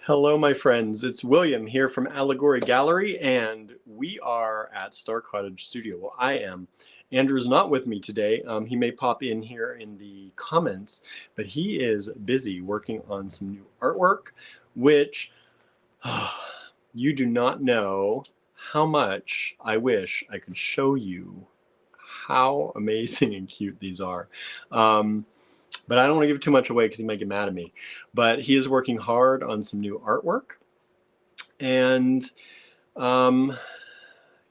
Hello, my friends. It's William here from Allegory Gallery, and we are at Star Cottage Studio. Well, I am. Andrew's not with me today. He may pop in here in the comments, but he is busy working on some new artwork, which you do not know how much I wish I could show you how amazing and cute these are. But I don't want to give too much away because he might get mad at me. But he is working hard on some new artwork. And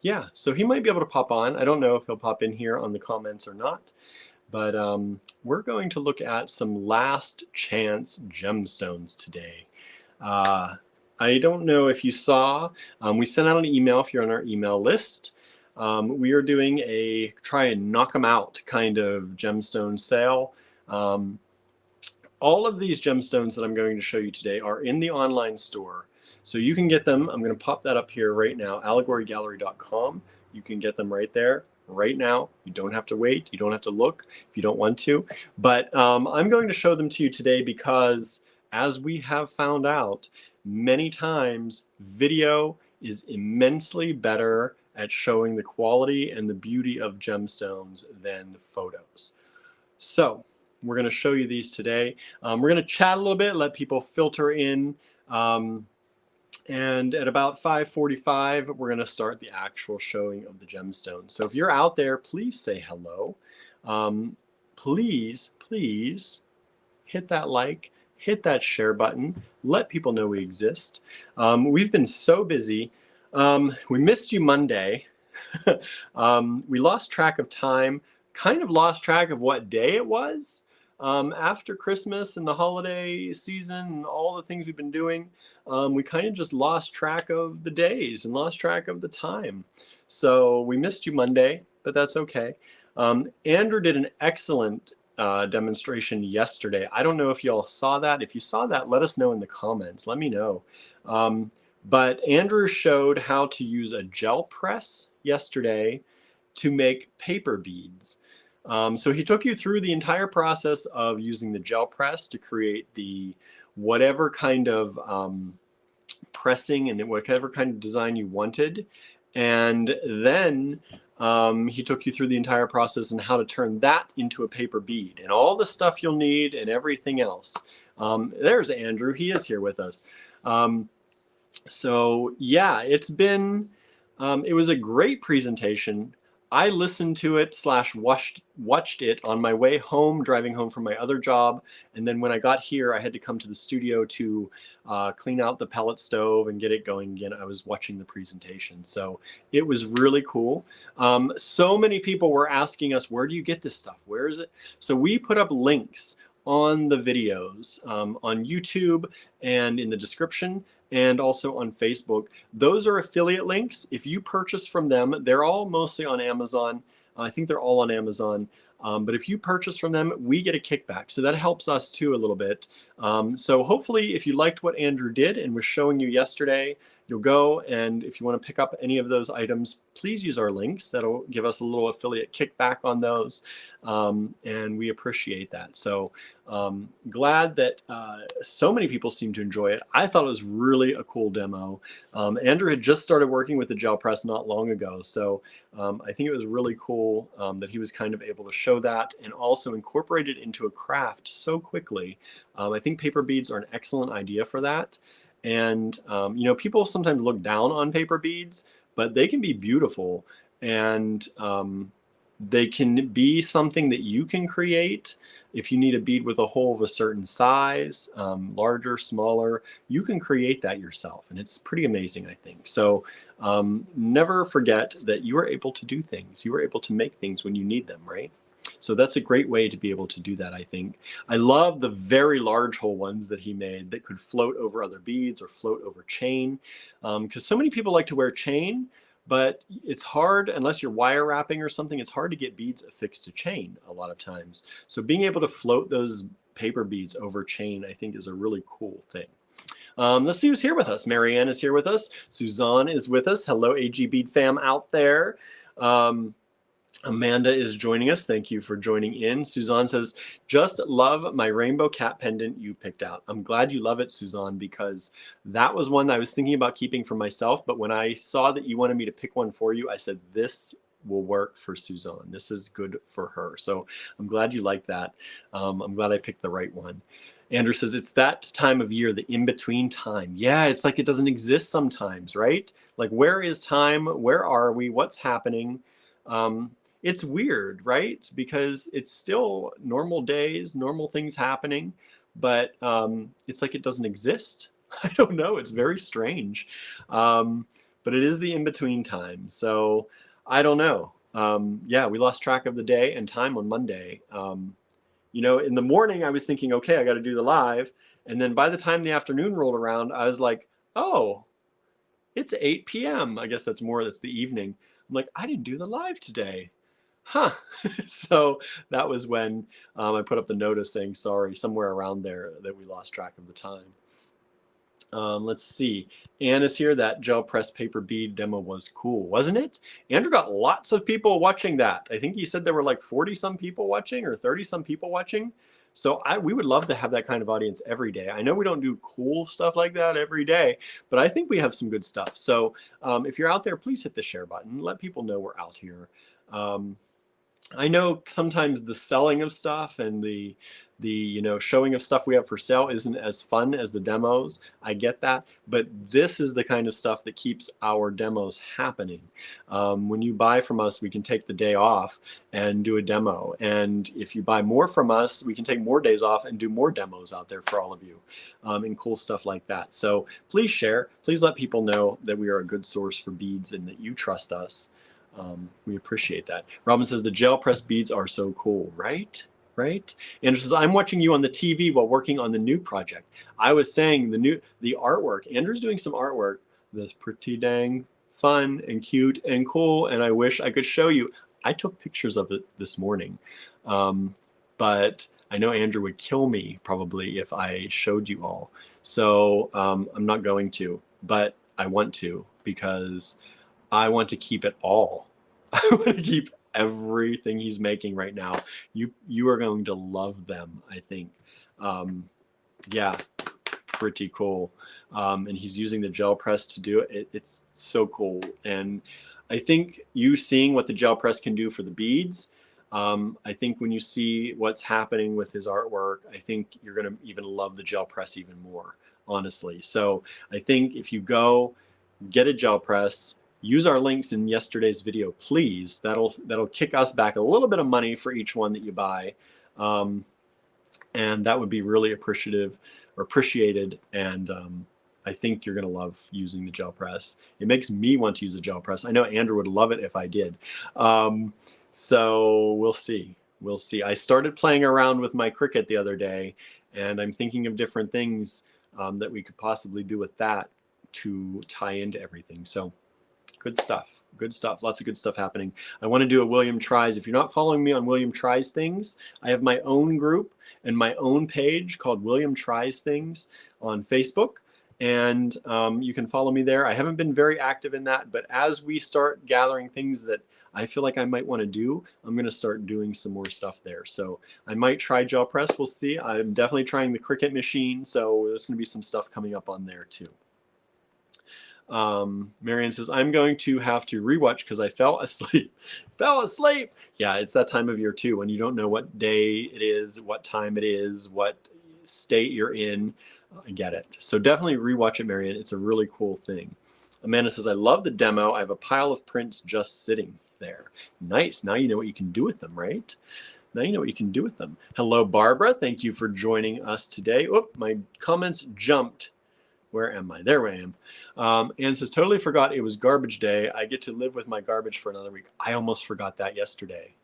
yeah, so he might be able to pop on. I don't know if he'll pop in here on the comments or not. But we're going to look at some last chance gemstones today. I don't know if you saw, we sent out an email if you're on our email list. We are doing a try and knock them out kind of gemstone sale. All of these gemstones that I'm going to show you today are in the online store. So you can get them. I'm going to pop that up here right now, allegorygallery.com. You can get them right there, right now. You don't have to wait. You don't have to look if you don't want to. But I'm going to show them to you today because, as we have found out many times, video is immensely better at showing the quality and the beauty of gemstones than photos. So we're going to show you these today. We're going to chat a little bit, let people filter in. And at about 5:45, we're going to start the actual showing of the gemstones. So if you're out there, please say hello. Please hit that like, hit that share button. Let people know we exist. We've been so busy. We missed you Monday. We lost track of time, kind of lost track of what day it was. After Christmas and the holiday season and all the things we've been doing, we kind of just lost track of the days and lost track of the time. So we missed you Monday, but that's okay. Andrew did an excellent demonstration yesterday. I don't know if y'all saw that. If you saw that, let us know in the comments. Let me know. But Andrew showed how to use a gel press yesterday to make paper beads. So he took you through the entire process of using the gel press to create the whatever kind of pressing and whatever kind of design you wanted. And then he took you through the entire process and how to turn that into a paper bead and all the stuff you'll need and everything else. There's Andrew. He is here with us. So yeah, it was a great presentation. I listened to it / watched it on my way home, driving home from my other job. And then when I got here, I had to come to the studio to clean out the pellet stove and get it going again. I was watching the presentation. So it was really cool. So many people were asking us, where do you get this stuff? Where is it? So we put up links on the videos on YouTube and in the description, and also on Facebook. Those are affiliate links. If you purchase from them, they're all mostly on Amazon. I think they're all on Amazon. But if you purchase from them, we get a kickback. So that helps us too a little bit. So hopefully if you liked what Andrew did and was showing you yesterday, you'll go, and if you want to pick up any of those items, please use our links. That'll give us a little affiliate kickback on those. And we appreciate that. So glad that so many people seem to enjoy it. I thought it was really a cool demo. Andrew had just started working with the gel press not long ago. So I think it was really cool that he was kind of able to show that and also incorporate it into a craft so quickly. I think paper beads are an excellent idea for that. And, you know, people sometimes look down on paper beads, but they can be beautiful, and they can be something that you can create. If you need a bead with a hole of a certain size, larger, smaller, you can create that yourself. And it's pretty amazing, I think. So never forget that you are able to do things. You are able to make things when you need them, right? So that's a great way to be able to do that, I think. I love the very large hole ones that he made that could float over other beads or float over chain. Because so many people like to wear chain, but it's hard, unless you're wire wrapping or something, it's hard to get beads affixed to chain a lot of times. So being able to float those paper beads over chain, I think, is a really cool thing. Let's see who's here with us. Marianne is here with us. Suzanne is with us. Hello, AG Bead fam out there. Amanda is joining us. Thank you for joining in. Suzanne says, just love my rainbow cat pendant you picked out. I'm glad you love it, Suzanne, because that was one that I was thinking about keeping for myself. But when I saw that you wanted me to pick one for you, I said, this will work for Suzanne. This is good for her. So I'm glad you like that. I'm glad I picked the right one. Andrew says, it's that time of year, the in-between time. Yeah, it's like it doesn't exist sometimes, right? Like, where is time? Where are we? What's happening? It's weird, right? Because it's still normal days, normal things happening, but it's like it doesn't exist. I don't know. It's very strange. But it is the in-between time. So I don't know. Yeah, we lost track of the day and time on Monday. You know, in the morning, I was thinking, okay, I got to do the live. And then by the time the afternoon rolled around, I was like, oh, it's 8 p.m. I guess that's the evening. I'm like, I didn't do the live today. Huh. So that was when I put up the notice saying sorry, somewhere around there that we lost track of the time. Let's see. Anne is here. That gel press paper bead demo was cool, wasn't it? Andrew got lots of people watching that. I think he said there were like 40 some people watching or 30 some people watching. So we would love to have that kind of audience every day. I know we don't do cool stuff like that every day, but I think we have some good stuff. So if you're out there, please hit the share button. Let people know we're out here. I know sometimes the selling of stuff and the showing of stuff we have for sale isn't as fun as the demos. I get that, but this is the kind of stuff that keeps our demos happening. When you buy from us, we can take the day off and do a demo, and if you buy more from us, we can take more days off and do more demos out there for all of you, and cool stuff like that. So please share, please let people know that we are a good source for beads and that you trust us. We appreciate that. Robin says the gel press beads are so cool, right? Right? Andrew says, I'm watching you on the TV while working on the new project. I was saying the artwork. Andrew's doing some artwork that's pretty dang fun and cute and cool, and I wish I could show you. I took pictures of it this morning, but I know Andrew would kill me probably if I showed you all. So I'm not going to, but I want to because I want to keep it all. I want to keep everything he's making right now. You are going to love them, I think. Yeah, pretty cool. And he's using the gel press to do it. It's so cool. And I think you seeing what the gel press can do for the beads, I think when you see what's happening with his artwork, I think you're going to even love the gel press even more, honestly. So I think if you go get a gel press, use our links in yesterday's video, please. That'll kick us back a little bit of money for each one that you buy. And that would be really appreciated. And I think you're going to love using the gel press. It makes me want to use a gel press. I know Andrew would love it if I did. So we'll see. We'll see. I started playing around with my Cricut the other day, and I'm thinking of different things that we could possibly do with that to tie into everything. So good stuff. Good stuff. Lots of good stuff happening. I want to do a William Tries. If you're not following me on William Tries Things, I have my own group and my own page called William Tries Things on Facebook. And you can follow me there. I haven't been very active in that, but as we start gathering things that I feel like I might want to do, I'm going to start doing some more stuff there. So I might try gel press. We'll see. I'm definitely trying the Cricut machine. So there's going to be some stuff coming up on there too. Marianne says, I'm going to have to rewatch because I fell asleep. Fell asleep. Yeah, it's that time of year too, when you don't know what day it is, what time it is, what state you're in. I get it. So definitely rewatch it, Marianne. It's a really cool thing. Amanda says, I love the demo. I have a pile of prints just sitting there. Nice. Now you know what you can do with them, right? Now you know what you can do with them. Hello, Barbara. Thank you for joining us today. Oop, my comments jumped. Where am I? There I am. Anne says, totally forgot it was garbage day. I get to live with my garbage for another week. I almost forgot that yesterday.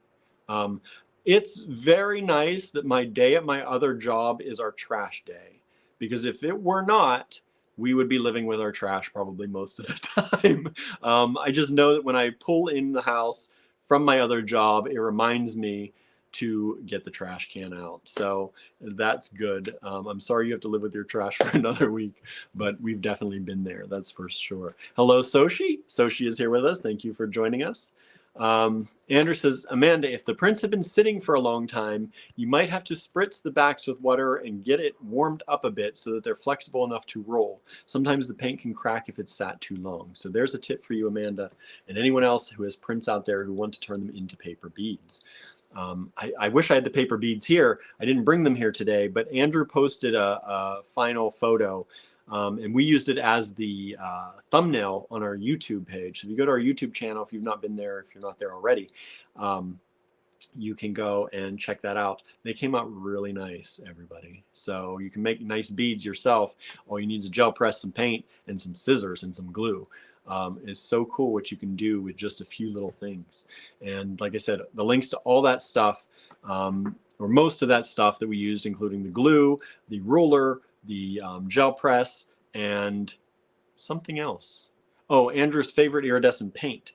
It's very nice that my day at my other job is our trash day, because if it were not, we would be living with our trash probably most of the time. I just know that when I pull in the house from my other job, it reminds me to get the trash can out. So that's good. I'm sorry you have to live with your trash for another week, but we've definitely been there. That's for sure. Hello, Soshi. Soshi is here with us. Thank you for joining us. Andrew says, Amanda, if the prints have been sitting for a long time, you might have to spritz the backs with water and get it warmed up a bit so that they're flexible enough to roll. Sometimes the paint can crack if it's sat too long. So there's a tip for you, Amanda, and anyone else who has prints out there who want to turn them into paper beads. I wish I had the paper beads here. I didn't bring them here today, but Andrew posted a final photo. And we used it as the thumbnail on our YouTube page. So if you go to our YouTube channel, if you've not been there, if you're not there already, you can go and check that out. They came out really nice, everybody. So you can make nice beads yourself. All you need is a gel press, some paint, and some scissors and some glue. It's so cool what you can do with just a few little things. And like I said, the links to all that stuff, or most of that stuff that we used, including the glue, the ruler, the gel press, and something else. Oh, Andrew's favorite iridescent paint.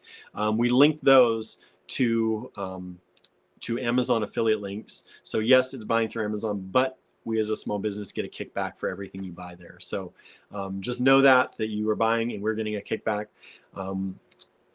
We linked those to Amazon affiliate links. So yes, it's buying through Amazon, but we as a small business get a kickback for everything you buy there. So just know that you are buying and we're getting a kickback,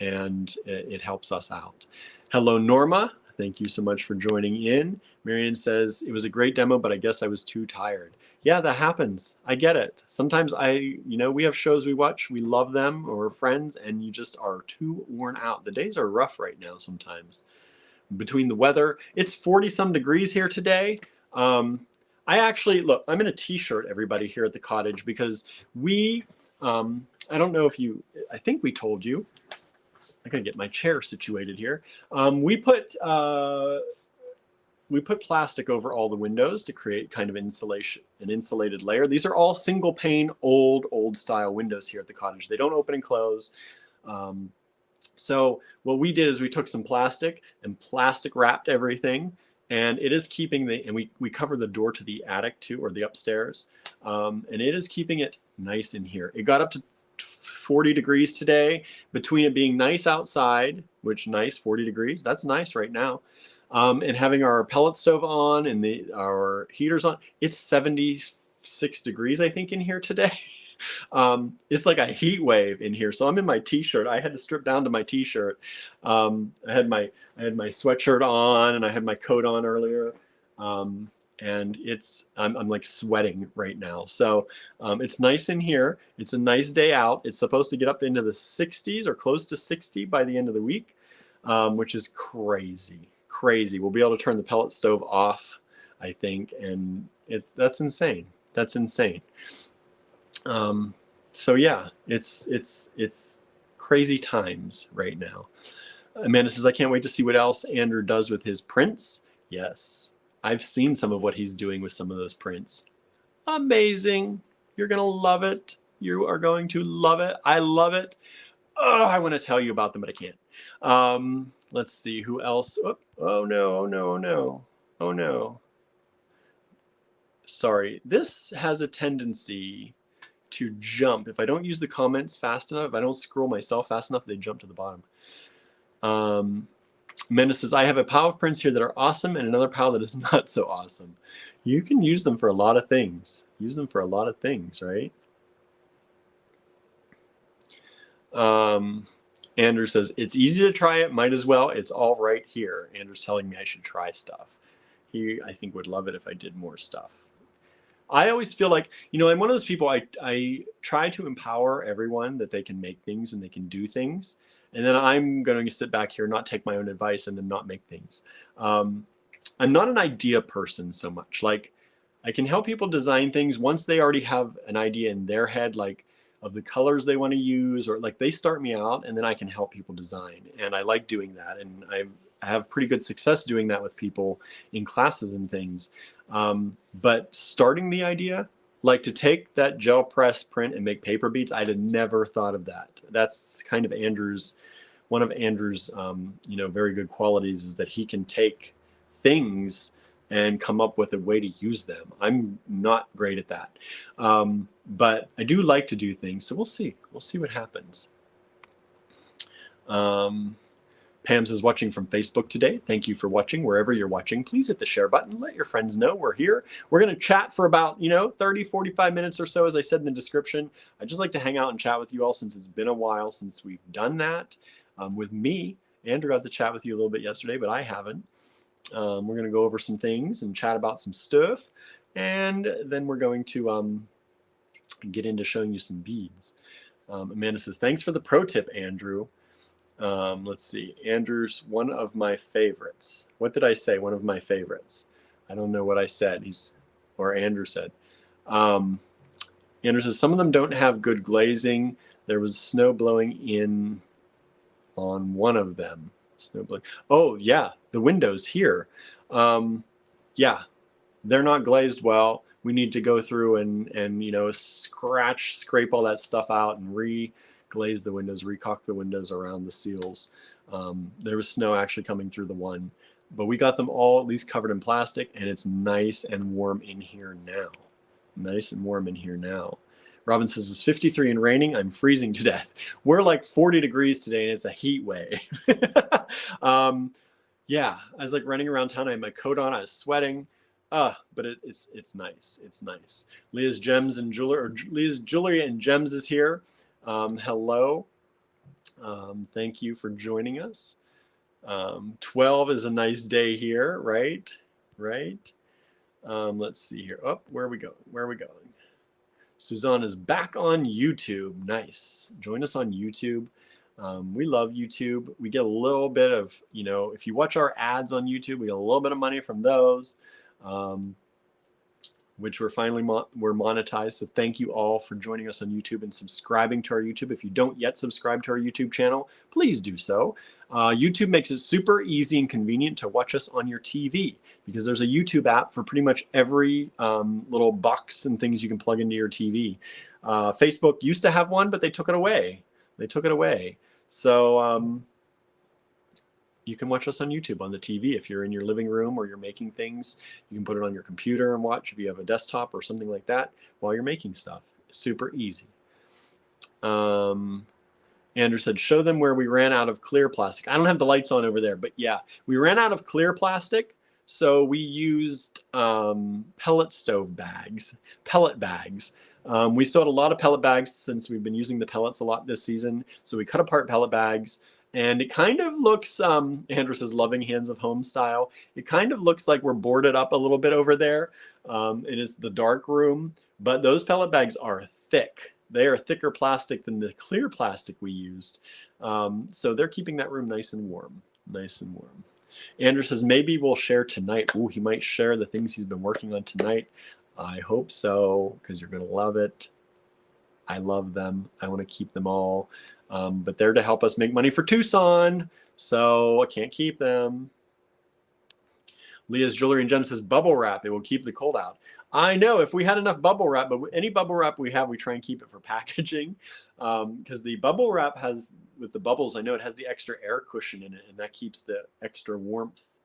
and it helps us out. Hello, Norma. Thank you so much for joining in. Marianne says, it was a great demo, but I guess I was too tired. Yeah, that happens. I get it. Sometimes we have shows we watch, we love them, or friends, and you just are too worn out. The days are rough right now sometimes. Between the weather, it's 40 some degrees here today. I actually, look, I'm in a t-shirt, everybody, here at the cottage because we, I don't know if I think we told you, I gotta get my chair situated here. We put plastic over all the windows to create kind of insulation, an insulated layer. These are all single pane, old style windows here at the cottage. They don't open and close. So what we did is we took some plastic and plastic wrapped everything, and it is keeping and we covered the door to the attic too, or the upstairs. And it is keeping it nice in here. It got up to 40 degrees today, between it being nice outside, which nice, 40 degrees, that's nice right now. And having our pellet stove on and our heaters on, it's 76 degrees, I think, in here today. It's like a heat wave in here. So I'm in my t-shirt. I had to strip down to my t-shirt. I had my sweatshirt on and I had my coat on earlier. And I'm like sweating right now. So it's nice in here. It's a nice day out. It's supposed to get up into the 60s or close to 60 by the end of the week, which is crazy. We'll be able to turn the pellet stove off, I think, and that's insane. That's insane. So yeah, it's crazy times right now. Amanda says, I can't wait to see what else Andrew does with his prints. Yes, I've seen some of what he's doing with some of those prints. Amazing. You're gonna love it. You are going to love it. I love it. Oh, I want to tell you about them, but I can't. Let's see who else. Oh no. Sorry, this has a tendency to jump. If I don't use the comments fast enough, if I don't scroll myself fast enough, they jump to the bottom. Amanda says, I have a pile of prints here that are awesome and another pile that is not so awesome. You can use them for a lot of things. Use them for a lot of things, right? Andrew says, it's easy to try it, might as well. It's all right here. Andrew's telling me I should try stuff. He, I think, would love it if I did more stuff. I always feel like, I'm one of those people, I try to empower everyone that they can make things and they can do things. And then I'm going to sit back here, not take my own advice and then not make things. I'm not an idea person so much. Like, I can help people design things once they already have an idea in their head, like of the colors they want to use, or like they start me out and then I can help people design. And I like doing that. And I have pretty good success doing that with people in classes and things. But starting the idea, like to take that gel press print and make paper beads, I'd have never thought of that. That's kind of one of Andrew's, very good qualities is that he can take things and come up with a way to use them. I'm not great at that. But I do like to do things. So we'll see. We'll see what happens. Pam says, watching from Facebook today. Thank you for watching. Wherever you're watching, please hit the share button. Let your friends know we're here. We're going to chat for about, 30, 45 minutes or so, as I said in the description. I just like to hang out and chat with you all since it's been a while since we've done that with me. Andrew got to chat with you a little bit yesterday, but I haven't. We're going to go over some things and chat about some stuff. And then we're going to get into showing you some beads. Amanda says, thanks for the pro tip, Andrew. Let's see. Andrew's one of my favorites. What did I say? One of my favorites. I don't know what I said. Or Andrew said. Andrew says, some of them don't have good glazing. There was snow blowing in on one of them. Snow blowing. Oh, yeah. The windows here. Yeah. They're not glazed well. We need to go through and you know, scrape all that stuff out and re-glaze the windows, recaulk the windows around the seals. There was snow actually coming through the one, but we got them all at least covered in plastic, and it's nice and warm in here now. Nice and warm in here now. Robin says, it's 53 and raining. I'm freezing to death. We're like 40 degrees today, and it's a heat wave. Yeah, I was like running around town. I had my coat on. I was sweating. But it's nice. It's nice. Leah's Jewelry and Gems is here. Hello. Thank you for joining us. 12 is a nice day here, right? Right. Let's see here. Oh, where are we going? Where are we going? Suzanne is back on YouTube. Nice. Join us on YouTube. We love YouTube. We get a little bit of, you know, if you watch our ads on YouTube, we get a little bit of money from those. Which we're monetized. So thank you all for joining us on YouTube and subscribing to our YouTube. If you don't yet subscribe to our YouTube channel, please do so. YouTube makes it super easy and convenient to watch us on your TV because there's a YouTube app for pretty much every little box and things you can plug into your TV. Facebook used to have one, but they took it away. So you can watch us on YouTube on the TV. If you're in your living room or you're making things, you can put it on your computer and watch if you have a desktop or something like that while you're making stuff. Super easy. Andrew said, show them where we ran out of clear plastic. I don't have the lights on over there, but yeah, we ran out of clear plastic. So we used pellet bags. We still had a lot of pellet bags since we've been using the pellets a lot this season. So we cut apart pellet bags. And it kind of looks, Andrew says, loving hands of home style. It kind of looks like we're boarded up a little bit over there. It is the dark room, but those pellet bags are thick. They are thicker plastic than the clear plastic we used. So they're keeping that room nice and warm, Andrew says, maybe we'll share tonight. Ooh, he might share the things he's been working on tonight. I hope so, because you're going to love it. I love them. I want to keep them all. But they're to help us make money for Tucson, so I can't keep them. Leah's Jewelry and Gems says bubble wrap. It will keep the cold out. I know if we had enough bubble wrap, but any bubble wrap we have, we try and keep it for packaging because the bubble wrap has, with the bubbles, I know it has the extra air cushion in it, and that keeps the extra warmth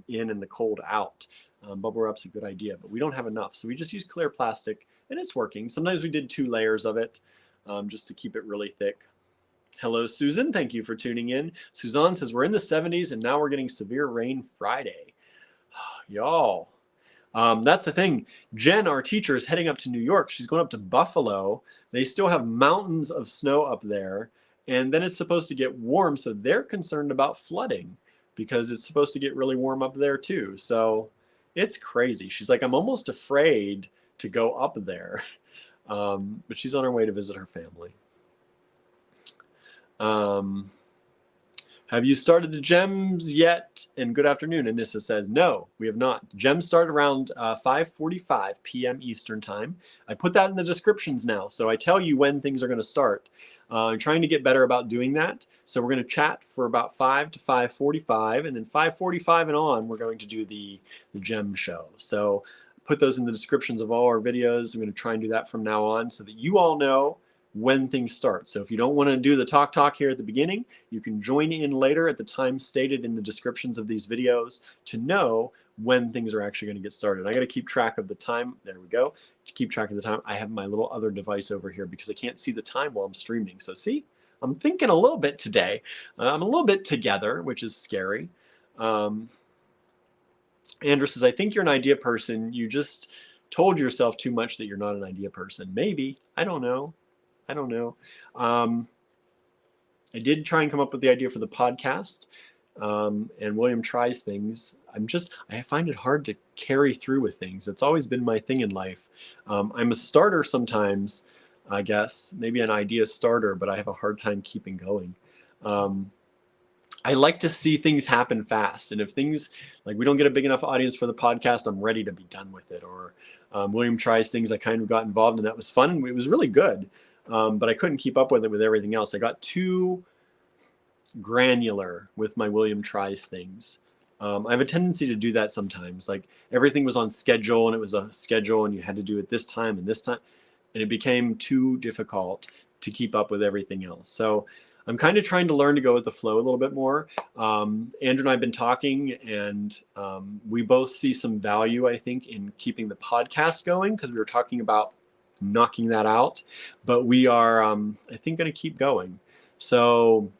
in and the cold out. Bubble wrap's a good idea, but we don't have enough, so we just use clear plastic, and it's working. Sometimes we did 2 layers of it just to keep it really thick. Hello, Susan. Thank you for tuning in. Suzanne says, we're in the 70s and now we're getting severe rain Friday. Y'all, that's the thing. Jen, our teacher, is heading up to New York. She's going up to Buffalo. They still have mountains of snow up there. And then it's supposed to get warm. So they're concerned about flooding because it's supposed to get really warm up there too. So it's crazy. She's like, I'm almost afraid to go up there. But she's on her way to visit her family. Have you started the gems yet? And good afternoon. Anissa says, no, we have not. Gems start around 5:45 p.m. Eastern time. I put that in the descriptions now. So I tell you when things are going to start. I'm trying to get better about doing that. So we're going to chat for about 5 to 5:45. And then 5:45 and on, we're going to do the gem show. So put those in the descriptions of all our videos. I'm going to try and do that from now on so that you all know when things start. So if you don't want to do the talk here at the beginning, you can join in later at the time stated in the descriptions of these videos to know when things are actually going to get started. I got to keep track of the time. There we go. To keep track of the time, I have my little other device over here because I can't see the time while I'm streaming. So see, I'm thinking a little bit today. I'm a little bit together, which is scary. Andrew says, I think you're an idea person. You just told yourself too much that you're not an idea person. Maybe. I don't know. I did try and come up with the idea for the podcast, and William tries things. I find it hard to carry through with things. It's always been my thing in life. I'm a starter sometimes, I guess, maybe an idea starter, but I have a hard time keeping going. I like to see things happen fast. And if things, like we don't get a big enough audience for the podcast, I'm ready to be done with it. Or William tries things, I kind of got involved, and that was fun. It was really good. But I couldn't keep up with it with everything else. I got too granular with my William tries things. I have a tendency to do that sometimes. Like everything was on schedule, and it was a schedule, and you had to do it this time and this time. And it became too difficult to keep up with everything else. So I'm kind of trying to learn to go with the flow a little bit more. Andrew and I have been talking, and we both see some value, I think, in keeping the podcast going, because we were talking about knocking that out. But we are, I think, going to keep going. So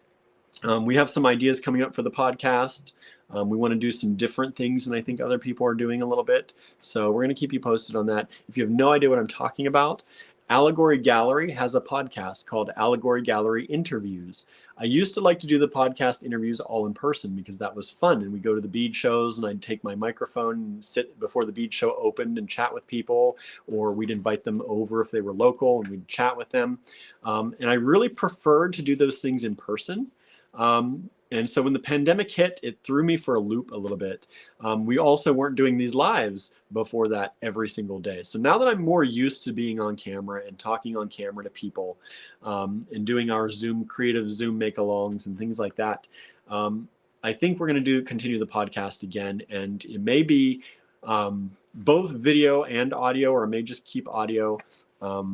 we have some ideas coming up for the podcast. We want to do some different things than I think other people are doing a little bit. So we're going to keep you posted on that. If you have no idea what I'm talking about, Allegory Gallery has a podcast called Allegory Gallery Interviews. I used to like to do the podcast interviews all in person because that was fun. And we go to the bead shows, and I'd take my microphone and sit before the bead show opened and chat with people, or we'd invite them over if they were local and we'd chat with them. And I really preferred to do those things in person. And so when the pandemic hit, it threw me for a loop a little bit. We also weren't doing these lives before that every single day. So now that I'm more used to being on camera and talking on camera to people, and doing our creative Zoom make-alongs and things like that, I think we're going to continue the podcast again. And it may be both video and audio, or it may just keep audio. But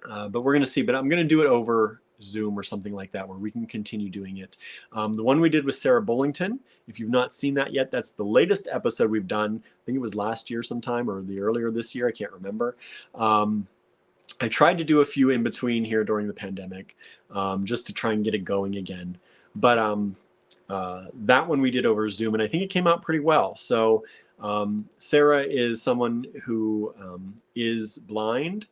we're going to see. But I'm going to do it over Zoom or something like that, where we can continue doing it. The one we did with Sarah Bullington, if you've not seen that yet, that's the latest episode we've done. I think it was last year sometime, or the earlier this year, I can't remember. I tried to do a few in between here during the pandemic, just to try and get it going again. But that one we did over Zoom, and I think it came out pretty well. So Sarah is someone who is blind,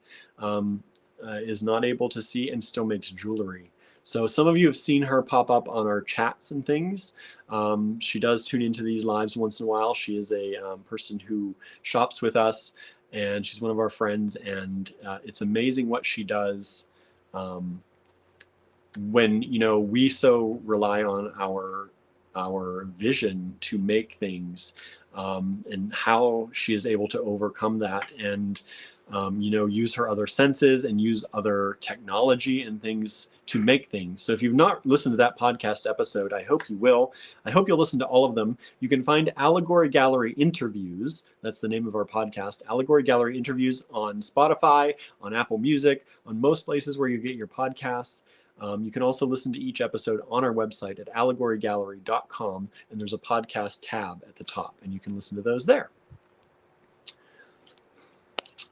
is not able to see, and still makes jewelry. So some of you have seen her pop up on our chats and things. She does tune into these lives once in a while. She is a person who shops with us, and she's one of our friends, and it's amazing what she does when, we so rely on our vision to make things, and how she is able to overcome that, and use her other senses and use other technology and things to make things. So if you've not listened to that podcast episode, I hope you will. I hope you'll listen to all of them. You can find Allegory Gallery Interviews. That's the name of our podcast. Allegory Gallery Interviews on Spotify, on Apple Music, on most places where you get your podcasts. You can also listen to each episode on our website at allegorygallery.com, and there's a podcast tab at the top, and you can listen to those there.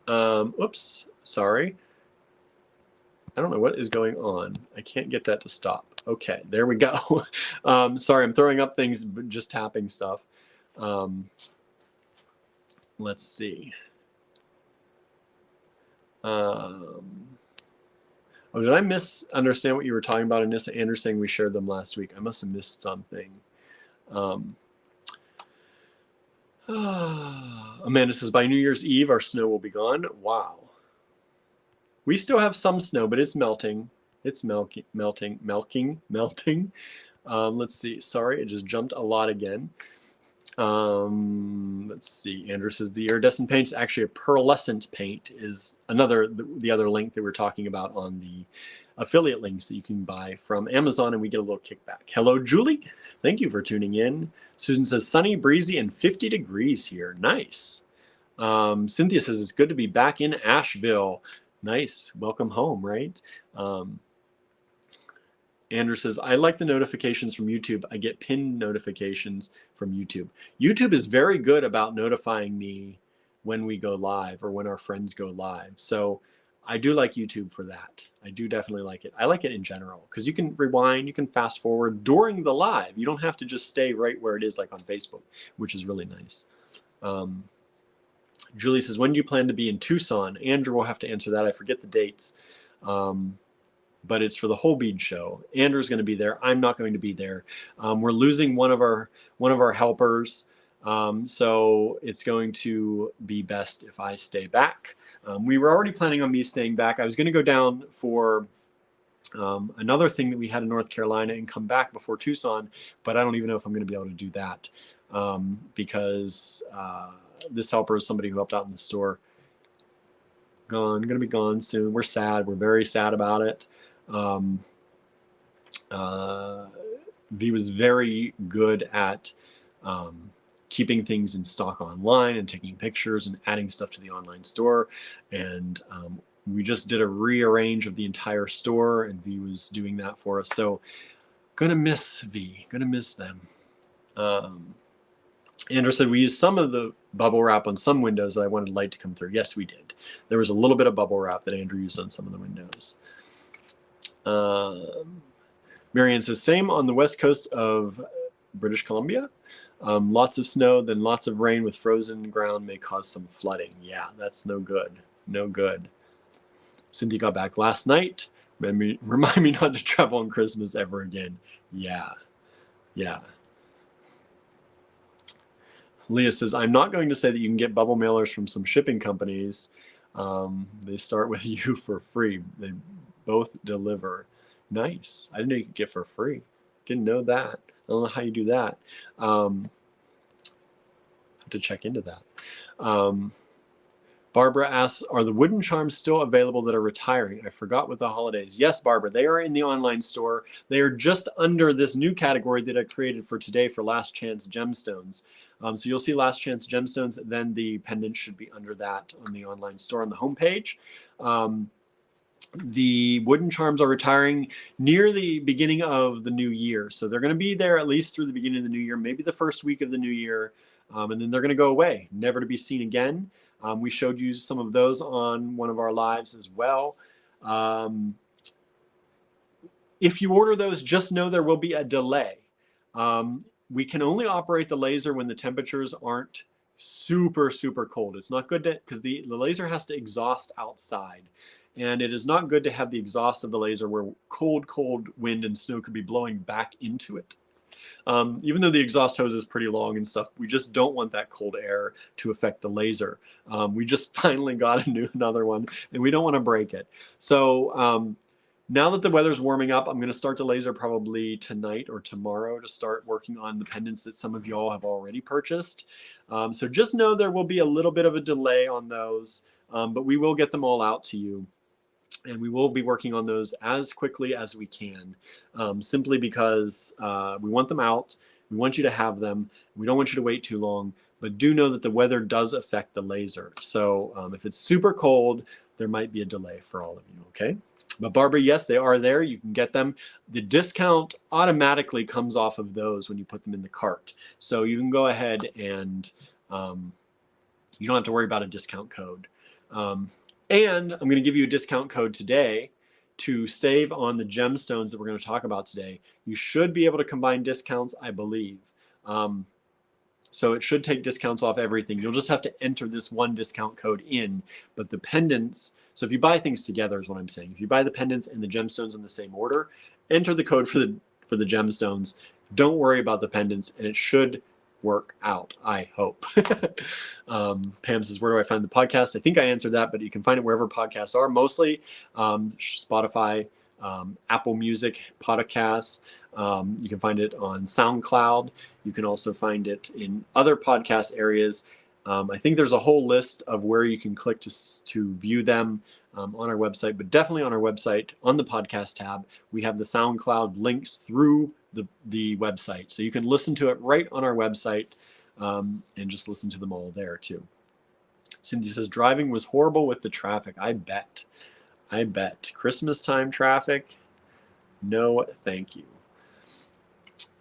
Oops, sorry. I don't know what is going on. I can't get that to stop. Okay, there we go. Sorry, I'm throwing up things, but just tapping stuff. Let's see. Oh, did I misunderstand what you were talking about, Anissa? Andrew saying we shared them last week. I must have missed something. Amanda says, by New Year's Eve, our snow will be gone. Wow. We still have some snow, but it's melting. It's melting. Let's see. Sorry, it just jumped a lot again. Let's see. Andrew says the iridescent paint is actually a pearlescent paint, is the other link that we're talking about on the affiliate links that you can buy from Amazon, and we get a little kickback. Hello, Julie. Thank you for tuning in. Susan says sunny, breezy, and 50 degrees here. Nice. Cynthia says it's good to be back in Asheville. Nice. Welcome home, right? Andrew says, I like the notifications from YouTube. I get pin notifications from YouTube. YouTube is very good about notifying me when we go live or when our friends go live. So I do like YouTube for that. I do definitely like it. I like it in general because you can rewind, you can fast forward during the live. You don't have to just stay right where it is like on Facebook, which is really nice. Julie says, when do you plan to be in Tucson? Andrew will have to answer that. I forget the dates. but it's for the whole bead show. Andrew's going to be there. I'm not going to be there. We're losing one of our helpers, so it's going to be best if I stay back. We were already planning on me staying back. I was going to go down for another thing that we had in North Carolina and come back before Tucson, but I don't even know if I'm going to be able to do that because this helper is somebody who helped out in the store. Going to be gone soon. We're sad. We're very sad about it. V was very good at keeping things in stock online and taking pictures and adding stuff to the online store. And we just did a rearrange of the entire store, and V was doing that for us. So gonna miss V, gonna miss them. Andrew said we used some of the bubble wrap on some windows that I wanted light to come through. Yes, we did. There was a little bit of bubble wrap that Andrew used on some of the windows. Marianne says, same on the west coast of British Columbia. Lots of snow, then lots of rain with frozen ground may cause some flooding. Yeah, that's no good. No good. Cynthia got back last night. Remind me not to travel on Christmas ever again. Yeah. Yeah. Leah says, I'm not going to say that you can get bubble mailers from some shipping companies. They start with you for free. They both deliver. Nice. I didn't know you could get for free. Didn't know that. I don't know how you do that. Have to check into that. Barbara asks, are the wooden charms still available that are retiring? I forgot with the holidays. Yes, Barbara, they are in the online store. They are just under this new category that I created for today for Last Chance Gemstones. So you'll see Last Chance Gemstones, then the pendant should be under that on the online store on the homepage. The wooden charms are retiring near the beginning of the new year. So they're going to be there at least through the beginning of the new year, maybe the first week of the new year, and then they're going to go away, never to be seen again. We showed you some of those on one of our lives as well. If you order those, just know there will be a delay. We can only operate the laser when the temperatures aren't super, super cold. It's not good to, because the laser has to exhaust outside. And it is not good to have the exhaust of the laser where cold, cold wind and snow could be blowing back into it. Even though the exhaust hose is pretty long and stuff, we just don't want that cold air to affect the laser. We just finally got another one, and we don't want to break it. So now that the weather's warming up, I'm going to start the laser probably tonight or tomorrow to start working on the pendants that some of y'all have already purchased. So just know there will be a little bit of a delay on those, but we will get them all out to you. And we will be working on those as quickly as we can, simply because we want them out. We want you to have them. We don't want you to wait too long, but do know that the weather does affect the laser. So if it's super cold, there might be a delay for all of you, okay? But Barbara, yes, they are there. You can get them. The discount automatically comes off of those when you put them in the cart. So you can go ahead and you don't have to worry about a discount code. And I'm going to give you a discount code today to save on the gemstones that we're going to talk about today. You should be able to combine discounts, I believe. So it should take discounts off everything. You'll just have to enter this one discount code in. But the pendants, so if you buy things together is what I'm saying. If you buy the pendants and the gemstones in the same order, enter the code for the gemstones. Don't worry about the pendants, and it should work out, I hope. Pam says, where do I find the podcast? I think I answered that, but you can find it wherever podcasts are, mostly Spotify, Apple Music podcasts. You can find it on SoundCloud. You can also find it in other podcast areas. I think there's a whole list of where you can click to view them on our website, but definitely on our website, on the podcast tab, we have the SoundCloud links through the website. So you can listen to it right on our website and just listen to them all there too. Cynthia says, driving was horrible with the traffic. I bet. Christmas time traffic? No, thank you.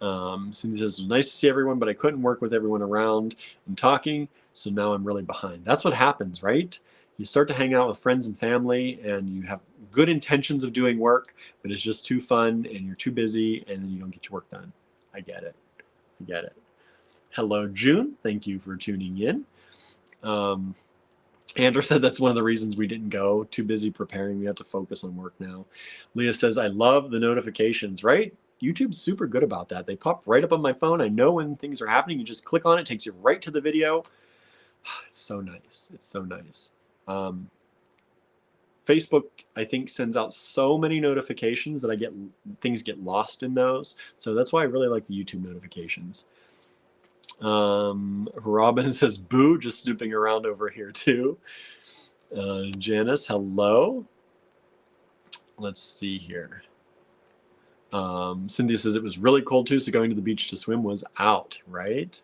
Cynthia says, it was nice to see everyone, but I couldn't work with everyone around and talking, so now I'm really behind. That's what happens, right? You start to hang out with friends and family, and you have good intentions of doing work, but it's just too fun, and you're too busy, and then you don't get your work done. I get it. Hello, June. Thank you for tuning in. Andrew said that's one of the reasons we didn't go. Too busy preparing. We have to focus on work now. Leah says, I love the notifications, right? YouTube's super good about that. They pop right up on my phone. I know when things are happening. You just click on it, takes you right to the video. It's so nice. It's so nice. Facebook, I think, sends out so many notifications that things get lost in those. So that's why I really like the YouTube notifications. Robin says, boo, just snooping around over here too. Janice, hello. Let's see here. Cynthia says it was really cold too, so going to the beach to swim was out, right?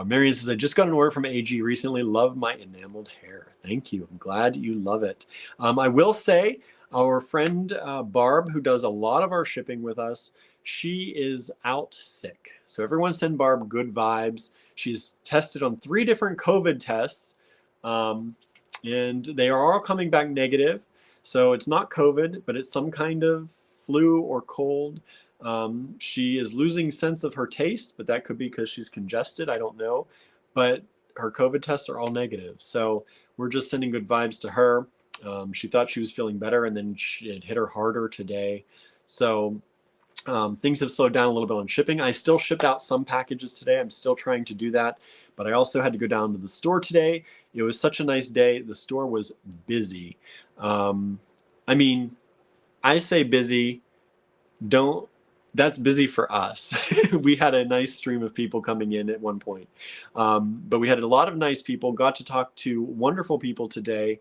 Marion says, I just got an order from AG recently. Love my enameled hair. Thank you. I'm glad you love it. I will say our friend Barb, who does a lot of our shipping with us, she is out sick. So everyone send Barb good vibes. She's tested on 3 different COVID tests, and they are all coming back negative. So it's not COVID, but it's some kind of flu or cold. She is losing sense of her taste, but that could be because she's congested. I don't know. But her COVID tests are all negative. So we're just sending good vibes to her. She thought she was feeling better, and then it hit her harder today. So things have slowed down a little bit on shipping. I still shipped out some packages today. I'm still trying to do that. But I also had to go down to the store today. It was such a nice day. The store was busy. I mean, I say busy. That's busy for us. We had a nice stream of people coming in at one point. But we had a lot of nice people, got to talk to wonderful people today,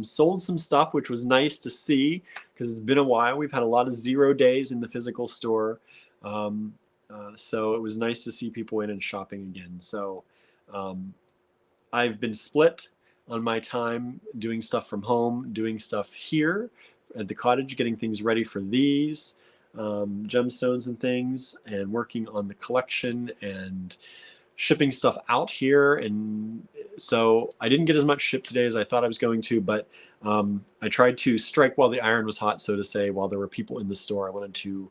sold some stuff, which was nice to see because it's been a while. We've had a lot of 0 days in the physical store. So it was nice to see people in and shopping again. So I've been split on my time doing stuff from home, doing stuff here at the cottage, getting things ready for these gemstones and things, and working on the collection and shipping stuff out here. And so I didn't get as much shipped today as I thought I was going to, but I tried to strike while the iron was hot, so to say. While there were people in the store, I wanted to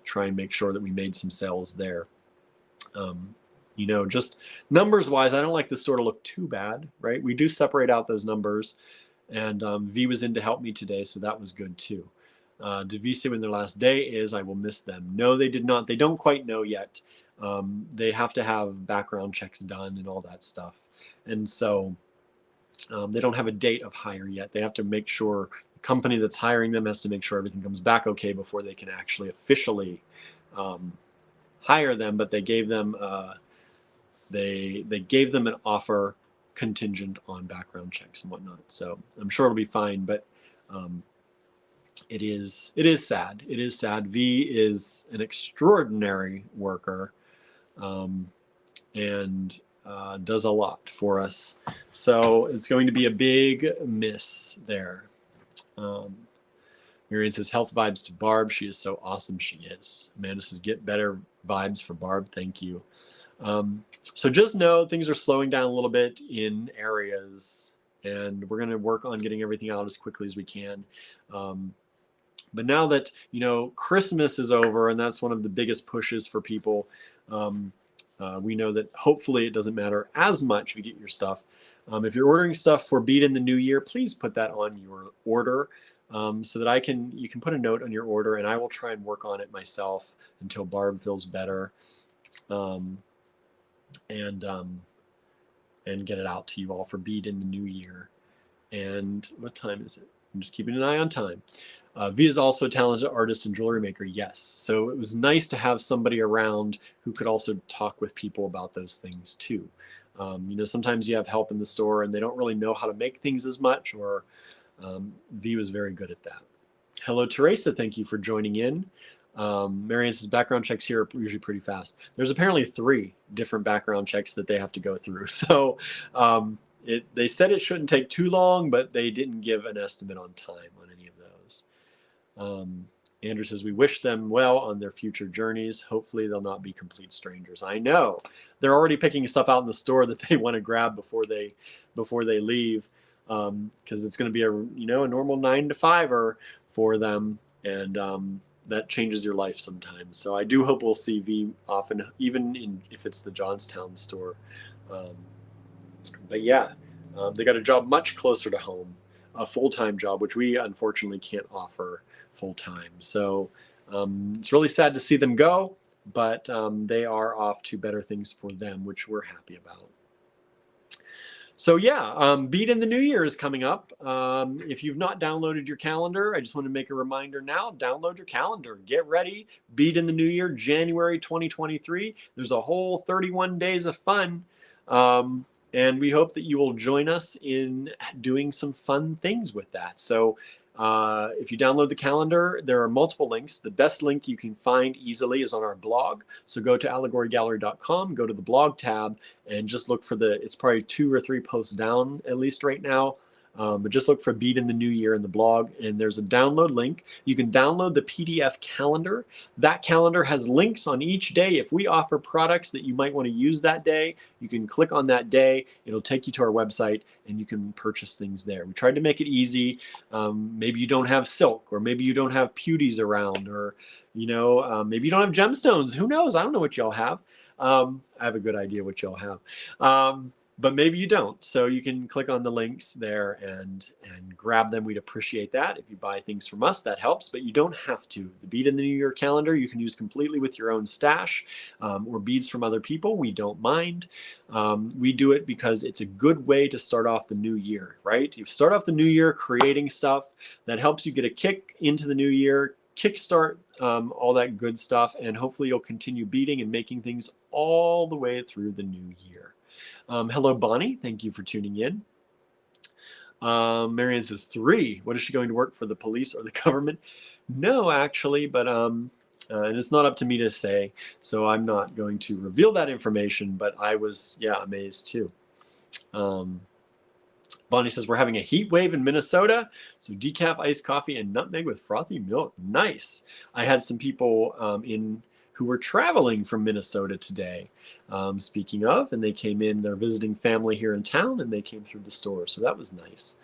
try and make sure that we made some sales there. You know, just numbers wise, I don't like the store to look too bad, right? We do separate out those numbers, and V was in to help me today, so that was good too. Did V say when their last day is? I will miss them. No, they did not. They don't quite know yet. They have to have background checks done and all that stuff. And so they don't have a date of hire yet. They have to make sure the company that's hiring them has to make sure everything comes back okay before they can actually officially hire them. But they gave them they gave them an offer contingent on background checks and whatnot. So I'm sure it'll be fine. But it is sad. It is sad. V is an extraordinary worker, and does a lot for us. So it's going to be a big miss there. Marion says, health vibes to Barb. She is so awesome. She is. Amanda says, get better vibes for Barb. Thank you. So just know things are slowing down a little bit in areas, and we're going to work on getting everything out as quickly as we can. But now that, you know, Christmas is over, and that's one of the biggest pushes for people, we know that hopefully it doesn't matter as much if you get your stuff. If you're ordering stuff for Beat in the New Year, please put that on your order so that you can put a note on your order, and I will try and work on it myself until Barb feels better, and get it out to you all for Beat in the New Year. And what time is it? I'm just keeping an eye on time. V is also a talented artist and jewelry maker, yes. So it was nice to have somebody around who could also talk with people about those things too. You know, sometimes you have help in the store and they don't really know how to make things as much, or V was very good at that. Hello, Teresa. Thank you for joining in. Marianne says background checks here are usually pretty fast. There's apparently 3 different background checks that they have to go through. So they said it shouldn't take too long, but they didn't give an estimate on time on any of those. Andrew says, we wish them well on their future journeys. Hopefully they'll not be complete strangers. I know. They're already picking stuff out in the store that they want to grab before they leave, because it's going to be a normal 9 to 5 for them, and that changes your life sometimes. So I do hope we'll see V often, even if it's the Johnstown store. But yeah, They got a job much closer to home, a full-time job, which we unfortunately can't offer full-time. So it's really sad to see them go, but they are off to better things for them, which we're happy about. So yeah, Beat in the New Year is coming up. If you've not downloaded your calendar, I just want to make a reminder now, download your calendar. Get ready. Beat in the New Year, January 2023. There's a whole 31 days of fun. And we hope that you will join us in doing some fun things with that. So if you download the calendar, there are multiple links. The best link you can find easily is on our blog. So go to allegorygallery.com, go to the blog tab, and just look for it's probably 2 or 3 posts down at least right now. But just look for Beat in the New Year in the blog, and there's a download link. You can download the PDF calendar. That calendar has links on each day. If we offer products that you might want to use that day, you can click on that day. It'll take you to our website, and you can purchase things there. We tried to make it easy. Maybe you don't have silk, or maybe you don't have pewdies around, or maybe you don't have gemstones. Who knows? I don't know what y'all have. I have a good idea what y'all have. But maybe you don't. So you can click on the links there and grab them. We'd appreciate that. If you buy things from us, that helps, but you don't have to. The Beat in the New Year calendar, you can use completely with your own stash or beads from other people. We don't mind. We do it because it's a good way to start off the new year, right? You start off the new year creating stuff that helps you get a kick into the new year, kickstart all that good stuff, and hopefully you'll continue beating and making things all the way through the new year. Hello, Bonnie. Thank you for tuning in. Marianne says 3. What is she going to work for, the police or the government? No, actually, but and it's not up to me to say, so I'm not going to reveal that information, but I was, amazed too. Bonnie says, we're having a heat wave in Minnesota, so decaf iced coffee and nutmeg with frothy milk. Nice. I had some people who were traveling from Minnesota today, speaking of, and they came in. They're visiting family here in town, and they came through the store, so that was nice.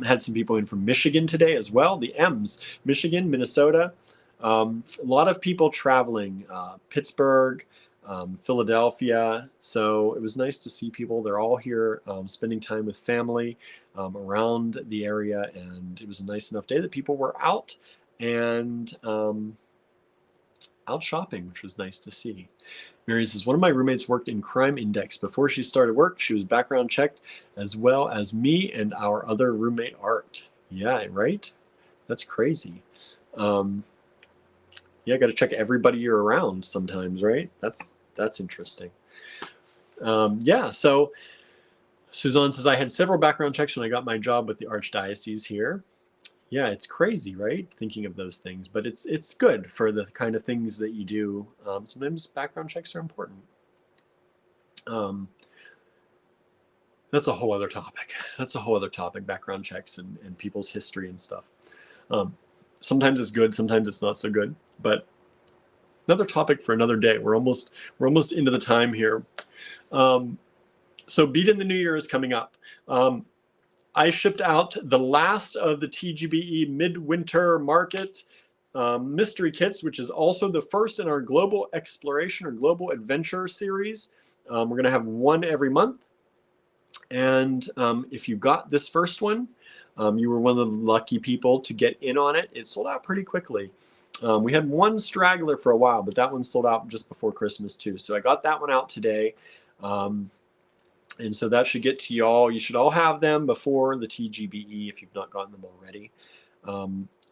Had some people in from Michigan today as well, the M's, Michigan, Minnesota. A lot of people traveling, Pittsburgh, Philadelphia. So it was nice to see people. They're all here spending time with family around the area. And it was a nice enough day that people were out and out shopping, which was nice to see. Mary says, one of my roommates worked in Crime Index. Before she started work, she was background checked as well as me and our other roommate, Art. Yeah, right? That's crazy. Yeah, got to check everybody you're around sometimes, right? That's interesting. Yeah, so Suzanne says, I had several background checks when I got my job with the Archdiocese here. Yeah, it's crazy, right? Thinking of those things, but it's good for the kind of things that you do. Sometimes background checks are important. That's a whole other topic. Background checks and people's history and stuff. Sometimes it's good, sometimes it's not so good, but another topic for another day. We're almost into the time here. So Beat in the New Year is coming up. I shipped out the last of the TGBE Midwinter Market mystery kits, which is also the first in our Global Exploration or Global Adventure series. We're going to have one every month. And if you got this first one, you were one of the lucky people to get in on it. It sold out pretty quickly. We had one straggler for a while, but that one sold out just before Christmas too. So I got that one out today. And so that should get to y'all. You should all have them before the TGBE if you've not gotten them already.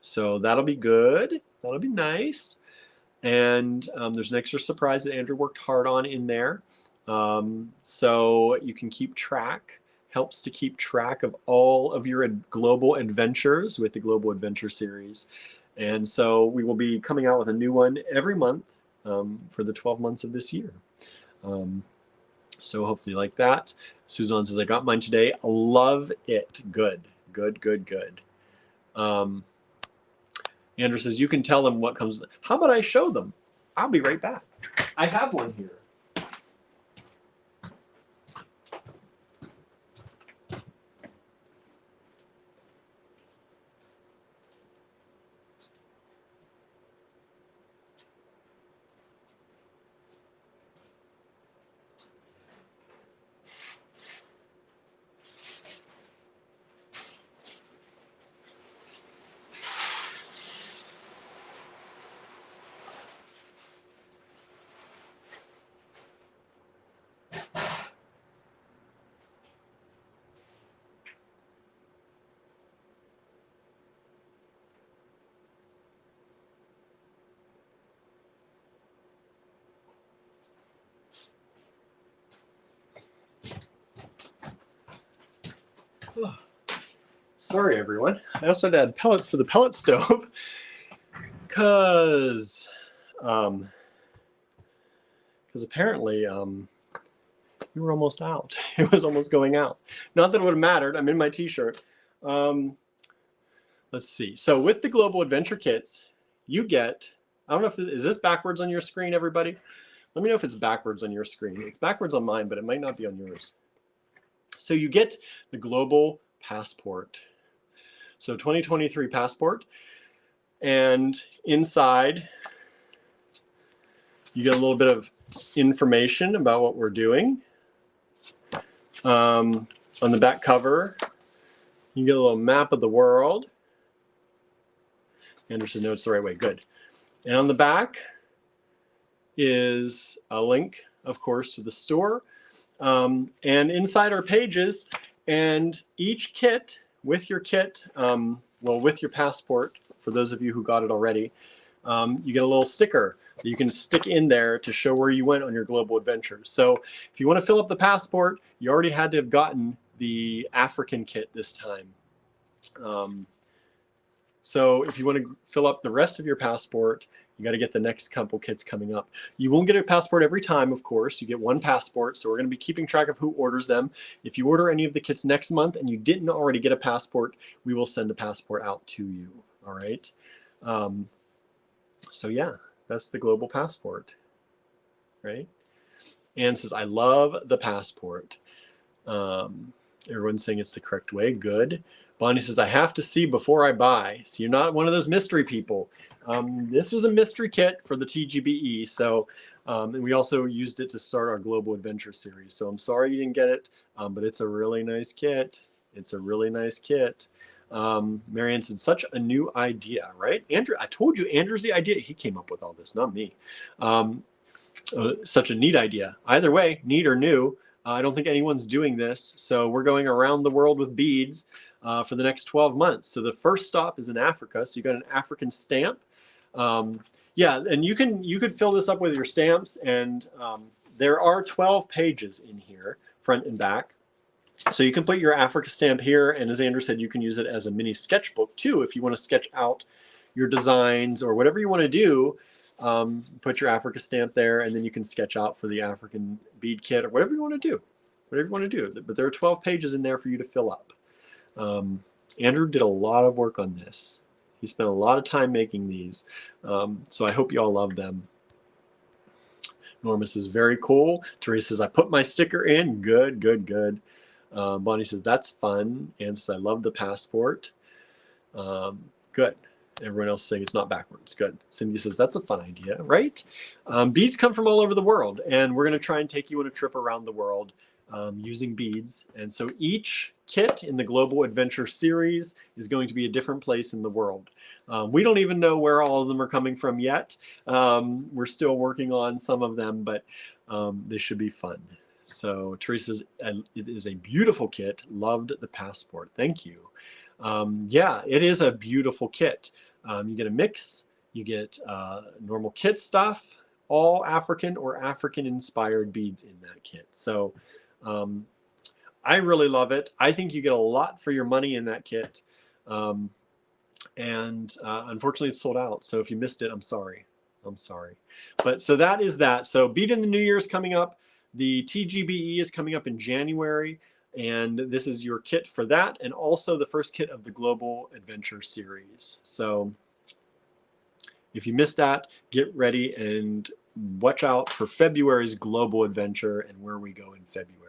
So that'll be good. That'll be nice. And there's an extra surprise that Andrew worked hard on in there. So you can keep track. Helps to keep track of all of your global adventures with the Global Adventure series. And so we will be coming out with a new one every month for the 12 months of this year. So hopefully you like that. Suzanne says, I got mine today. Love it. Good. Andrew says, you can tell them what comes. How about I show them? I'll be right back. I have one here. Sorry, everyone. I also had to add pellets to the pellet stove because apparently we were almost out. It was almost going out. Not that it would have mattered. I'm in my t-shirt. Let's see. So with the Global Adventure Kits, you get, I don't know if is this backwards on your screen, everybody? Let me know if it's backwards on your screen. It's backwards on mine, but it might not be on yours. So you get the Global Passport. So 2023 passport. And inside, you get a little bit of information about what we're doing. On the back cover, you get a little map of the world. Anderson notes the right way, good. And on the back is a link, of course, to the store. And inside are pages, and each kit, with your kit, well, with your passport, for those of you who got it already, you get a little sticker that you can stick in there to show where you went on your global adventures. So if you want to fill up the passport, you already had to have gotten the African kit this time. So if you want to fill up the rest of your passport, you got to get the next couple kits coming up. You won't get a passport every time, of course. You get one passport, so we're going to be keeping track of who orders them. If you order any of the kits next month and you didn't already get a passport, we will send a passport out to you, all right? So yeah, that's the Global Passport, right? Anne says, I love the passport. Everyone's saying it's the correct way, good. Bonnie says, I have to see before I buy. So you're not one of those mystery people. This was a mystery kit for the TGBE. So, and we also used it to start our Global Adventure series. So I'm sorry you didn't get it, but it's a really nice kit. It's a really nice kit. Marianne said, such a new idea, right? Andrew, I told you Andrew's the idea. He came up with all this, not me. Such a neat idea. Either way, neat or new, I don't think anyone's doing this. So we're going around the world with beads for the next 12 months. So the first stop is in Africa. So you got an African stamp. Yeah, and you could fill this up with your stamps, and there are 12 pages in here, front and back. So you can put your Africa stamp here, and as Andrew said, you can use it as a mini sketchbook too if you want to sketch out your designs or whatever you want to do. Put your Africa stamp there, and then you can sketch out for the African bead kit or whatever you want to do. Whatever you want to do. But there are 12 pages in there for you to fill up. Andrew did a lot of work on this. He spent a lot of time making these. So I hope you all love them. Norma says, very cool. Teresa says, I put my sticker in. Good, good, good. Bonnie says, that's fun. Anne says, I love the passport. Good. Everyone else is saying it's not backwards. Good. Cindy says, that's a fun idea, right? Beads come from all over the world, and we're going to try and take you on a trip around the world using beads. And so each kit in the Global Adventure series is going to be a different place in the world. We don't even know where all of them are coming from yet. We're still working on some of them, but they should be fun. So Teresa's, it is a beautiful kit. Loved the passport. Thank you. Yeah, it is a beautiful kit. You get a mix. You get normal kit stuff, all African or African-inspired beads in that kit. So I really love it. I think you get a lot for your money in that kit. Unfortunately, it's sold out. So if you missed it, I'm sorry. I'm sorry. But so that is that. So Bead in the New Year is coming up. The TGBE is coming up in January. And this is your kit for that. And also the first kit of the Global Adventure series. So if you missed that, get ready and watch out for February's Global Adventure and where we go in February.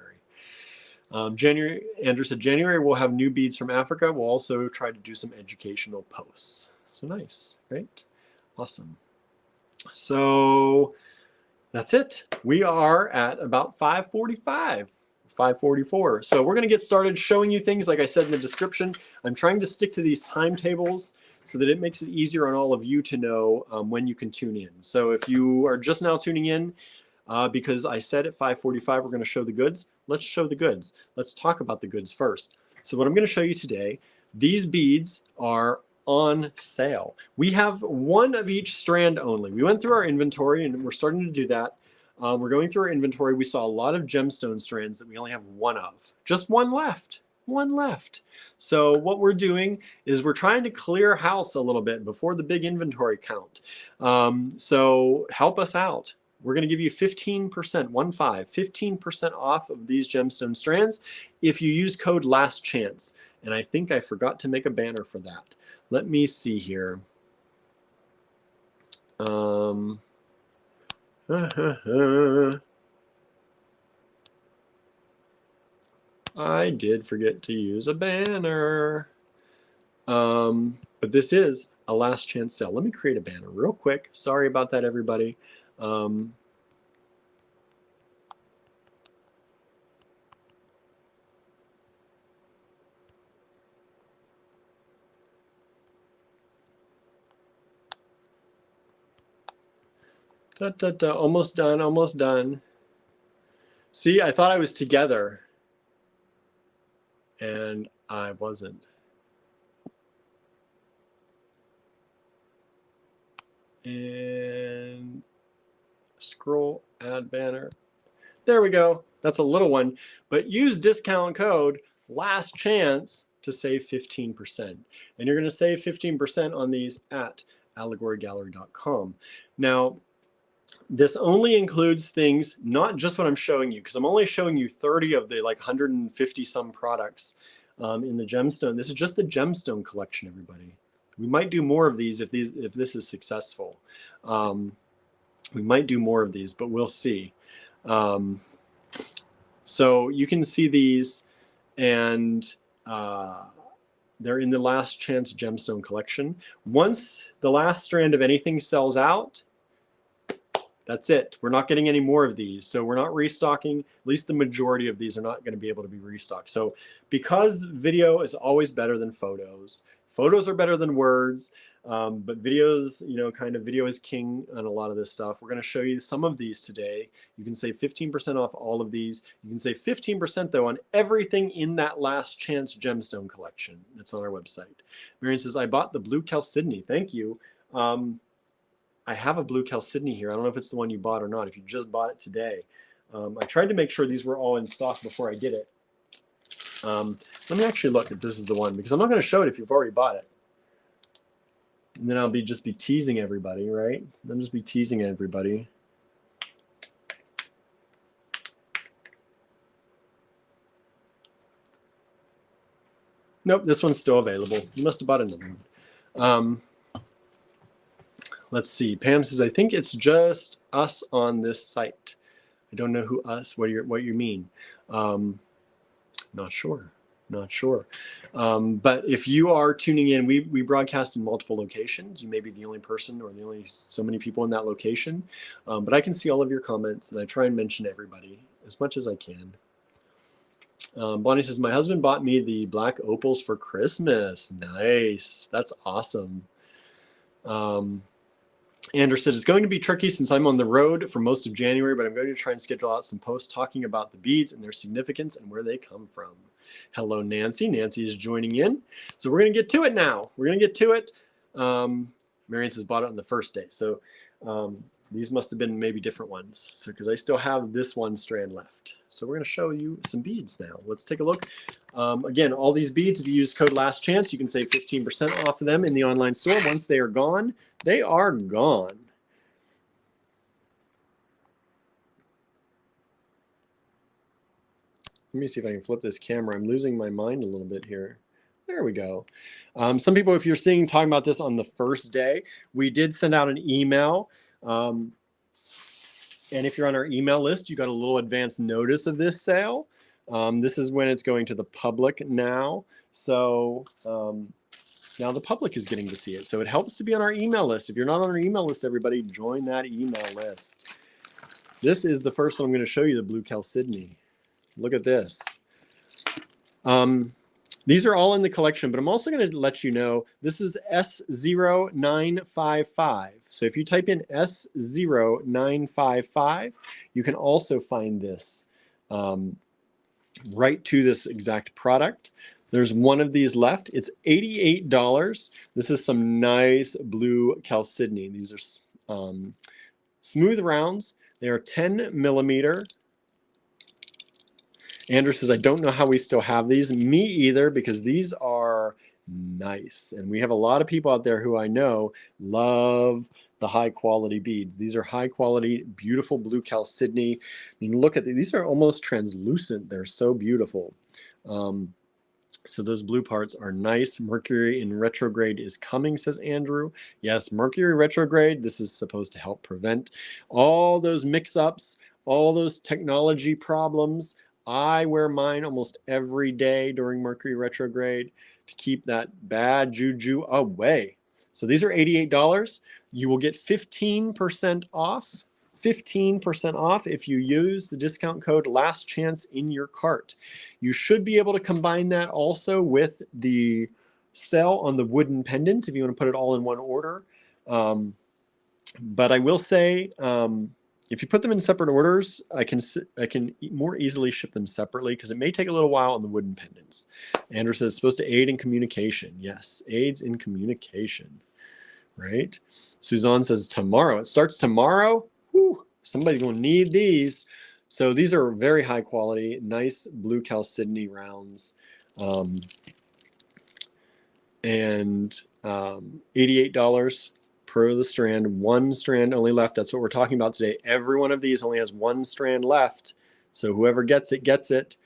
January, Andrew said, January we'll have new beads from Africa. We'll also try to do some educational posts. So nice, right? Awesome. So that's it. We are at about 5:45. 5:44. So we're going to get started showing you things like I said in the description. I'm trying to stick to these timetables so that it makes it easier on all of you to know when you can tune in. So if you are just now tuning in, because I said at 5:45 we're going to show the goods, let's show the goods. Let's talk about the goods first. So what I'm going to show you today, these beads are on sale. We have one of each strand only. We went through our inventory and we're starting to do that. We're going through our inventory. We saw a lot of gemstone strands that we only have one of. Just one left. One left. So what we're doing is we're trying to clear house a little bit before the big inventory count. So help us out. We're going to give you 15%, 15% off of these gemstone strands if you use code last chance. And I think I forgot to make a banner for that. Let me see here. I did forget to use a banner. But this is a last chance sale. Let me create a banner real quick. Sorry about that, everybody. Almost done, almost done. See, I thought I was together and I wasn't. And scroll, add banner. There we go. That's a little one, but use discount code last chance to save 15%. And you're going to save 15% on these at allegorygallery.com. Now, this only includes things, not just what I'm showing you, because I'm only showing you 30 of the like 150 some products in the gemstone. This is just the gemstone collection, everybody. We might do more of these if this is successful. We might do more of these, but we'll see. So you can see these, and they're in the last chance gemstone collection. Once the last strand of anything sells out, that's it. We're not getting any more of these. So we're not restocking. At least the majority of these are not going to be able to be restocked. So because video is always better than photos, photos are better than words, but videos, you know, kind of video is king on a lot of this stuff. We're going to show you some of these today. You can save 15% off all of these. You can save 15% though on everything in that last chance gemstone collection that's on our website. Marion says, I bought the blue chalcedony. Thank you. I have a blue chalcedony here. I don't know if it's the one you bought or not, if you just bought it today. I tried to make sure these were all in stock before I did it. Let me actually look if this is the one, because I'm not going to show it if you've already bought it. And then I'll just be teasing everybody, right? I'll just be teasing everybody. Nope, this one's still available. You must have bought another one. Let's see. Pam says, I think it's just us on this site. I don't know who us, what you mean. Not sure. Not sure. But if you are tuning in, we broadcast in multiple locations. You may be the only person or the only so many people in that location. But I can see all of your comments, and I try and mention everybody as much as I can. Bonnie says, my husband bought me the black opals for Christmas. Nice. That's awesome. Andrew said, it's going to be tricky since I'm on the road for most of January, but I'm going to try and schedule out some posts talking about the beads and their significance and where they come from. Hello, Nancy. Nancy is joining in. So we're going to get to it now. We're going to get to it. Marion says, bought it on the first day. So these must have been maybe different ones. So because I still have this one strand left. So we're going to show you some beads now. Let's take a look. Again, all these beads, if you use code last chance, you can save 15% off of them in the online store. Once they are gone, they are gone. Let me see if I can flip this camera. I'm losing my mind a little bit here. There we go. Some people, if you're talking about this on the first day, we did send out an email. And if you're on our email list, you got a little advance notice of this sale. This is when it's going to the public now. So now the public is getting to see it. So it helps to be on our email list. If you're not on our email list, everybody, join that email list. This is the first one I'm going to show you, the blue chalcedony. Look at this. These are all in the collection, but I'm also going to let you know this is S0955. So if you type in S0955, you can also find this right to this exact product. There's one of these left. It's $88. This is some nice blue chalcedony. These are smooth rounds. They are 10 millimeter. Andrew says, I don't know how we still have these. Me either, because these are nice. And we have a lot of people out there who I know love the high quality beads. These are high quality, beautiful blue chalcedony. I mean, look at these are almost translucent. They're so beautiful. So those blue parts are nice. Mercury in retrograde is coming, says Andrew. Yes, Mercury retrograde. This is supposed to help prevent all those mix-ups, all those technology problems. I wear mine almost every day during Mercury retrograde to keep that bad juju away. So these are $88. You will get 15% off. 15% off if you use the discount code last chance in your cart. You should be able to combine that also with the sale on the wooden pendants if you want to put it all in one order. But I will say, if you put them in separate orders, I can more easily ship them separately because it may take a little while on the wooden pendants. Andrew says it's supposed to aid in communication. Yes, aids in communication, right? Suzanne says tomorrow. It starts tomorrow. Whew, somebody's going to need these. So these are very high quality, nice blue chalcedony rounds. And $88 per the strand. One strand only left. That's what we're talking about today. Every one of these only has one strand left. So whoever gets it, gets it.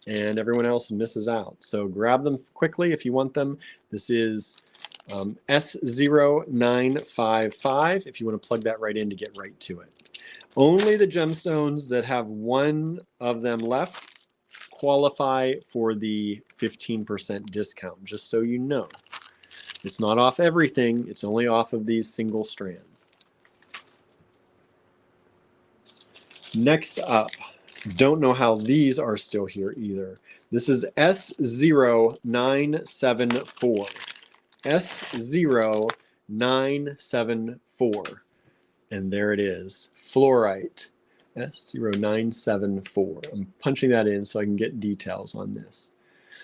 And everyone else misses out. So grab them quickly if you want them. This is S0955 if you want to plug that right in to get right to it. Only the gemstones that have one of them left qualify for the 15% discount, just so you know. It's not off everything. It's only off of these single strands. Next up, don't know how these are still here either. This is S0974. S0974. And there it is, fluorite, S0974. I'm punching that in so I can get details on this.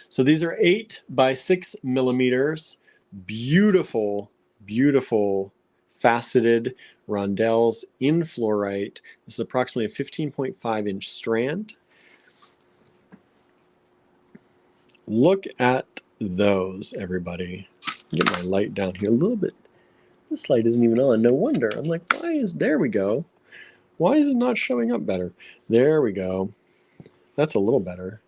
So these are 8 by 6 millimeters, beautiful, beautiful faceted rondelles in fluorite. This is approximately a 15.5 inch strand. Look at those, everybody. Get my light down here a little bit. This light isn't even on. No wonder. I'm like, there we go. Why is it not showing up better? There we go. That's a little better.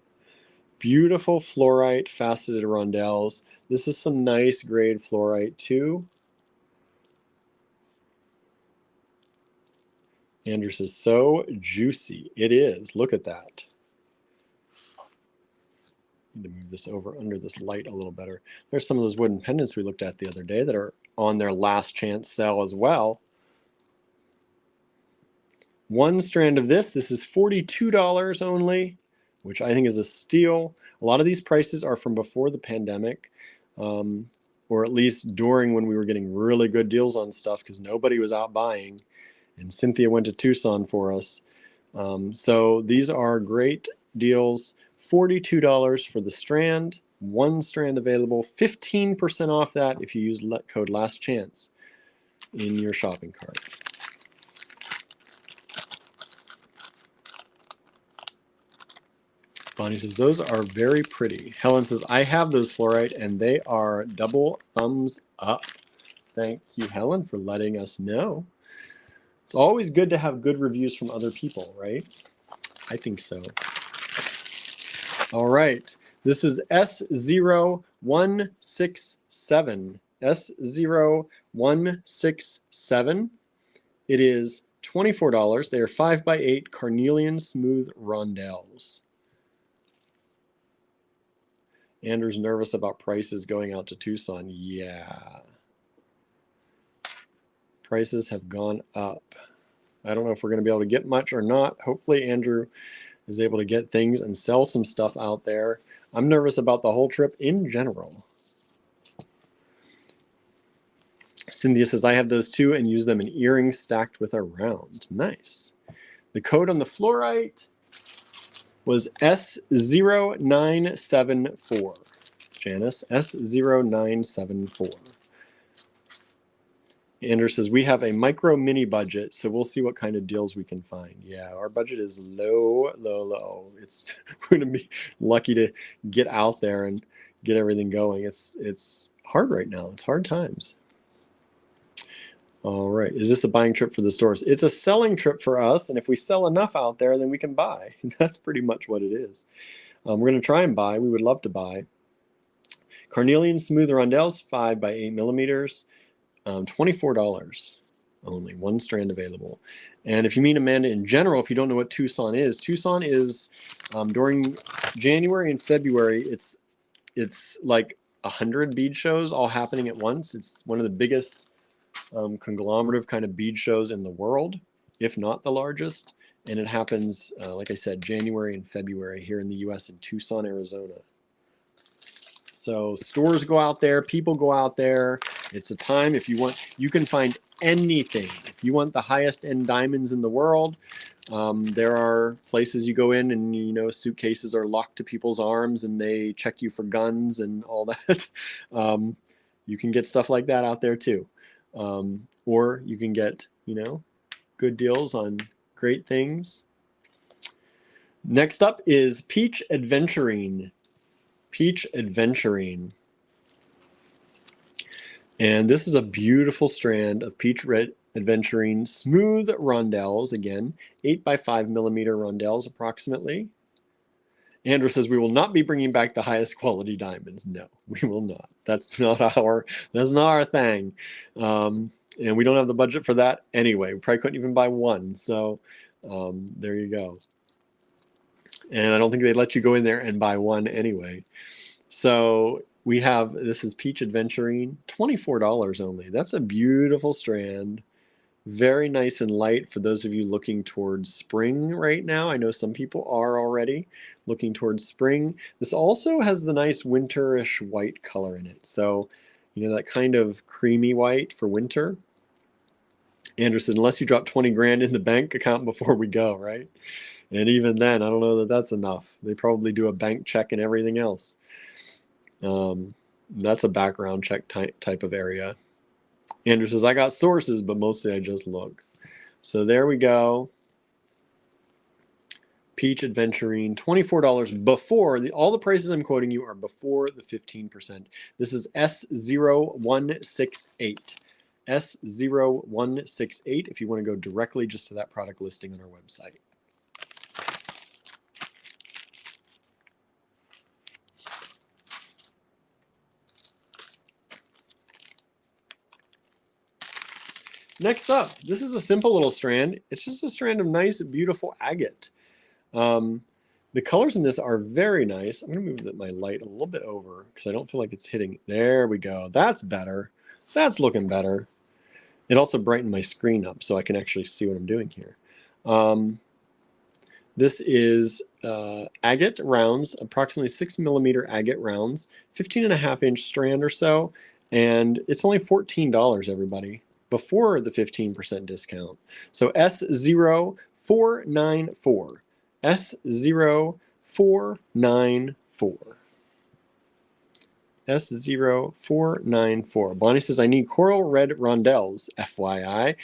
Beautiful fluorite faceted rondelles. This is some nice grade fluorite too. Andrew says, so juicy. It is. Look at that. Need to move this over under this light a little better. There's some of those wooden pendants we looked at the other day that are on their last chance sale as well. One strand of this is $42 only, which I think is a steal. A lot of these prices are from before the pandemic, or at least during when we were getting really good deals on stuff because nobody was out buying. And Cynthia went to Tucson for us. So these are great deals. $42 for the strand, one strand available, 15% off that if you use code last chance in your shopping cart. Bonnie says, those are very pretty. Helen says, I have those fluorite and they are double thumbs up. Thank you, Helen, for letting us know. It's always good to have good reviews from other people, right? I think so. All right. This is S0167. S0167. It is $24. They are 5 by 8 carnelian smooth rondelles. Andrew's nervous about prices going out to Tucson. Yeah. Prices have gone up. I don't know if we're going to be able to get much or not. Hopefully Andrew is able to get things and sell some stuff out there. I'm nervous about the whole trip in general. Cynthia says, I have those too and use them in earrings stacked with a round. Nice. The code on the fluorite was S0974. Janice, S0974. Andrew says, we have a micro mini budget, so we'll see what kind of deals we can find. Yeah, our budget is low, low, low. It's we're gonna be lucky to get out there and get everything going. It's hard right now. It's hard times. All right, is this a buying trip for the stores? It's a selling trip for us, and if we sell enough out there, then we can buy. That's pretty much what it is. We're gonna try and buy. We would love to buy. Carnelian smooth rondelles, 5 by 8 millimeters. $24 only, one strand available. And if you mean Amanda in general, if you don't know what Tucson is during January and February, it's like 100 bead shows all happening at once. It's one of the biggest conglomerative kind of bead shows in the world, if not the largest. And it happens, like I said, January and February here in the US in Tucson, Arizona. So stores go out there, people go out there. It's a time if you want, you can find anything. If you want the highest end diamonds in the world, there are places you go in and, you know, suitcases are locked to people's arms and they check you for guns and all that. You can get stuff like that out there too. Or you can get, you know, good deals on great things. Next up is Peach Adventurine. Peach Adventurine. And this is a beautiful strand of peach red adventurine smooth rondelles, again, 8 by 5 millimeter rondelles approximately. Andrew says we will not be bringing back the highest quality diamonds. No, we will not. That's not our thing. And we don't have the budget for that anyway. We probably couldn't even buy one. So there you go. And I don't think they'd let you go in there and buy one anyway. So we have, this is Peach Adventurine, $24 only. That's a beautiful strand. Very nice and light for those of you looking towards spring right now. I know some people are already looking towards spring. This also has the nice winterish white color in it. So, you know, that kind of creamy white for winter. Anderson, unless you drop 20 grand in the bank account before we go, right? And even then, I don't know that that's enough. They probably do a bank check and everything else. That's a background check type of area. Andrew says, I got sources, but mostly I just look. So there we go. Peach Adventurine, $24 before, all the prices I'm quoting you are before the 15%. This is S0168. S0168 if you want to go directly just to that product listing on our website. Next up, this is a simple little strand. It's just a strand of nice, beautiful agate. The colors in this are very nice. I'm going to move my light a little bit over because I don't feel like it's hitting. There we go. That's better. That's looking better. It also brightened my screen up so I can actually see what I'm doing here. This is agate rounds, approximately 6 millimeter agate rounds, 15.5-inch strand or so, and it's only $14, everybody, before the 15% discount. So S0494. S0494. S0494. Bonnie says, I need coral red rondelles, FYI.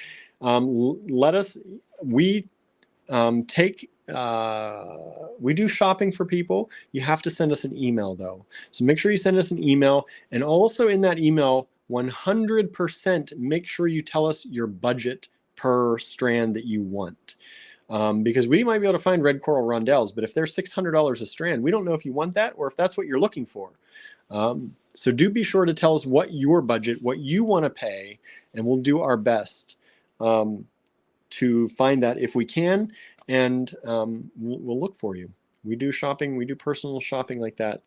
We do shopping for people. You have to send us an email though. So make sure you send us an email, and also in that email, 100% make sure you tell us your budget per strand that you want. Because we might be able to find red coral rondelles, but if they're $600 a strand, we don't know if you want that or if that's what you're looking for. So do be sure to tell us what your budget, what you want to pay, and we'll do our best to find that if we can, and we'll look for you. We do shopping, we do personal shopping like that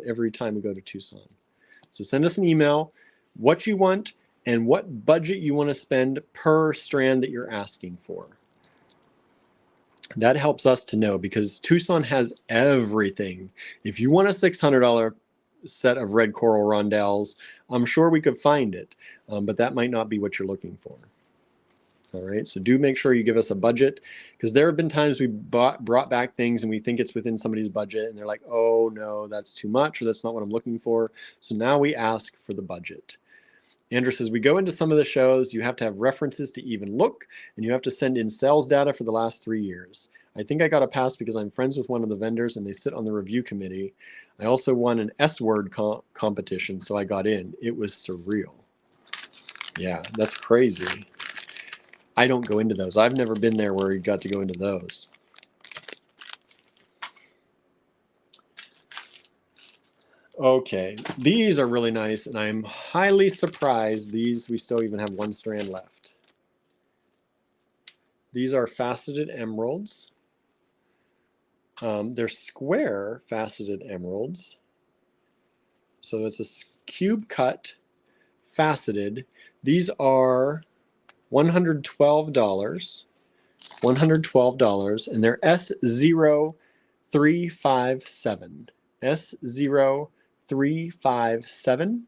every time we go to Tucson. So send us an email, what you want, and what budget you want to spend per strand that you're asking for. That helps us to know, because Tucson has everything. If you want a $600 set of red coral rondelles, I'm sure we could find it, but that might not be what you're looking for. All right, so do make sure you give us a budget, because there have been times we brought back things and we think it's within somebody's budget and they're like, oh no, that's too much, or that's not what I'm looking for. So now we ask for the budget. Andrew says, we go into some of the shows, you have to have references to even look, and you have to send in sales data for the last 3 years. I think I got a pass because I'm friends with one of the vendors and they sit on the review committee. I also won an S-word competition, so I got in. It was surreal. Yeah, that's crazy. I don't go into those. I've never been there where you got to go into those. Okay, these are really nice, and I'm highly surprised we still even have one strand left. These are faceted emeralds. They're square faceted emeralds. So it's a cube cut, faceted. These are $112. $112, and they're S0357. S0357.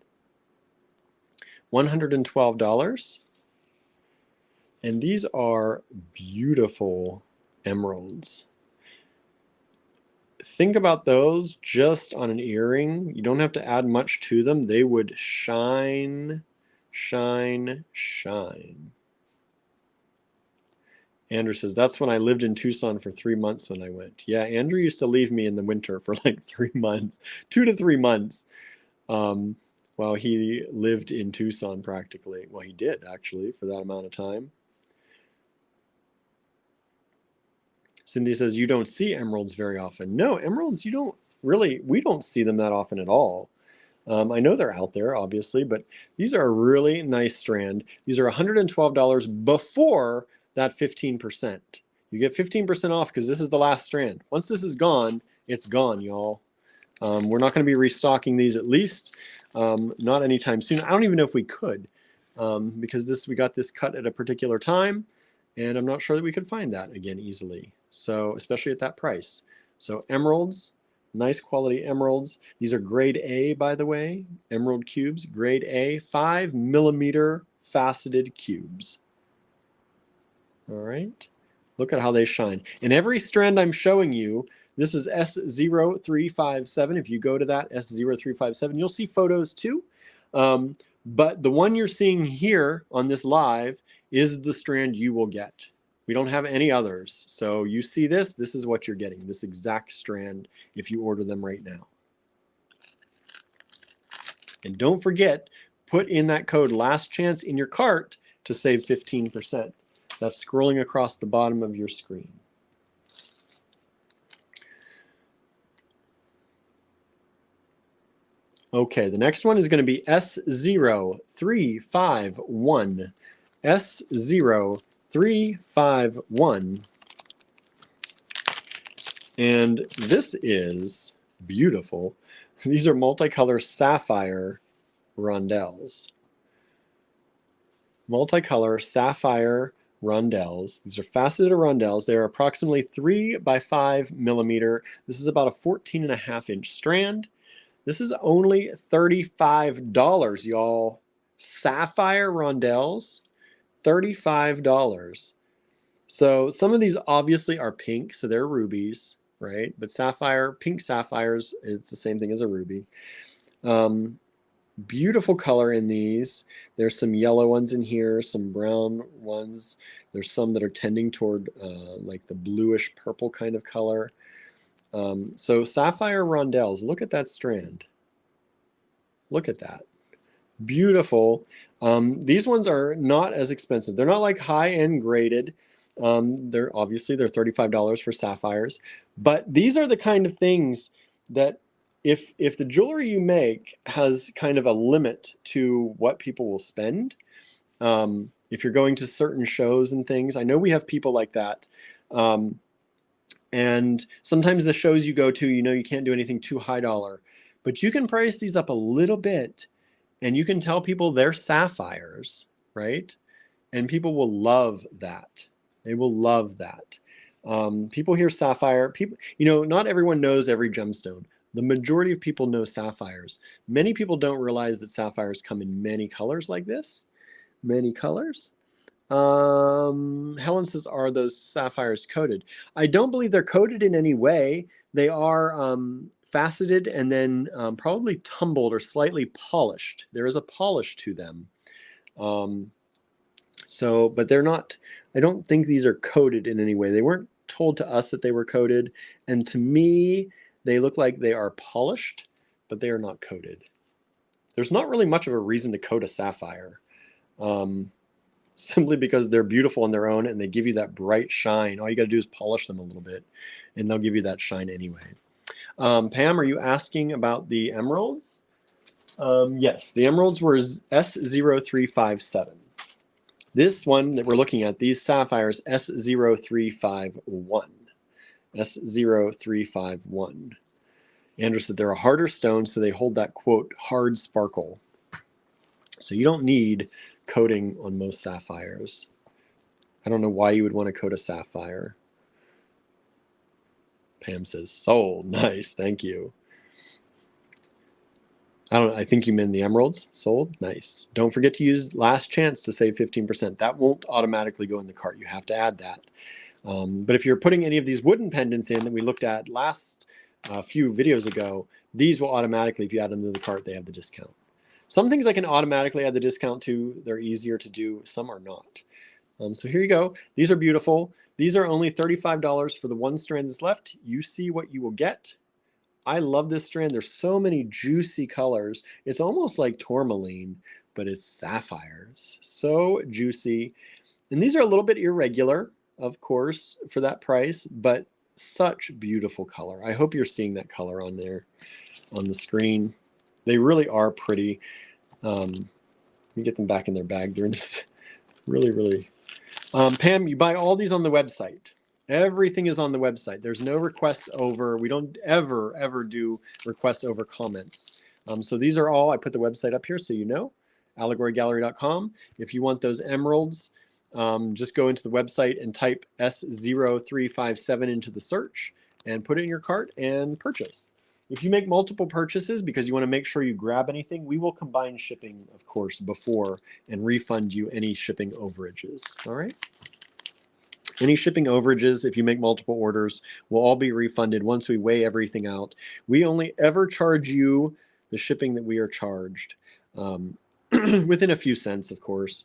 $112. And these are beautiful emeralds. Think about those just on an earring. You don't have to add much to them. They would shine, shine, shine. Andrew says, that's when I lived in Tucson for 3 months when I went. Yeah, Andrew used to leave me in the winter for like 3 months, 2 to 3 months, while he lived in Tucson practically. Well, he did actually for that amount of time. Cindy says, you don't see emeralds very often. No, emeralds, we don't see them that often at all. I know they're out there, obviously, but these are a really nice strand. These are $112 before that 15%. You get 15% off because this is the last strand. Once this is gone, it's gone, y'all. We're not going to be restocking these, at least not anytime soon. I don't even know if we could, because we got this cut at a particular time, and I'm not sure that we could find that again easily. So especially at that price. So emeralds, nice quality emeralds. These are grade A, by the way, emerald cubes, grade A, 5mm faceted cubes. All right, look at how they shine. And every strand I'm showing you, this is S0357. If you go to that, S0357, you'll see photos too. But the one you're seeing here on this live is the strand you will get. We don't have any others. So you see this is what you're getting, this exact strand if you order them right now. And don't forget, put in that code last chance in your cart to save 15%. That's scrolling across the bottom of your screen. Okay, the next one is going to be S0351. S0351. And this is beautiful. These are multicolor sapphire rondelles. Multicolor sapphire rondelles. These are faceted rondelles. They're approximately 3 by 5mm. This is about a 14.5-inch strand. This is only $35, y'all. Sapphire rondelles, $35. So some of these obviously are pink, so they're rubies, right? But sapphire, pink sapphires, it's the same thing as a ruby. Beautiful color in these. There's some yellow ones in here, some brown ones. There's some that are tending toward like the bluish purple kind of color. So sapphire rondelles, look at that strand. Look at that. Beautiful. These ones are not as expensive. They're not like high-end graded. They're $35 for sapphires. But these are the kind of things that if the jewelry you make has kind of a limit to what people will spend, if you're going to certain shows and things, I know we have people like that. And sometimes the shows you go to, you can't do anything too high dollar, but you can price these up a little bit and you can tell people they're sapphires, right? And people will love that. They will love that. People hear sapphire, not everyone knows every gemstone. The majority of people know sapphires. Many people don't realize that sapphires come in many colors like this, many colors. Helen says, are those sapphires coated? I don't believe they're coated in any way. They are faceted and then probably tumbled or slightly polished. There is a polish to them. But they're not, I don't think these are coated in any way. They weren't told to us that they were coated. And to me, they look like they are polished, but they are not coated. There's not really much of a reason to coat a sapphire, simply because they're beautiful on their own and they give you that bright shine. All you got to do is polish them a little bit and they'll give you that shine anyway. Pam, are you asking about the emeralds? Yes, the emeralds were S0357. This one that we're looking at, these sapphires, S0351. S0351. Andrew said they're a harder stone, so they hold that, quote, hard sparkle. So you don't need coating on most sapphires. I don't know why you would want to coat a sapphire. Pam says, sold. Nice, thank you. I think you meant the emeralds. Sold. Nice. Don't forget to use last chance to save 15%. That won't automatically go in the cart. You have to add that. But if you're putting any of these wooden pendants in that we looked at last few videos ago, these will automatically, if you add them to the cart, they have the discount. Some things I can automatically add the discount to. They're easier to do. Some are not. So here you go. These are beautiful. These are only $35 for the one strand that's left. You see what you will get. I love this strand. There's so many juicy colors. It's almost like tourmaline, but it's sapphires. So juicy. And these are a little bit irregular, of course, for that price, but such beautiful color. I hope you're seeing that color on there on the screen. They really are pretty. Let me get them back in their bag. They're just really, really. Pam, you buy all these on the website. Everything is on the website. There's no requests over. We don't ever do requests over comments. So these are all, I put the website up here so you know, allegorygallery.com. If you want those emeralds, just go into the website and type S0357 into the search and put it in your cart and purchase. If you make multiple purchases because you want to make sure you grab anything, we will combine shipping, of course, before and refund you any shipping overages. All right? Any shipping overages, if you make multiple orders, will all be refunded once we weigh everything out. We only ever charge you the shipping that we are charged, within a few cents, of course.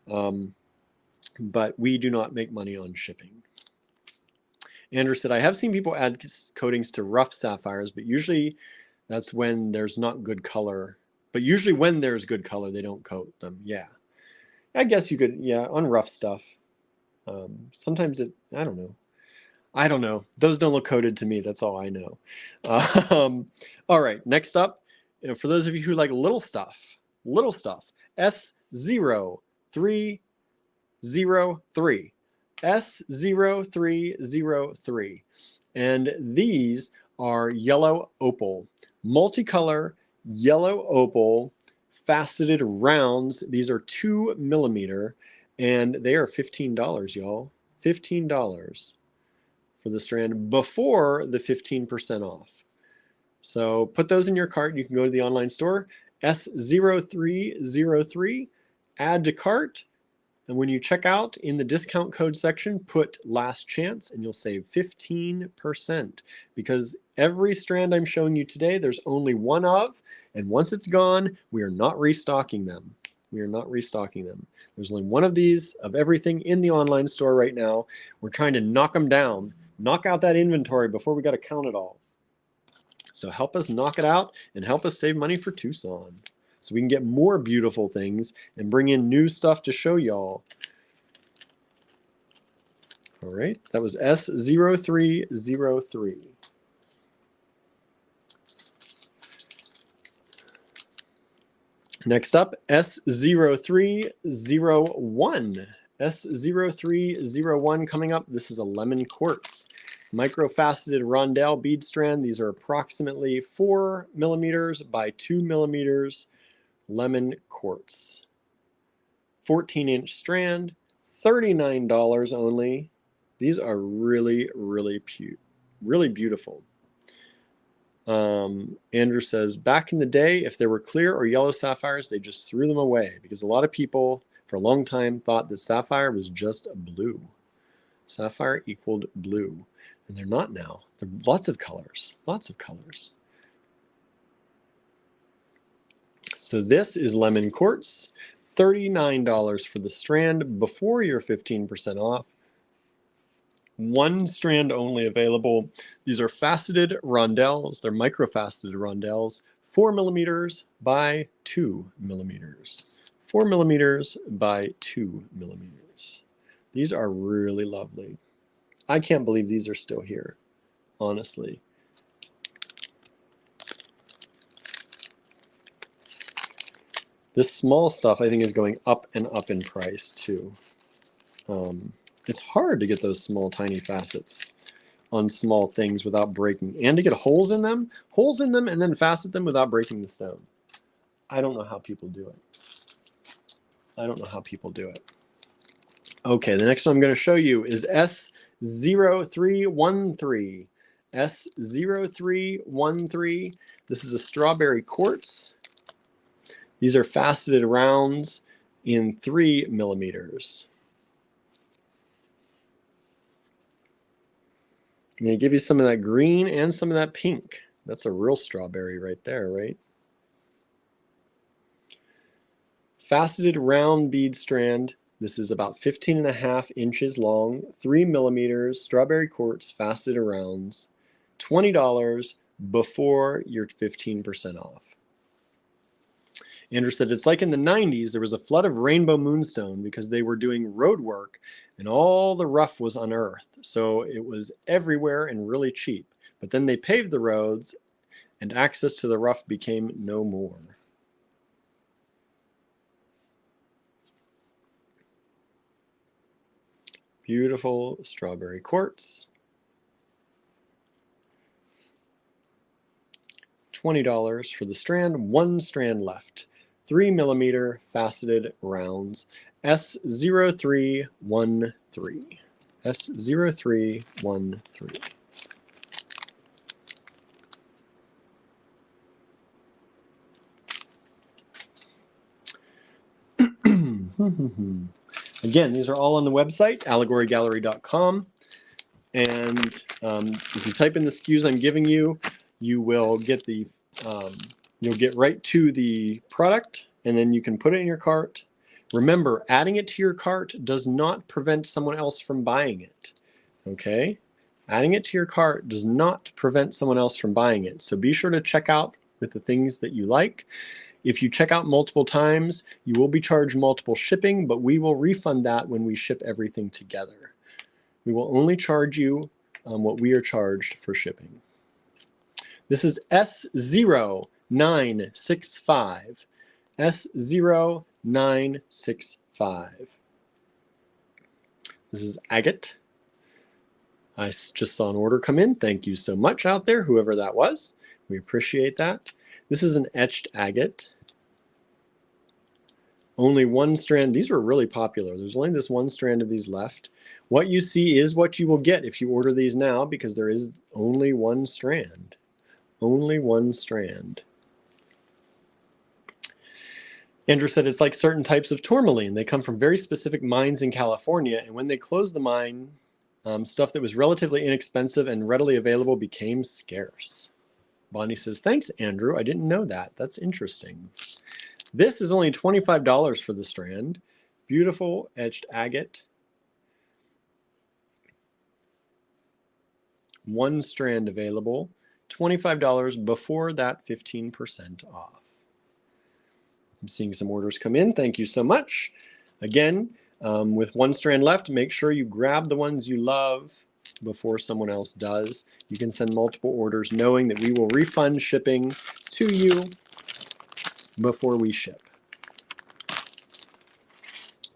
But we do not make money on shipping. Andrew said, I have seen people add coatings to rough sapphires, but usually that's when there's not good color. But usually when there's good color, they don't coat them. Yeah. I guess you could, yeah, on rough stuff. Sometimes it, I don't know. Those don't look coated to me. That's all I know. All right, next up, for those of you who like little stuff, S0303. S0303. And these are yellow opal, multicolor yellow opal, faceted rounds. These are 2 millimeter. And they are $15, y'all. $15 for the strand before the 15% off. So put those in your cart. You can go to the online store, S0303, add to cart. And when you check out in the discount code section, put last chance and you'll save 15%. Because every strand I'm showing you today, there's only one of. And once it's gone, we are not restocking them. There's only one of these of everything in the online store right now. We're trying to knock them down, knock out that inventory before we got to count it all. So help us knock it out and help us save money for Tucson so we can get more beautiful things and bring in new stuff to show y'all. All right, that was S0303. Next up, S0301. S0301 coming up. This is a lemon quartz. Microfaceted rondelle bead strand. These are approximately 4 millimeters by 2 millimeters lemon quartz. 14-inch strand, $39 only. These are really, really beautiful. Andrew says, back in the day, if there were clear or yellow sapphires, they just threw them away because a lot of people for a long time thought that sapphire was just blue. Sapphire equaled blue. And they're not now. There are lots of colors. So this is lemon quartz, $39 for the strand before your 15% off. One strand only available. These are faceted rondelles. They're micro-faceted rondelles, 4 millimeters by 2 millimeters. 4 millimeters by 2 millimeters. These are really lovely. I can't believe these are still here, honestly. This small stuff, I think, is going up and up in price, too. It's hard to get those small, tiny facets on small things without breaking, and to get holes in them, and then facet them without breaking the stone. I don't know how people do it. I don't know how people do it. Okay, the next one I'm going to show you is S0313. S0313. This is a strawberry quartz. These are faceted rounds in 3 millimeters. And they give you some of that green and some of that pink. That's a real strawberry right there, right? Faceted round bead strand. This is about 15.5 inches long, 3 millimeters, strawberry quartz, faceted rounds. $20 before your 15% off. Andrew said, it's like in the 90s, there was a flood of rainbow moonstone because they were doing road work and all the rough was unearthed. So it was everywhere and really cheap. But then they paved the roads and access to the rough became no more. Beautiful strawberry quartz. $20 for the strand, one strand left. 3 millimeter faceted rounds. S0313. S0313. Again, these are all on the website, allegorygallery.com. And if you type in the SKUs I'm giving you, you will get the you'll get right to the product, and then you can put it in your cart. Remember, adding it to your cart does not prevent someone else from buying it. Okay? Adding it to your cart does not prevent someone else from buying it. So be sure to check out with the things that you like. If you check out multiple times, you will be charged multiple shipping, but we will refund that when we ship everything together. We will only charge you what we are charged for shipping. This is S0965. S0965. This is agate. I just saw an order come in. Thank you so much out there, whoever that was. We appreciate that. This is an etched agate. Only one strand. These were really popular. There's only this one strand of these left. What you see is what you will get if you order these now, because there is only one strand. Only one strand. Andrew said it's like certain types of tourmaline. They come from very specific mines in California, and when they closed the mine, stuff that was relatively inexpensive and readily available became scarce. Bonnie says, thanks, Andrew. I didn't know that. That's interesting. This is only $25 for the strand. Beautiful etched agate. One strand available. $25 before that 15% off. I'm seeing some orders come in. Thank you so much. Again, with one strand left, make sure you grab the ones you love before someone else does. You can send multiple orders knowing that we will refund shipping to you before we ship.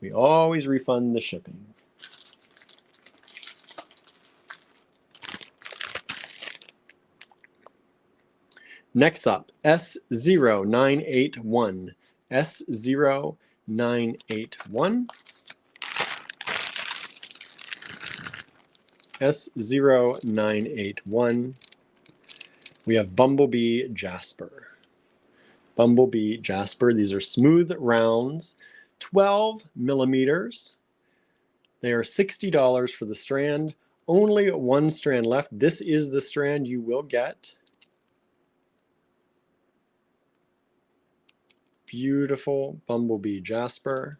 We always refund the shipping. Next up, S0981. S0981. S0981. We have Bumblebee Jasper. Bumblebee Jasper. These are smooth rounds, 12 millimeters. They are $60 for the strand. Only one strand left. This is the strand you will get. Beautiful bumblebee jasper.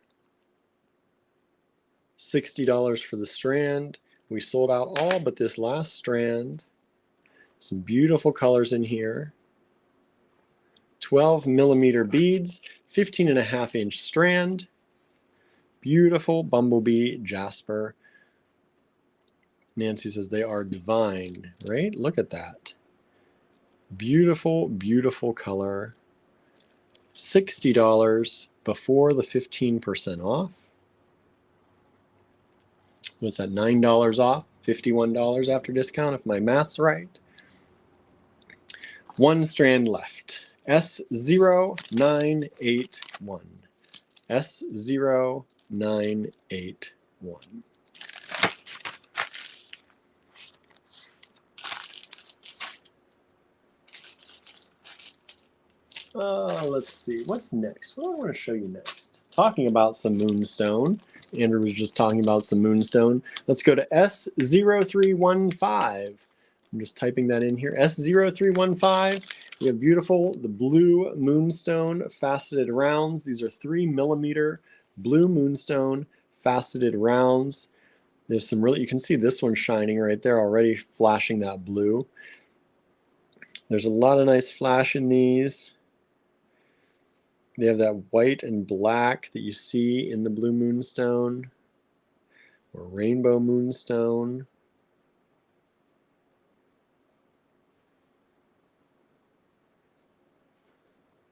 $60 for the strand. We sold out all but this last strand. Some beautiful colors in here. 12mm beads, 15.5-inch strand. Beautiful bumblebee jasper. Nancy says they are divine, right? Look at that. Beautiful, beautiful color. $60 before the 15% off. What's that, $9 off? $51 after discount, if my math's right. One strand left. S0981. S0981. Let's see, what's next? What do I want to show you next? Talking about some moonstone. Andrew was just talking about some moonstone. Let's go to S0315. I'm just typing that in here. S0315. We have beautiful, the blue moonstone faceted rounds. These are 3mm blue moonstone faceted rounds. There's some really, you can see this one shining right there already, flashing that blue. There's a lot of nice flash in these. They have that white and black that you see in the blue moonstone or rainbow moonstone.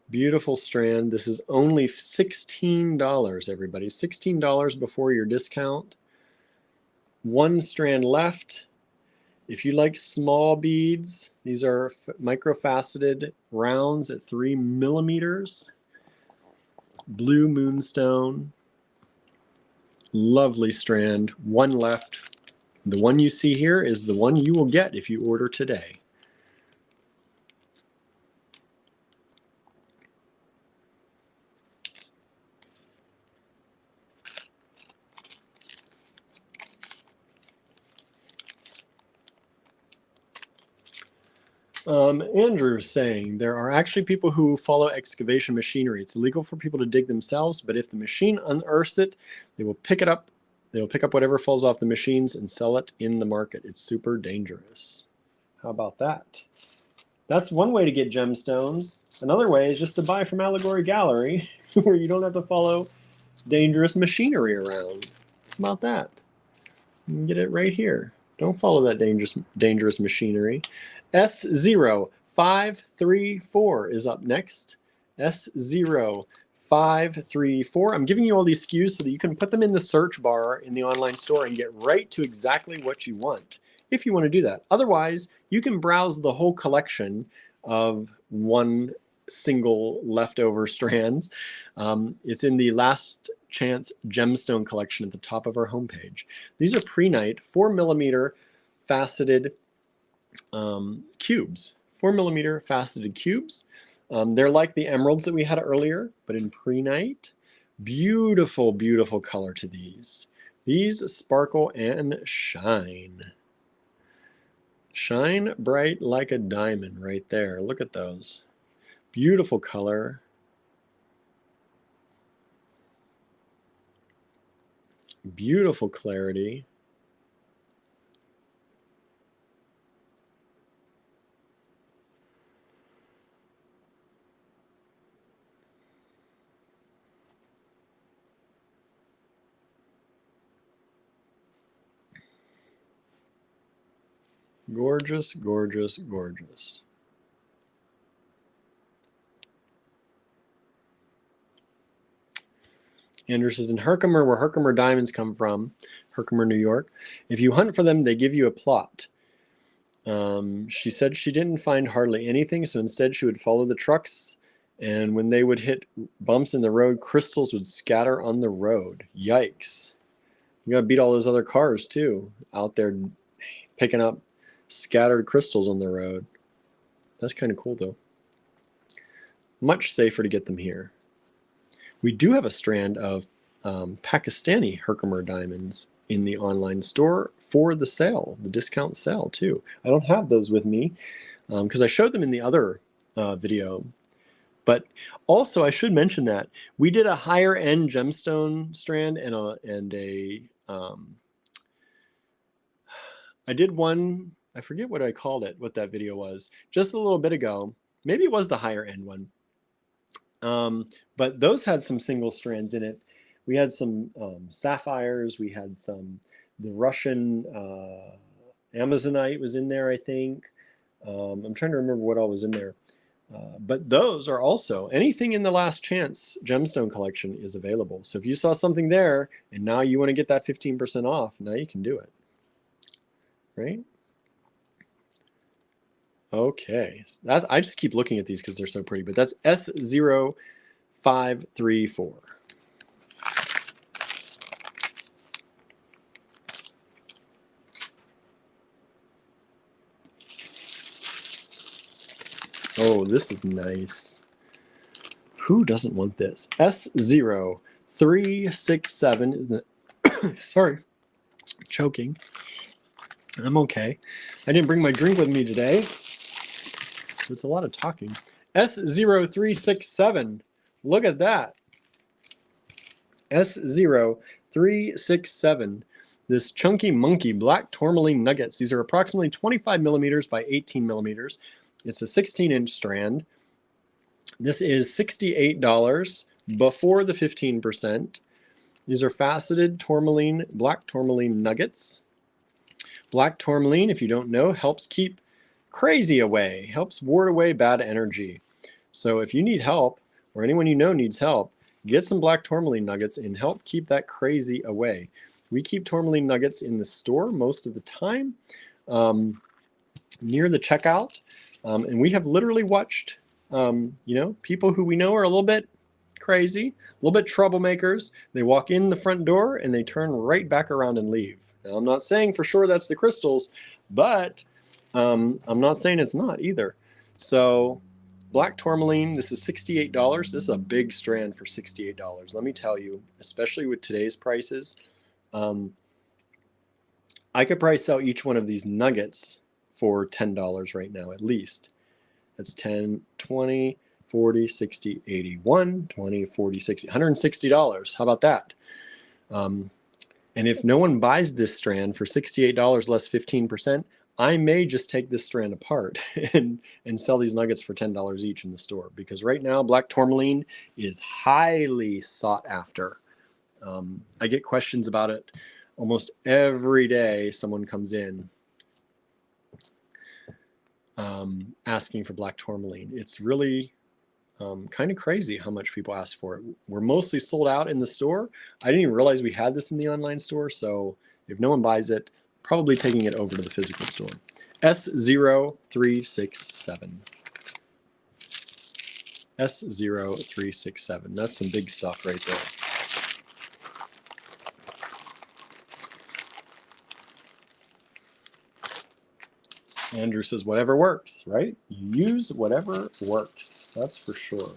Beautiful strand. This is only $16, everybody. $16 before your discount. One strand left. If you like small beads, these are microfaceted rounds at 3mm. Blue moonstone. Lovely strand. One left. The one you see here is the one you will get if you order today. Andrew's saying there are actually people who follow excavation machinery. It's illegal for people to dig themselves, but if the machine unearths it, they will pick it up. They will pick up whatever falls off the machines and sell it in the market. It's super dangerous. How about that? That's one way to get gemstones. Another way is just to buy from Allegory Gallery, where you don't have to follow dangerous machinery around. How about that? You can get it right here. Don't follow that dangerous machinery. S0534 is up next. S0534. I'm giving you all these SKUs so that you can put them in the search bar in the online store and get right to exactly what you want, if you want to do that. Otherwise, you can browse the whole collection of one single leftover strands. It's in the Last Chance Gemstone collection at the top of our homepage. These are pre-night 4mm faceted cubes. 4mm faceted cubes. They're like the emeralds that we had earlier, but in pre-night. Beautiful, beautiful color to these. These sparkle and shine. Shine bright like a diamond right there. Look at those. Beautiful color. Beautiful clarity. Gorgeous, gorgeous, gorgeous. Andrew says, in Herkimer, where Herkimer diamonds come from, Herkimer, New York, if you hunt for them, they give you a plot. She said she didn't find hardly anything, so instead she would follow the trucks, and when they would hit bumps in the road, crystals would scatter on the road. Yikes. You gotta beat all those other cars, too, out there picking up scattered crystals on the road. That's kind of cool, though. Much safer to get them here. We do have a strand of Pakistani Herkimer diamonds in the online store for the sale, the discount sale too. I don't have those with me because I showed them in the other video, But also, I should mention that we did a higher end gemstone strand and I did one, I forget what I called it, what that video was, just a little bit ago. Maybe it was the higher end one. But those had some single strands in it. We had some sapphires. We had the Russian Amazonite was in there, I think. I'm trying to remember what all was in there. But those are also, anything in the Last Chance gemstone collection is available. So if you saw something there and now you want to get that 15% off, now you can do it. Right? Okay. I just keep looking at these because they're so pretty, but that's S0534. Oh, this is nice. Who doesn't want this? S0367 is it? Sorry, choking. I'm okay. I didn't bring my drink with me today. So it's a lot of talking. S0367. Look at that. S0367. This chunky monkey black tourmaline nuggets. These are approximately 25 millimeters by 18 millimeters. It's a 16-inch strand. This is $68 before the 15%. These are faceted tourmaline, black tourmaline nuggets. Black tourmaline, if you don't know, helps keep crazy away, helps ward away bad energy. So if you need help, or anyone you know needs help, get some black tourmaline nuggets and help keep that crazy away. We keep tourmaline nuggets in the store most of the time, near the checkout, and we have literally watched people who we know are a little bit crazy, a little bit troublemakers. They walk in the front door and they turn right back around and leave. Now, I'm not saying for sure that's the crystals, but I'm not saying it's not either. So black tourmaline, this is $68. This is a big strand for $68. Let me tell you, especially with today's prices, I could probably sell each one of these nuggets for $10 right now at least. That's 10, 20, 40, 60, 81, 20, 40, 60, $160. How about that? And if no one buys this strand for $68 less 15%, I may just take this strand apart and sell these nuggets for $10 each in the store, because right now black tourmaline is highly sought after. I get questions about it almost every day. Someone comes in asking for black tourmaline. It's really kind of crazy how much people ask for it. We're mostly sold out in the store. I didn't even realize we had this in the online store. So if no one buys it, probably taking it over to the physical store. S0367. S0367. That's some big stuff right there. Andrew says, whatever works, right? You use whatever works. That's for sure.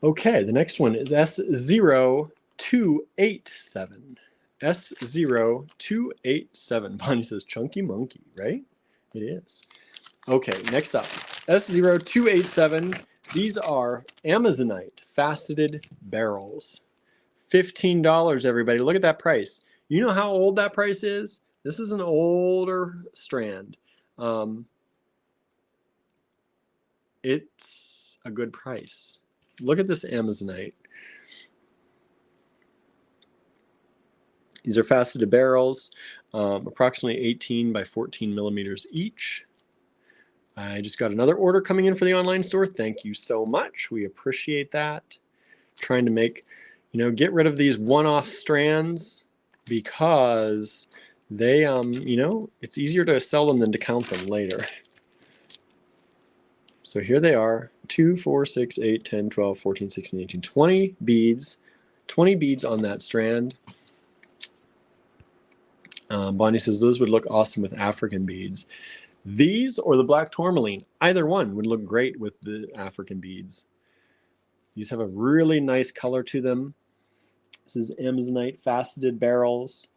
Okay, the next one is S0287. S0287. Bonnie says, chunky monkey, right? It is. Okay, next up, S0287. These are Amazonite faceted barrels. $15, everybody. Look at that price. You know how old that price is? This is an older strand. It's a good price. Look at this Amazonite. These are faceted barrels, approximately 18 by 14 millimeters each. I just got another order coming in for the online store. Thank you so much. We appreciate that. Trying to make, get rid of these one-off strands because they, it's easier to sell them than to count them later. So here they are, 2, 4, 6, 8, 10, 12, 14, 16, 18, 20 beads. 20 beads on that strand. Bonnie says those would look awesome with African beads. These or the black tourmaline, either one would look great with the African beads. These have a really nice color to them. This is Amazonite faceted barrels.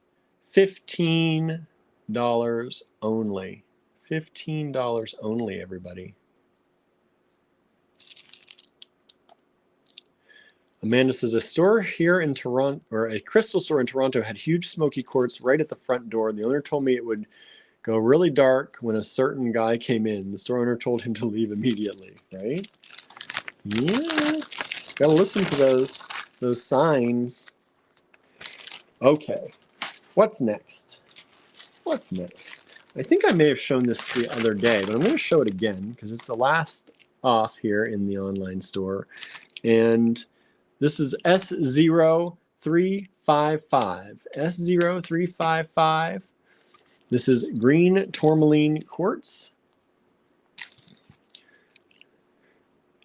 $15 only. $15 only, everybody. Amanda says a store here in Toronto, or a crystal store in Toronto, had huge smoky quartz right at the front door. The owner told me it would go really dark when a certain guy came in. The store owner told him to leave immediately, right? Yeah, gotta listen to those signs. Okay, what's next? What's next? I think I may have shown this the other day, but I'm going to show it again because it's the last off here in the online store. And this is S0355. S0355. This is green tourmaline quartz.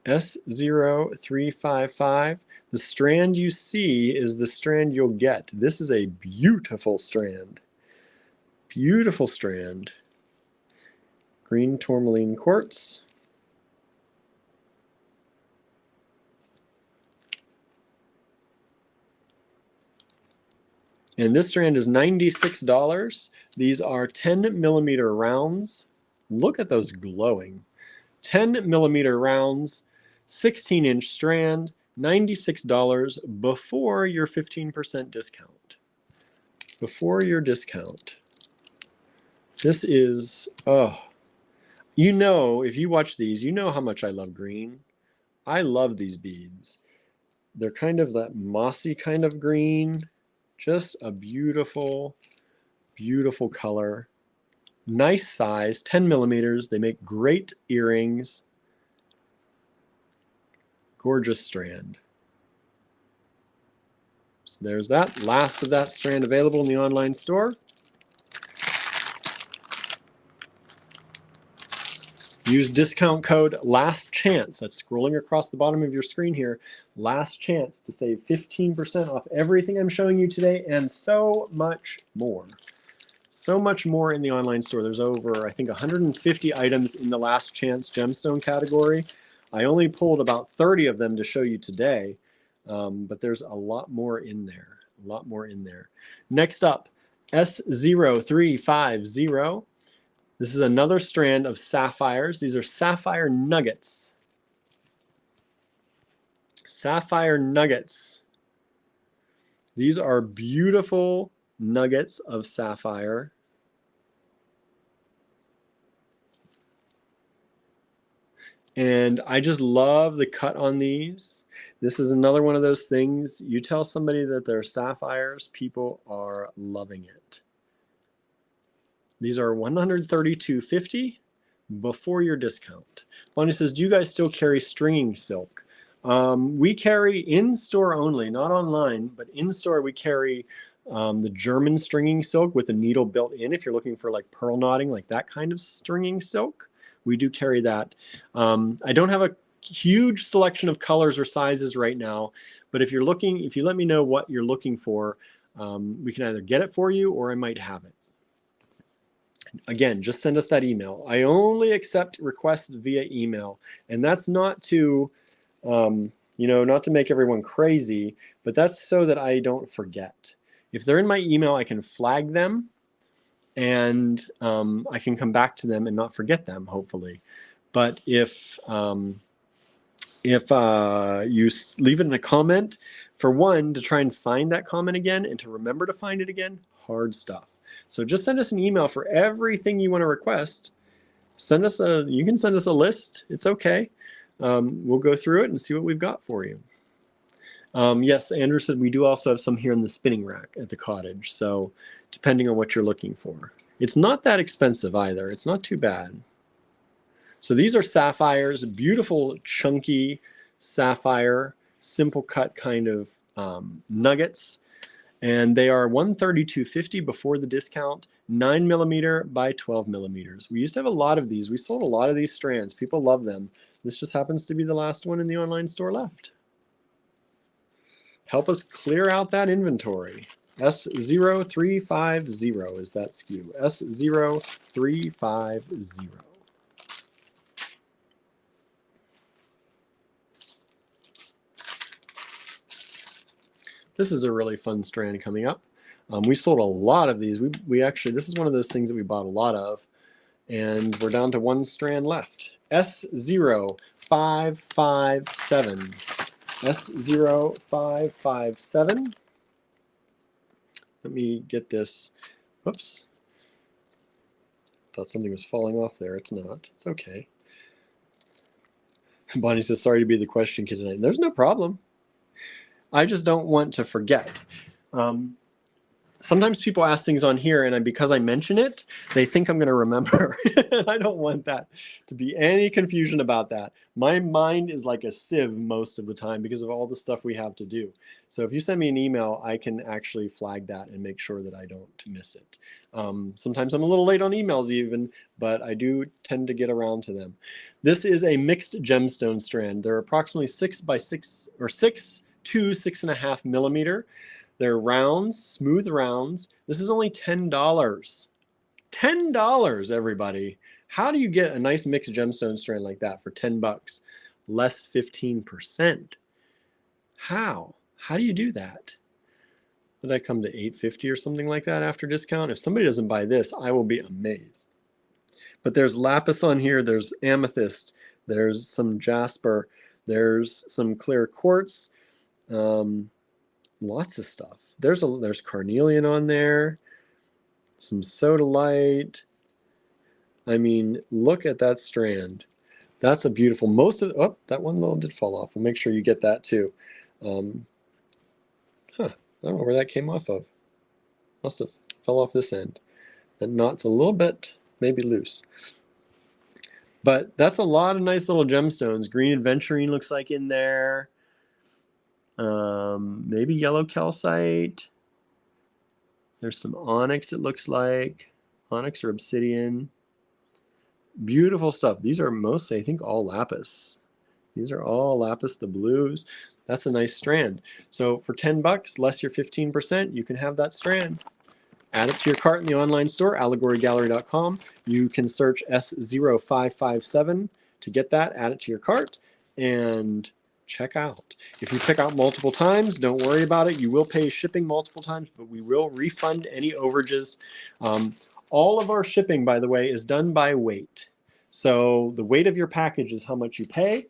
S0355. The strand you see is the strand you'll get. This is a beautiful strand. Beautiful strand. Green tourmaline quartz. And this strand is $96. These are 10 millimeter rounds. Look at those glowing. 10 millimeter rounds, 16-inch strand, $96 before your 15% discount. Before your discount. This is, oh, you know, if you watch these, you know how much I love green. I love these beads. They're kind of that mossy kind of green. Just a beautiful, beautiful color. Nice size, 10 millimeters. They make great earrings. Gorgeous strand. So there's that. Last of that strand available in the online store. Use discount code LASTCHANCE. That's scrolling across the bottom of your screen here. Last chance to save 15% off everything I'm showing you today and so much more. So much more in the online store. There's over, I think, 150 items in the Last Chance Gemstone category. I only pulled about 30 of them to show you today, but there's a lot more in there. A lot more in there. Next up, S0350. This is another strand of sapphires. These are sapphire nuggets. Sapphire nuggets. These are beautiful nuggets of sapphire. And I just love the cut on these. This is another one of those things. You tell somebody that they're sapphires, people are loving it. These are $132.50 before your discount. Bonnie says, do you guys still carry stringing silk? We carry in-store only, not online, but in-store we carry the German stringing silk with a needle built in. If you're looking for like pearl knotting, like that kind of stringing silk, we do carry that. I don't have a huge selection of colors or sizes right now, but if you're looking, if you let me know what you're looking for, we can either get it for you or I might have it. Again, just send us that email. I only accept requests via email, and that's not to, you know, not to make everyone crazy, but that's so that I don't forget. If they're in my email, I can flag them, and I can come back to them and not forget them, hopefully. But if you leave it in a comment, for one, to try and find that comment again and to remember to find it again, hard stuff. So just send us an email for everything you want to request. Send us you can send us a list. It's okay. We'll go through it and see what we've got for you. Yes, Andrew said we do also have some here in the spinning rack at the cottage. So depending on what you're looking for. It's not that expensive either. It's not too bad. So these are sapphires, beautiful, chunky sapphire, simple cut kind of nuggets. And they are $132.50 before the discount, 9 millimeter by 12 millimeters. We used to have a lot of these. We sold a lot of these strands. People love them. This just happens to be the last one in the online store left. Help us clear out that inventory. S0350 is that SKU. S0350. This is a really fun strand coming up. We sold a lot of these. We actually, this is one of those things that we bought a lot of, and we're down to one strand left. S0557. S0557. Let me get this. Whoops. Thought something was falling off there. It's not. It's okay. Bonnie says, sorry to be the question kid tonight. There's no problem. I just don't want to forget. Sometimes people ask things on here, and because I mention it, they think I'm going to remember. I don't want that to be any confusion about that. My mind is like a sieve most of the time because of all the stuff we have to do. So if you send me an email, I can actually flag that and make sure that I don't miss it. Sometimes I'm a little late on emails even, but I do tend to get around to them. This is a mixed gemstone strand. They're approximately 6 by 6 or 6 to 6.5 millimeter. They're rounds, smooth rounds. This is only $10. $10, everybody. How do you get a nice mixed gemstone strand like that for 10 bucks? Less 15%. How? How do you do that? Did I come to $8.50 or something like that after discount? If somebody doesn't buy this, I will be amazed. But there's lapis on here. There's amethyst. There's some jasper. There's some clear quartz. Lots of stuff. There's carnelian on there, some sodalite. I mean, look at that strand. That's a beautiful. Oh, that one little did fall off. We'll make sure you get that too. I don't know where that came off of. Must have fell off this end. That knot's a little bit maybe loose. But that's a lot of nice little gemstones. Green aventurine looks like in there. Maybe yellow calcite. There's some onyx, it looks like. Onyx or obsidian. Beautiful stuff. These are mostly, I think, all lapis. These are all lapis, the blues. That's a nice strand. So for 10 bucks, less your 15%, you can have that strand. Add it to your cart in the online store, allegorygallery.com. You can search S0557 to get that, add it to your cart, and check out. If you check out multiple times, don't worry about it. You will pay shipping multiple times, but we will refund any overages. All of our shipping, by the way, is done by weight. So the weight of your package is how much you pay.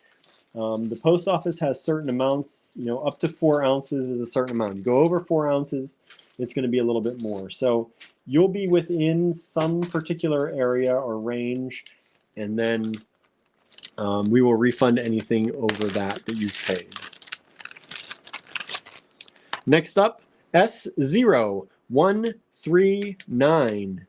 The post office has certain amounts, you know, up to 4 ounces is a certain amount. You go over 4 ounces, it's going to be a little bit more. So you'll be within some particular area or range, and then we will refund anything over that you've paid. Next up, S0139.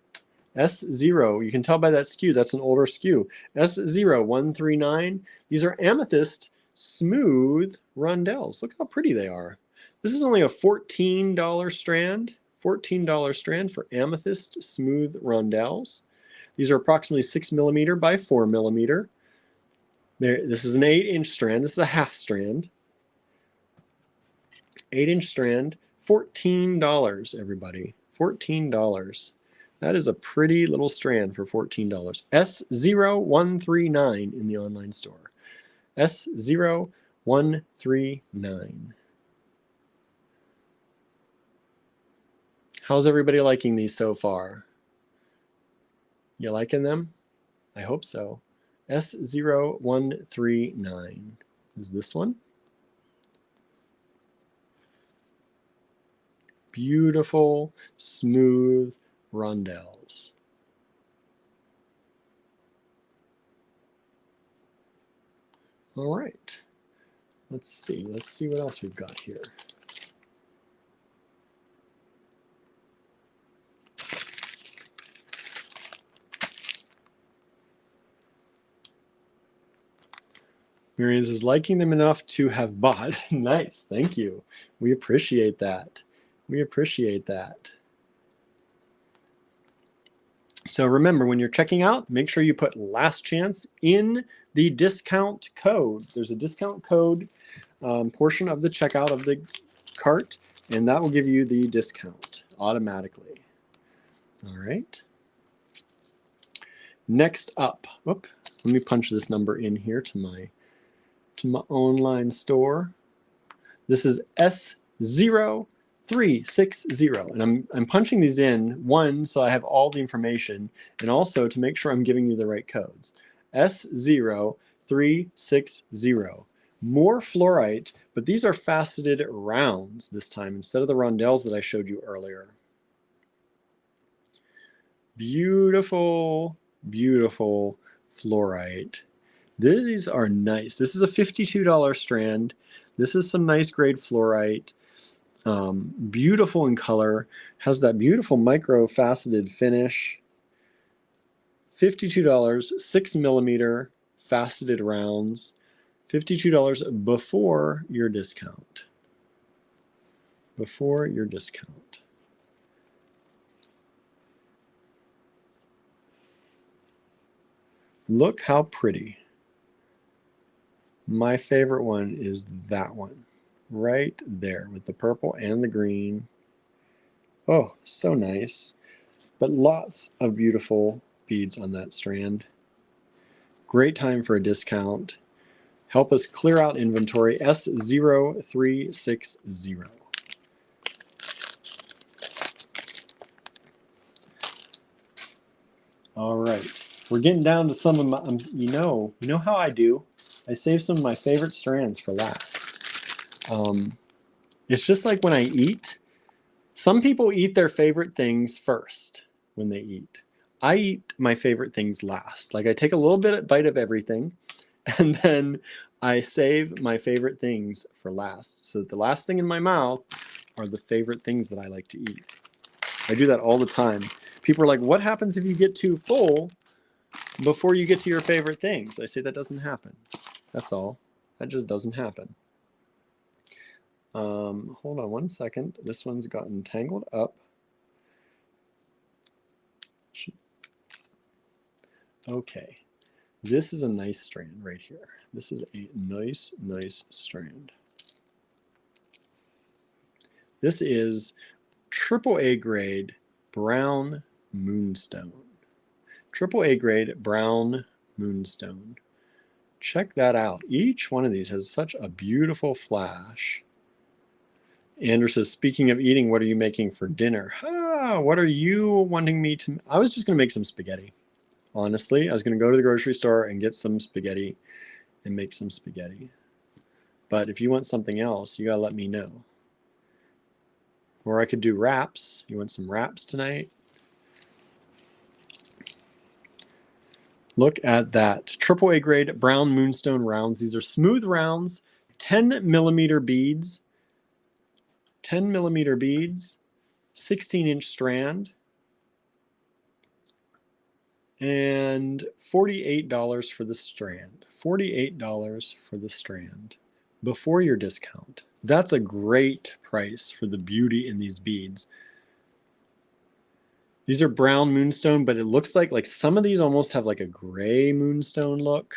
S0, you can tell by that SKU, that's an older SKU. S0139, these are amethyst smooth rondelles. Look how pretty they are. This is only a $14 strand, $14 strand for amethyst smooth rondelles. These are approximately 6 millimeter by 4 millimeter. This is an 8-inch strand. This is a half strand. 8-inch strand, $14, everybody. $14. That is a pretty little strand for $14. S0139 in the online store. S0139. How's everybody liking these so far? You liking them? I hope so. S0139 is this one. Beautiful, smooth rondelles. All right. Let's see what else we've got here. Miriam says, liking them enough to have bought. Nice, thank you. We appreciate that. We appreciate that. So remember, when you're checking out, make sure you put last chance in the discount code. There's a discount code portion of the checkout of the cart, and that will give you the discount automatically. All right. Next up, let me punch this number in here to my online store. This is S0360, and I'm punching these in, one, so I have all the information, and also to make sure I'm giving you the right codes. S0360. More fluorite, but these are faceted rounds this time instead of the rondelles that I showed you earlier. Beautiful, beautiful fluorite. These are nice. This is a $52 strand. This is some nice grade fluorite. Beautiful in color. Has that beautiful micro faceted finish. $52, 6mm faceted rounds. $52 before your discount. Before your discount. Look how pretty. My favorite one is that one right there with the purple and the green. Oh, so nice. But lots of beautiful beads on that strand. Great time for a discount. Help us clear out inventory, S0360. All right, we're getting down to some of my, you know how I do. I save some of my favorite strands for last. It's just like when I eat. Some people eat their favorite things first when they eat. I eat my favorite things last. Like I take a little bite of everything, and then I save my favorite things for last. So that the last thing in my mouth are the favorite things that I like to eat. I do that all the time. People are like, what happens if you get too full before you get to your favorite things? I say that doesn't happen. That's all. That just doesn't happen. Hold on one second. This one's gotten tangled up. Okay. This is a nice strand right here. This is a nice, nice strand. This is AAA grade brown moonstone. AAA grade brown moonstone. Check that out. Each one of these has such a beautiful flash. Andrew says, speaking of eating, what are you making for dinner? What are you wanting me to? I was just going to make some spaghetti. Honestly, I was going to go to the grocery store and get some spaghetti and make some spaghetti. But if you want something else, you got to let me know. Or I could do wraps. You want some wraps tonight? Look at that. AAA grade brown moonstone rounds. These are smooth rounds, 10mm beads. 10mm beads, 16-inch strand, and $48 for the strand. $48 for the strand before your discount. That's a great price for the beauty in these beads. These are brown moonstone, but it looks like some of these almost have like a gray moonstone look.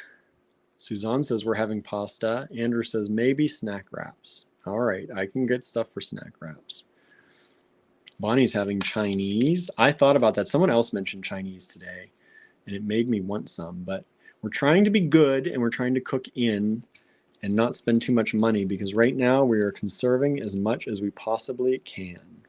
Suzanne says we're having pasta. Andrew says maybe snack wraps. All right, I can get stuff for snack wraps. Bonnie's having Chinese. I thought about that. Someone else mentioned Chinese today, and it made me want some. But we're trying to be good, and we're trying to cook in and not spend too much money, because right now we are conserving as much as we possibly can.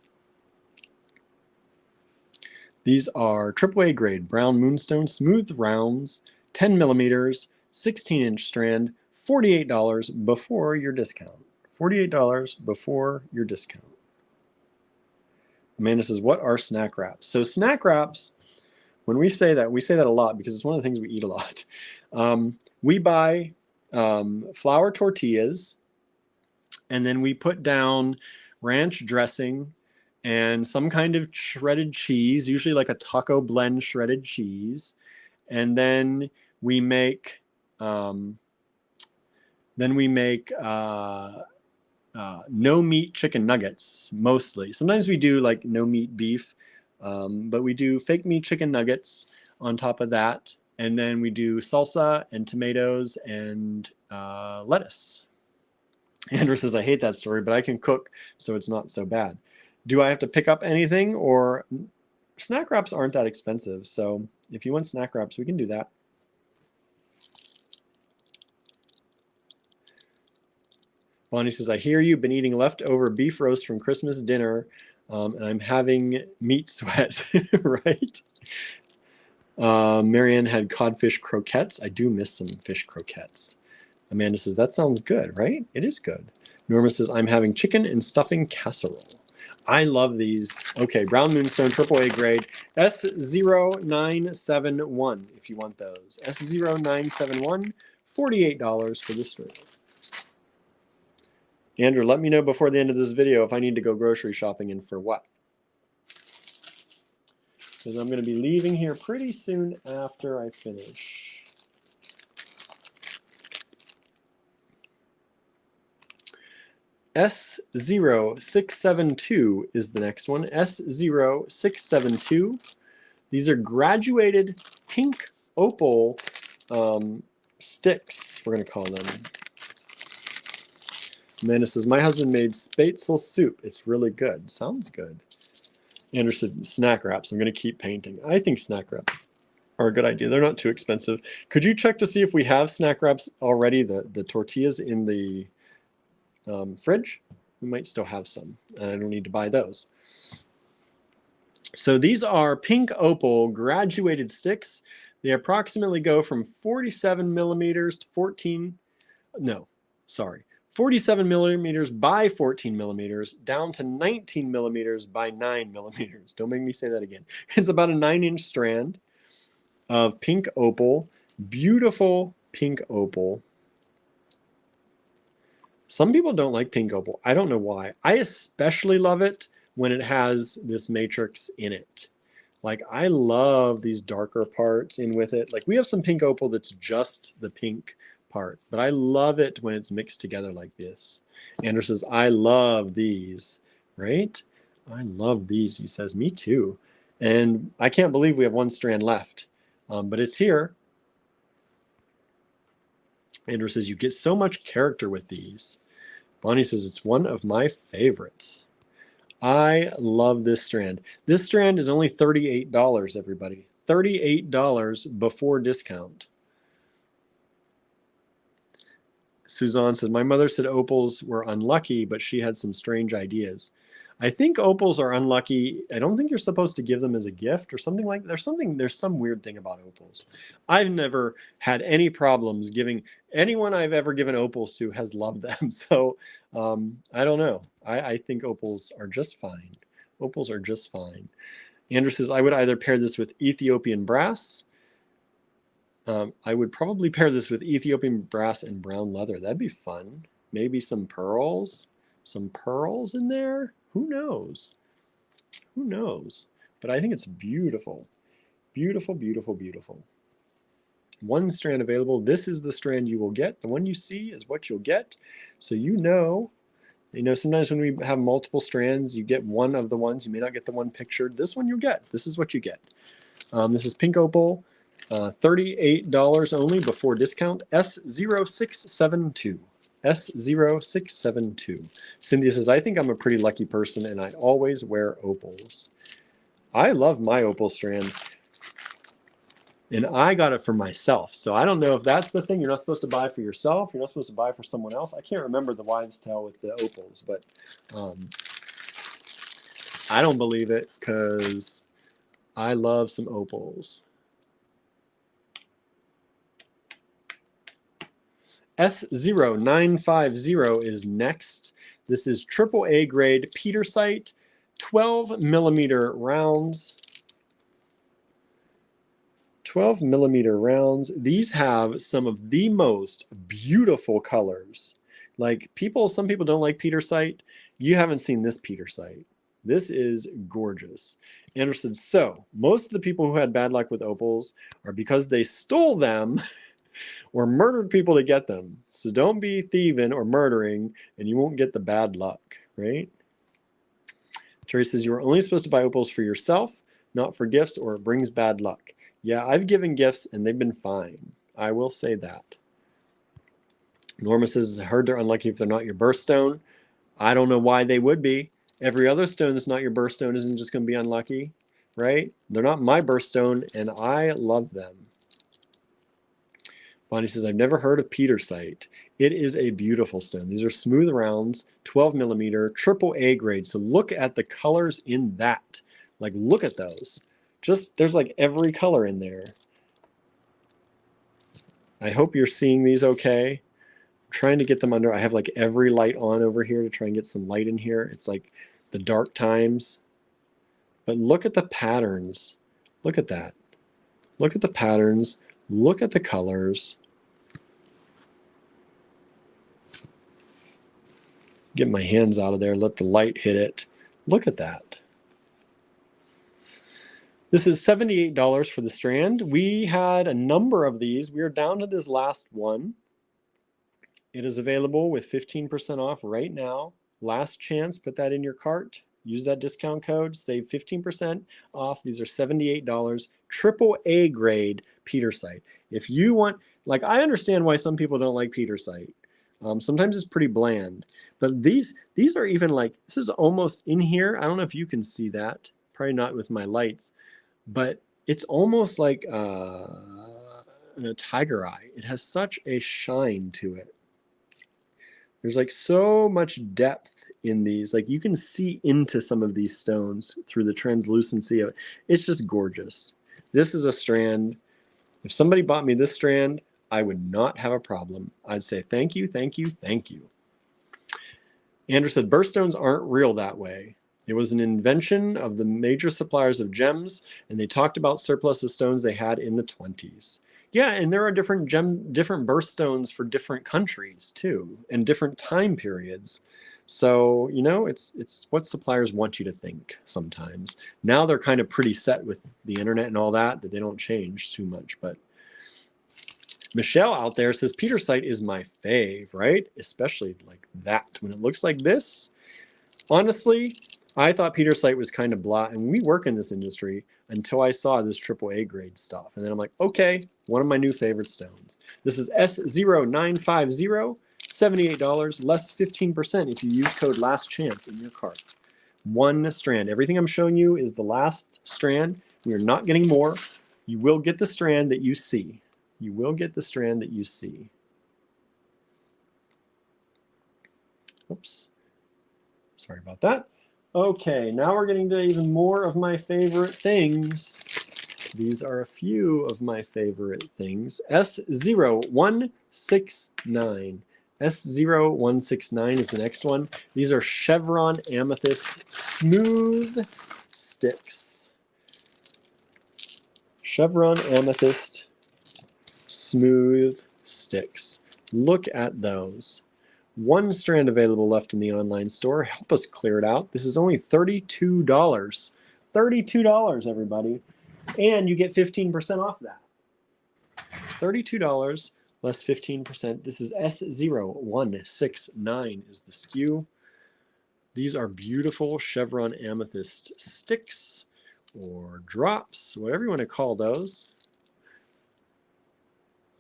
These are AAA grade brown moonstone smooth rounds, 10mm, 16-inch strand, $48 before your discount. $48 before your discount. Amanda says, what are snack wraps? So snack wraps, when we say that a lot because it's one of the things we eat a lot. We buy flour tortillas, and then we put down ranch dressing and some kind of shredded cheese, usually like a taco blend shredded cheese. And then we make no meat chicken nuggets, mostly. Sometimes we do like no meat beef, but we do fake meat chicken nuggets on top of that. And then we do salsa and tomatoes and lettuce. Andrew says, I hate that story, but I can cook, so it's not so bad. Do I have to pick up anything? Or snack wraps aren't that expensive. So if you want snack wraps, we can do that. Bonnie says, I hear you've been eating leftover beef roast from Christmas dinner, and I'm having meat sweat, right? Marianne had codfish croquettes. I do miss some fish croquettes. Amanda says, that sounds good, right? It is good. Norma says, I'm having chicken and stuffing casserole. I love these. Okay, Brown Moonstone, AAA grade, S0971, if you want those. S0971, $48 for the string. Andrew, let me know before the end of this video if I need to go grocery shopping and for what. Because I'm going to be leaving here pretty soon after I finish. S0672 is the next one. S0672. These are graduated pink opal sticks, we're going to call them. Amanda says, my husband made spätzle soup. It's really good. Sounds good. Andrew said, snack wraps. I'm going to keep painting. I think snack wraps are a good idea. They're not too expensive. Could you check to see if we have snack wraps already, the tortillas in the fridge? We might still have some, and I don't need to buy those. So these are pink opal graduated sticks. They approximately go from 47 millimeters to 47 millimeters by 14 millimeters down to 19 millimeters by 9 millimeters. Don't make me say that again. It's about a 9-inch strand of pink opal, beautiful pink opal. Some people don't like pink opal. I don't know why. I especially love it when it has this matrix in it. Like, I love these darker parts in with it. Like, we have some pink opal that's just the pink part, but I love it when it's mixed together like this. Andrew says, I love these, right? I love these. He says, me too. And I can't believe we have one strand left, but it's here. Andrew says, you get so much character with these. Bonnie says, it's one of my favorites. I love this strand. This strand is only $38, everybody. $38 before discount. Suzanne said, my mother said opals were unlucky, but she had some strange ideas. I think opals are unlucky. I don't think you're supposed to give them as a gift or something like that. There's some weird thing about opals. I've never had any problems giving. Anyone I've ever given opals to has loved them. So I don't know. I think opals are just fine. Opals are just fine. Andrew says, I would either pair this with Ethiopian brass. I would probably pair this with Ethiopian brass and brown leather. That'd be fun. Maybe some pearls. Some pearls in there. Who knows? Who knows? But I think it's beautiful. Beautiful, beautiful, beautiful. One strand available. This is the strand you will get. The one you see is what you'll get. So you know, sometimes when we have multiple strands, you get one of the ones. You may not get the one pictured. This one you'll get. This is what you get. This is pink opal. $38 only before discount. S0672. S0672. Cynthia says, I think I'm a pretty lucky person and I always wear opals. I love my opal strand. And I got it for myself. So I don't know if that's the thing. You're not supposed to buy for yourself. You're not supposed to buy for someone else. I can't remember the wives' tale with the opals, but I don't believe it because I love some opals. S0950 is next. This is AAA grade Petersite, 12 millimeter rounds. 12 millimeter rounds. These have some of the most beautiful colors. Like some people don't like Petersite. You haven't seen this Petersite. This is gorgeous. Anderson, so most of the people who had bad luck with opals are because they stole them or murdered people to get them. So don't be thieving or murdering and you won't get the bad luck, right? Terry says, you are only supposed to buy opals for yourself, not for gifts, or it brings bad luck. Yeah, I've given gifts and they've been fine. I will say that. Norma says, I heard they're unlucky if they're not your birthstone. I don't know why they would be. Every other stone that's not your birthstone isn't just going to be unlucky, right? They're not my birthstone and I love them. Bonnie says, I've never heard of Petersite. It is a beautiful stone. These are smooth rounds, 12 millimeter, AAA grade. So look at the colors in that. Like, look at those. There's like every color in there. I hope you're seeing these okay. trying to get them under. I have like every light on over here to try and get some light in here. It's like the dark times. But look at the patterns. Look at that. Look at the patterns. Look at the colors. Get my hands out of there. Let the light hit it. Look at that. This is $78 for the strand. We had a number of these. We are down to this last one. It is available with 15% off right now. Last chance, put that in your cart. Use that discount code, save 15% off. These are $78, triple A grade petersite. If you want, like, I understand why some people don't like petersite. Sometimes it's pretty bland, but these are even like, this is almost in here. I don't know if you can see that, probably not with my lights, but it's almost like a tiger eye. It has such a shine to it. There's like so much depth in these. Like you can see into some of these stones through the translucency of it. It's just gorgeous. This is a strand. If somebody bought me this strand, I would not have a problem. I'd say thank you, thank you, thank you. Andrew said, birthstones aren't real that way. It was an invention of the major suppliers of gems, and they talked about surplus of stones they had in the 20s. Yeah, and there are different birthstones for different countries too, and different time periods. So, you know, it's what suppliers want you to think sometimes. Now they're kind of pretty set with the internet and all that they don't change too much. But Michelle out there says, petersite is my fave, right? Especially like that, when it looks like this. Honestly, I thought petersite was kind of blah, and we work in this industry until I saw this AAA grade stuff. And then I'm like, okay, one of my new favorite stones. This is S0950, $78, less 15% if you use code LASTCHANCE in your cart. One strand. Everything I'm showing you is the last strand. We are not getting more. You will get the strand that you see. You will get the strand that you see. Oops. Sorry about that. Okay, now we're getting to even more of my favorite things. These are a few of my favorite things. S0169. S0169 is the next one. These are chevron amethyst smooth sticks. Chevron amethyst smooth sticks. Look at those. One strand available left in the online store. Help us clear it out. This is only $32. $32, everybody. And you get 15% off that. $32 less 15%. This is S0169 is the SKU. These are beautiful chevron amethyst sticks or drops, whatever you want to call those.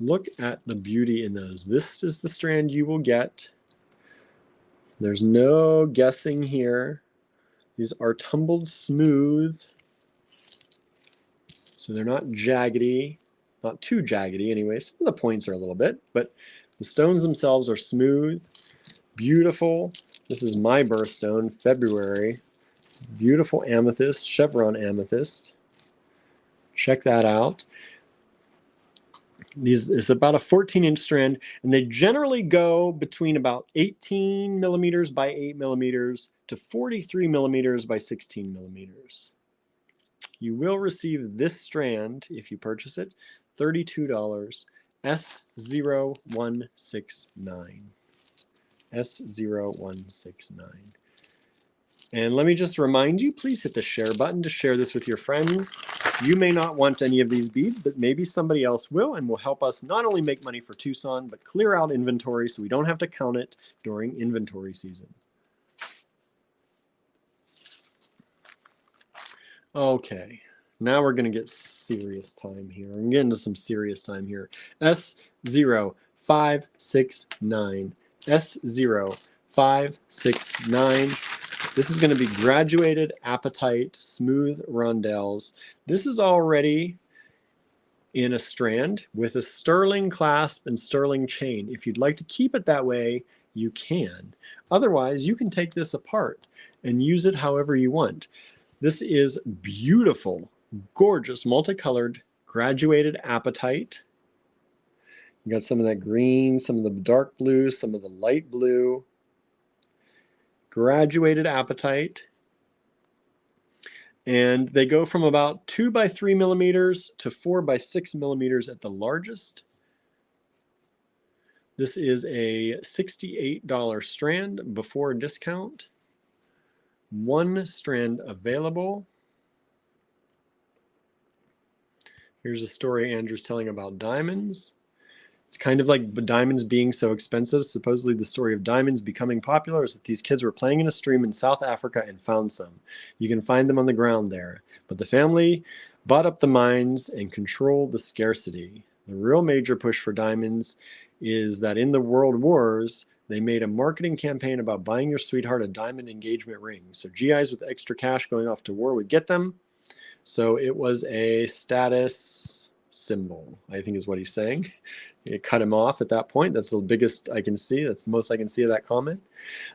Look at the beauty in those. This is the strand you will get. There's no guessing here. These are tumbled smooth. So they're not jaggedy, not too jaggedy anyway. Some of the points are a little bit, but the stones themselves are smooth, beautiful. This is my birthstone, February. Beautiful amethyst, chevron amethyst. Check that out. These is about a 14-inch strand, and they generally go between about 18 millimeters by 8 millimeters to 43 millimeters by 16 millimeters. You will receive this strand, if you purchase it, $32, S0169. S0169. And let me just remind you, please hit the share button to share this with your friends. You may not want any of these beads, but maybe somebody else will, and will help us not only make money for Tucson, but clear out inventory so we don't have to count it during inventory season. Okay, now we're going to get serious time here. I'm getting into some serious time here. S0569. S0569. This is going to be graduated apatite smooth rondelles. This is already in a strand with a sterling clasp and sterling chain. If you'd like to keep it that way, you can. Otherwise, you can take this apart and use it however you want. This is beautiful, gorgeous, multicolored, graduated apatite. You got some of that green, some of the dark blue, some of the light blue. Graduated apatite. And they go from about 2 by 3 millimeters to 4 by 6 millimeters at the largest. This is a $68 strand before discount. One strand available. Here's a story Andrew's telling about diamonds. It's kind of like diamonds being so expensive. Supposedly the story of diamonds becoming popular is that these kids were playing in a stream in South Africa and found some. You can find them on the ground there. But the family bought up the mines and controlled the scarcity. The real major push for diamonds is that in the world wars, they made a marketing campaign about buying your sweetheart a diamond engagement ring. So GIs with extra cash going off to war would get them. So it was a status symbol, I think is what he's saying. It cut him off at that point. That's the biggest I can see. That's the most I can see of that comment.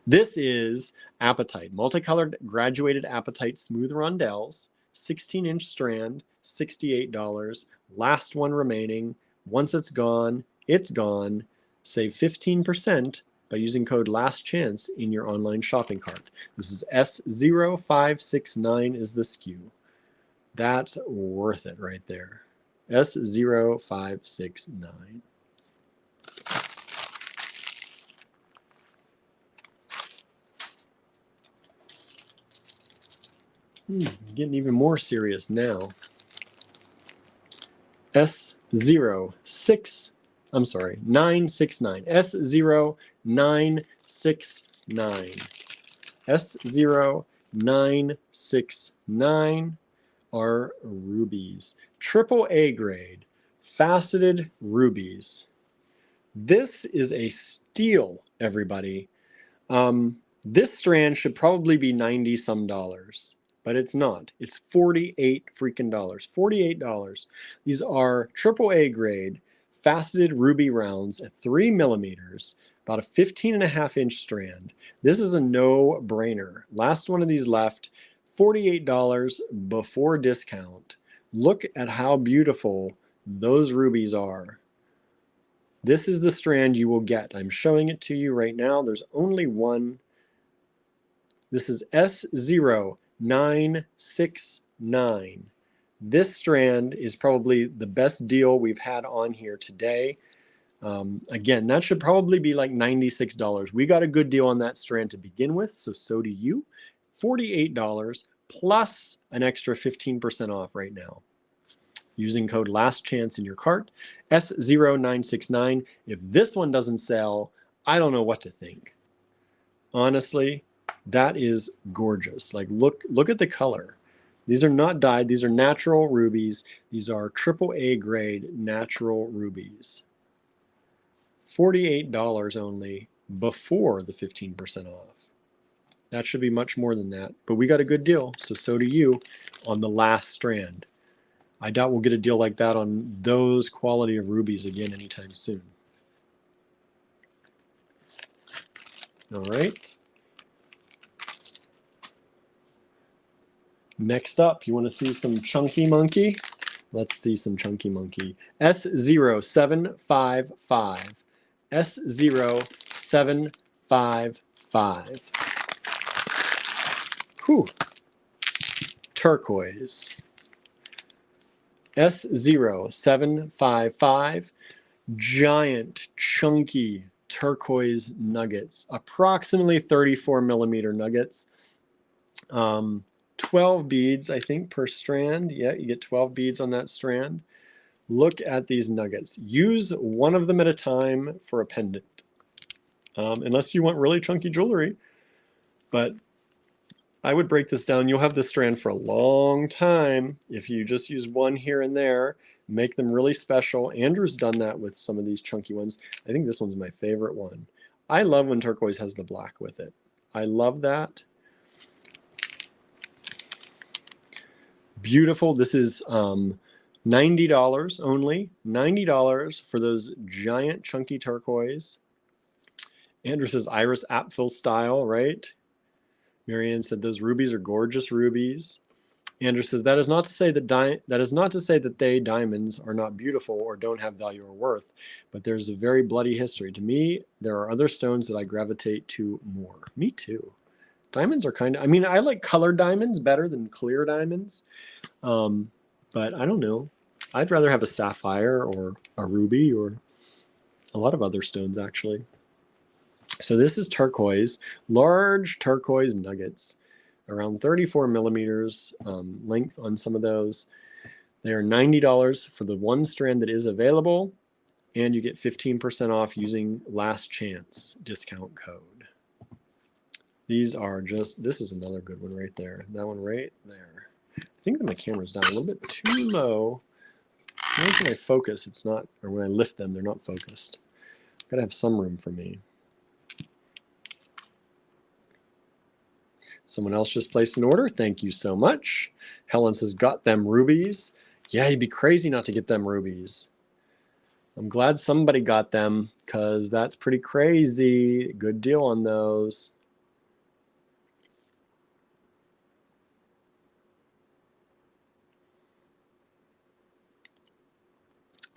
This is apatite, multicolored graduated apatite smooth rondelles, 16-inch strand, $68. Last one remaining. Once it's gone, it's gone. Save 15% by using code LASTCHANCE in your online shopping cart. This is S0569 is the SKU. That's worth it right there. S0569. Getting even more serious now. S0969. S0969. S0969 are rubies. Triple A grade, faceted rubies. This is a steal, everybody. This strand should probably be 90 some dollars, but it's not. It's 48 freaking dollars. $48. These are triple A grade faceted ruby rounds at 3 millimeters, about a 15.5-inch strand. This is a no-brainer. Last one of these left, $48 before discount. Look at how beautiful those rubies are. This is the strand you will get. I'm showing it to you right now. There's only one. This is S0969. This strand is probably the best deal we've had on here today. Again, that should probably be like $96. We got a good deal on that strand to begin with, so do you. $48 plus an extra 15% off right now. Using code LASTCHANCE in your cart, S0969. If this one doesn't sell, I don't know what to think. Honestly, that is gorgeous. Like, look at the color. These are not dyed. These are natural rubies. These are triple A grade natural rubies. $48 only before the 15% off. That should be much more than that, but we got a good deal, so do you on the last strand. I doubt we'll get a deal like that on those quality of rubies again anytime soon. All right. Next up, you want to see some chunky monkey? Let's see some chunky monkey. S0755. S0755. Whew. Turquoise. S0755. Giant, chunky turquoise nuggets. Approximately 34 millimeter nuggets. 12 beads, I think, per strand. Yeah, you get 12 beads on that strand. Look at these nuggets. Use one of them at a time for a pendant, unless you want really chunky jewelry. But I would break this down. You'll have this strand for a long time if you just use one here and there. Make them really special. Andrew's done that with some of these chunky ones. I think this one's my favorite one. I love when turquoise has the black with it. I love that. Beautiful. This is $90 only. $90 for those giant chunky turquoise. Andrew says Iris Apfel style, right? Marianne said those rubies are gorgeous rubies. Andrew says, that is not to say that diamonds are not beautiful or don't have value or worth, but there's a very bloody history. To me, there are other stones that I gravitate to more. Me too. Diamonds are kind of, I mean, I like colored diamonds better than clear diamonds. But I don't know. I'd rather have a sapphire or a ruby or a lot of other stones, actually. So this is turquoise, large turquoise nuggets, around 34 millimeters length on some of those. They are $90 for the one strand that is available, and you get 15% off using last chance discount code. These are just, this is another good one right there. That one right there. I think that my camera's down a little bit too low. When I focus, it's not, or when I lift them, they're not focused. Gotta have some room for me. Someone else just placed an order. Thank you so much. Helen says, got them rubies. Yeah, you'd be crazy not to get them rubies. I'm glad somebody got them because that's pretty crazy. Good deal on those.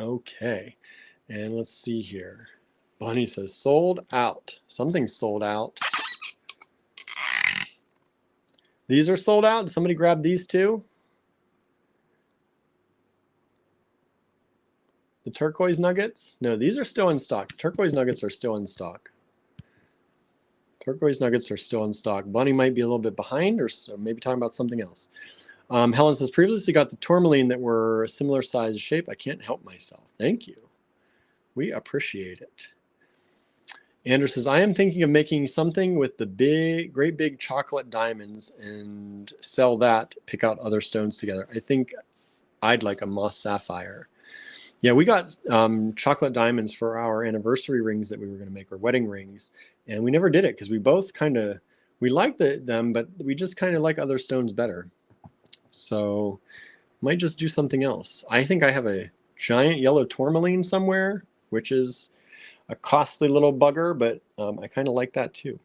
Okay, and let's see here. Bonnie says, sold out. Something's sold out. These are sold out. Did somebody grab these too? The turquoise nuggets? No, these are still in stock. The turquoise nuggets are still in stock. Turquoise nuggets are still in stock. Bonnie might be a little bit behind or maybe talking about something else. Helen says, previously got the tourmaline that were similar size shape. I can't help myself. Thank you. We appreciate it. Andrew says, I am thinking of making something with the great big chocolate diamonds and sell that, pick out other stones together. I think I'd like a moss sapphire. Yeah, we got chocolate diamonds for our anniversary rings that we were going to make, or wedding rings, and we never did it because we both kind of, we liked them, but we just kind of like other stones better. So might just do something else. I think I have a giant yellow tourmaline somewhere, which is a costly little bugger, but I kind of like that too.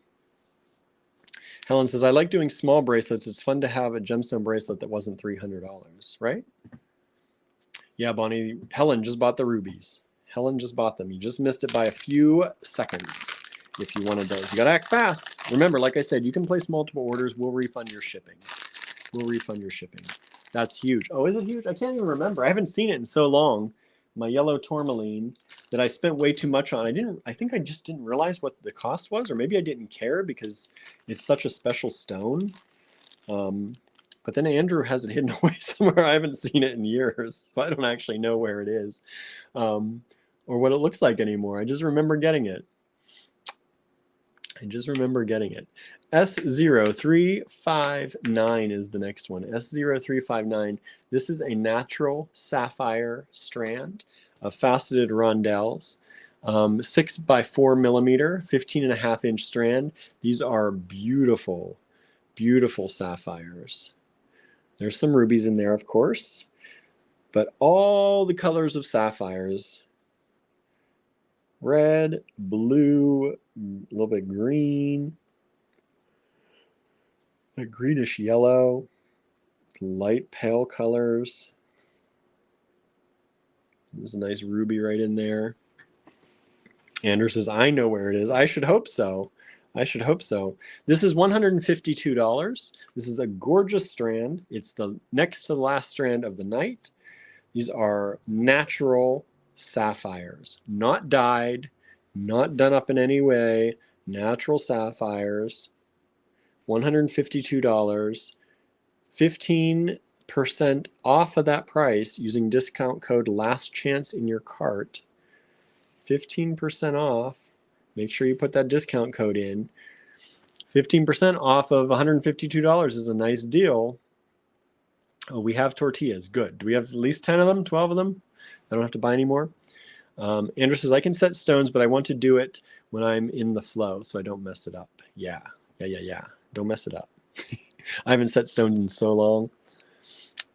Helen says, I like doing small bracelets. It's fun to have a gemstone bracelet that wasn't $300, right? Yeah, Bonnie, Helen just bought the rubies. Helen just bought them. You just missed it by a few seconds if you wanted those. You got to act fast. Remember, like I said, you can place multiple orders. We'll refund your shipping. We'll refund your shipping. That's huge. Oh, is it huge? I can't even remember. I haven't seen it in so long. My yellow tourmaline that I spent way too much on. I think I just didn't realize what the cost was, or maybe I didn't care because it's such a special stone. But then Andrew has it hidden away somewhere. I haven't seen it in years, so I don't actually know where it is or what it looks like anymore. I just remember getting it. S0359 is the next one. S0359. This is a natural sapphire strand of faceted rondelles. 6 by 4 millimeter, 15.5-inch strand. These are beautiful, beautiful sapphires. There's some rubies in there, of course, but all the colors of sapphires. Red, blue, a little bit green, a greenish yellow, light pale colors. There's a nice ruby right in there. Andrew says, I know where it is. I should hope so. I should hope so. This is $152. This is a gorgeous strand. It's the next to the last strand of the night. These are natural sapphires, not dyed, not done up in any way, natural sapphires, $152, 15% off of that price using discount code last chance in your cart. 15% off. Make sure you put that discount code in. 15% off of $152 is a nice deal. Oh, we have tortillas. Good. Do we have at least 10 of them, 12 of them? I don't have to buy any more. Andrew says, I can set stones, but I want to do it when I'm in the flow so I don't mess it up. Yeah. Don't mess it up. I haven't set stones in so long.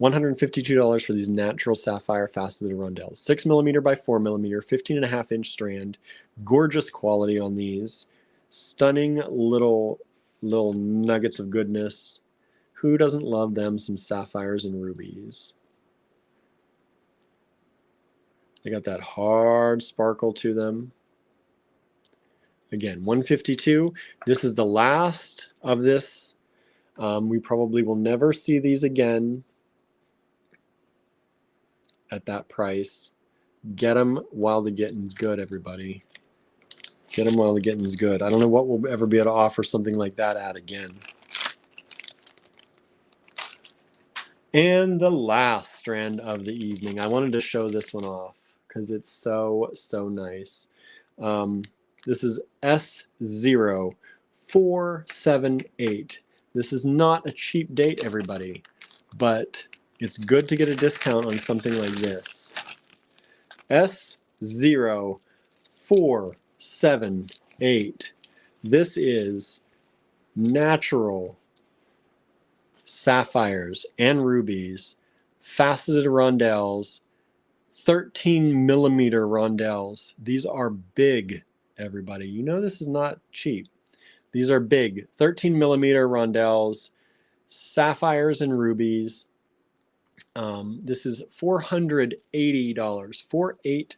$152 for these natural sapphire faceted rondelles. 6 millimeter by 4 millimeter, 15.5-inch strand. Gorgeous quality on these. Stunning little nuggets of goodness. Who doesn't love them some sapphires and rubies? They got that hard sparkle to them. Again, 152. This is the last of this. We probably will never see these again at that price. Get them while the getting's good, everybody. Get them while the getting's good. I don't know what we'll ever be able to offer something like that at again. And the last strand of the evening. I wanted to show this one off because it's so, so nice. This is S0478. This is not a cheap date, everybody, but it's good to get a discount on something like this. S0478. This is natural sapphires and rubies, faceted rondelles, 13 millimeter rondelles. These are big, everybody. You know this is not cheap. These are big, 13 millimeter rondelles, sapphires and rubies. This is $480, 480,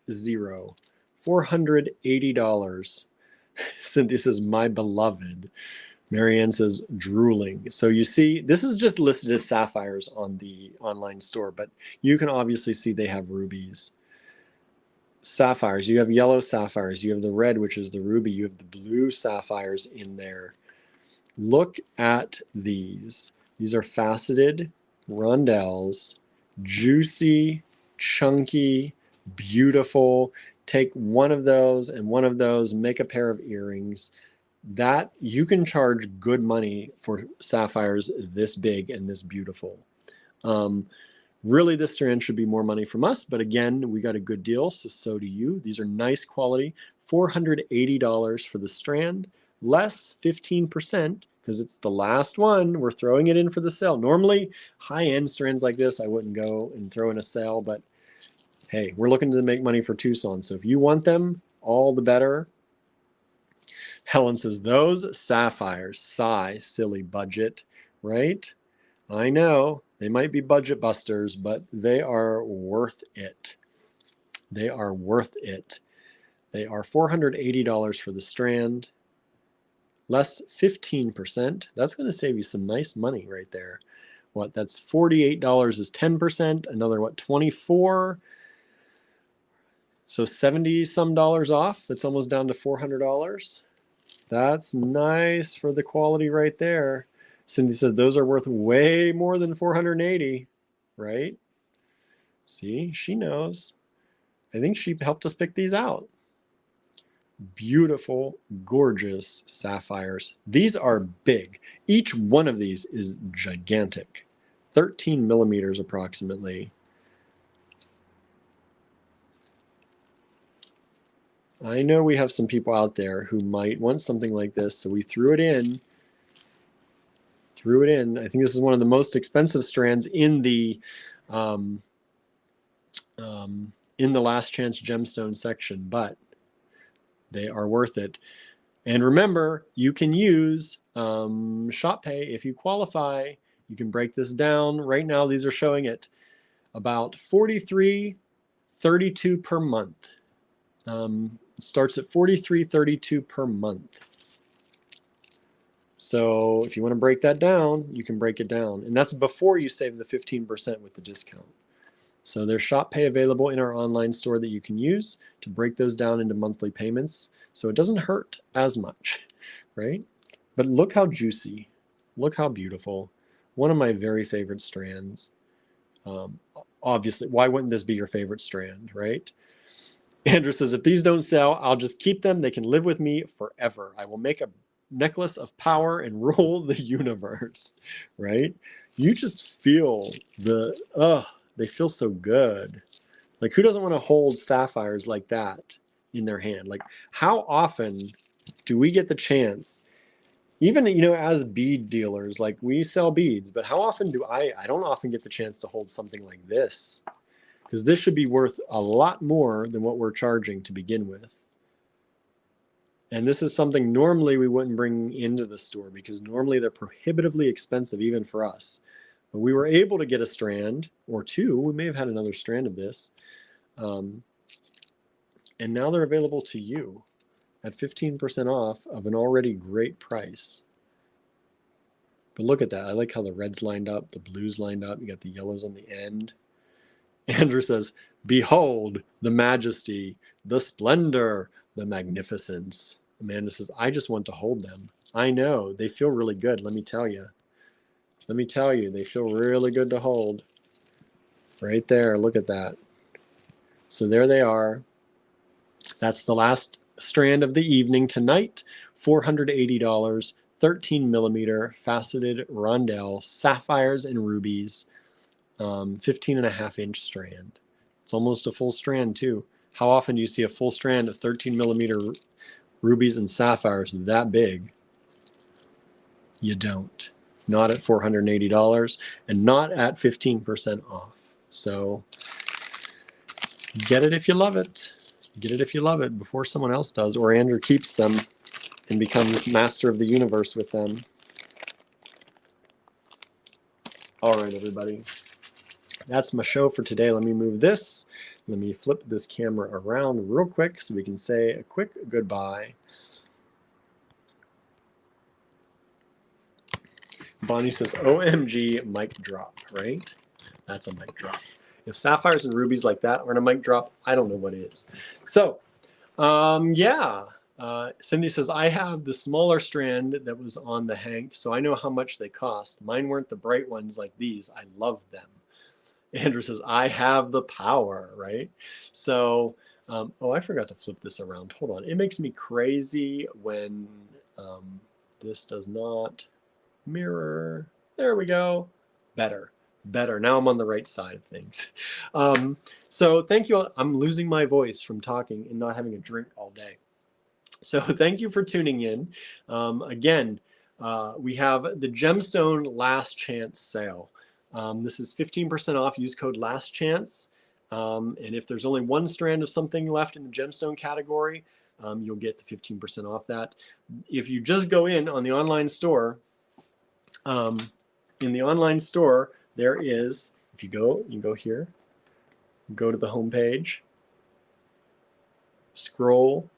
$480. Cynthia says, my beloved. Marianne says, drooling. So you see, this is just listed as sapphires on the online store, but you can obviously see they have rubies. Sapphires, you have yellow sapphires, you have the red, which is the ruby, you have the blue sapphires in there. Look at these. These are faceted rondelles, juicy, chunky, beautiful. Take one of those and one of those, make a pair of earrings. That you can charge good money for sapphires this big and this beautiful. Really, this strand should be more money from us, but again, we got a good deal, so do you. These are nice quality. $480 for the strand, less 15%, because it's the last one. We're throwing it in for the sale. Normally, high-end strands like this, I wouldn't go and throw in a sale, but hey, we're looking to make money for Tucson, so if you want them, all the better. Helen says, those sapphires, sigh, silly budget, right? I know, they might be budget busters, but they are worth it. They are worth it. They are $480 for the strand, less 15%. That's going to save you some nice money right there. What, that's $48 is 10%, another what, 24? So 70 some dollars off. That's almost down to $400. That's nice for the quality right there. Cindy says those are worth way more than 480, right? See, she knows. I think she helped us pick these out. Beautiful, gorgeous sapphires. These are big. Each one of these is gigantic. 13 millimeters approximately. I know we have some people out there who might want something like this, so we threw it in. I think this is one of the most expensive strands in the last chance gemstone section, but they are worth it. And remember, you can use shop pay if you qualify. You can break this down. Right now, these are showing at about $43.32 per month. It starts at $43.32 per month. So if you want to break that down, you can break it down. And that's before you save the 15% with the discount. So there's shop pay available in our online store that you can use to break those down into monthly payments. So it doesn't hurt as much, right? But look how juicy. Look how beautiful. One of my very favorite strands. Obviously, why wouldn't this be your favorite strand, right? Andrew says, if these don't sell, I'll just keep them. They can live with me forever. I will make a necklace of power and rule the universe, right? You just feel they feel so good. Like, who doesn't want to hold sapphires like that in their hand? Like, how often do we get the chance, even, as bead dealers, like we sell beads, but how often do I don't often get the chance to hold something like this, because this should be worth a lot more than what we're charging to begin with. And this is something normally we wouldn't bring into the store because normally they're prohibitively expensive even for us. But we were able to get a strand or two. We may have had another strand of this. And now they're available to you at 15% off of an already great price. But look at that. I like how the reds lined up, the blues lined up. You got the yellows on the end. Andrew says, behold the majesty, the splendor, the magnificence. Amanda says, I just want to hold them. I know. They feel really good. Let me tell you. Let me tell you, they feel really good to hold. Right there. Look at that. So there they are. That's the last strand of the evening tonight. $480, 13 millimeter faceted rondelle, sapphires and rubies, 15.5-inch strand. It's almost a full strand too. How often do you see a full strand of 13 millimeter rubies and sapphires that big? You don't. Not at $480 and not at 15% off. So get it if you love it. Get it if you love it before someone else does, or Andrew keeps them and becomes master of the universe with them. All right, everybody. That's my show for today. Let me move this. Let me flip this camera around real quick so we can say a quick goodbye. Bonnie says, OMG, mic drop, right? That's a mic drop. If sapphires and rubies like that aren't a mic drop, I don't know what is. So, yeah. Cindy says, I have the smaller strand that was on the hank, so I know how much they cost. Mine weren't the bright ones like these. I love them. Andrew says, I have the power, right? So, oh, I forgot to flip this around. Hold on. It makes me crazy when this does not mirror. There we go. Better. Now I'm on the right side of things. So thank you. I'm losing my voice from talking and not having a drink all day. So thank you for tuning in. Again, we have the Gemstone Last Chance sale. This is 15% off. Use code Last Chance. And if there's only one strand of something left in the gemstone category, you'll get the 15% off that. If you just go in on the online store, there is, if you go here, go to the home page, scroll,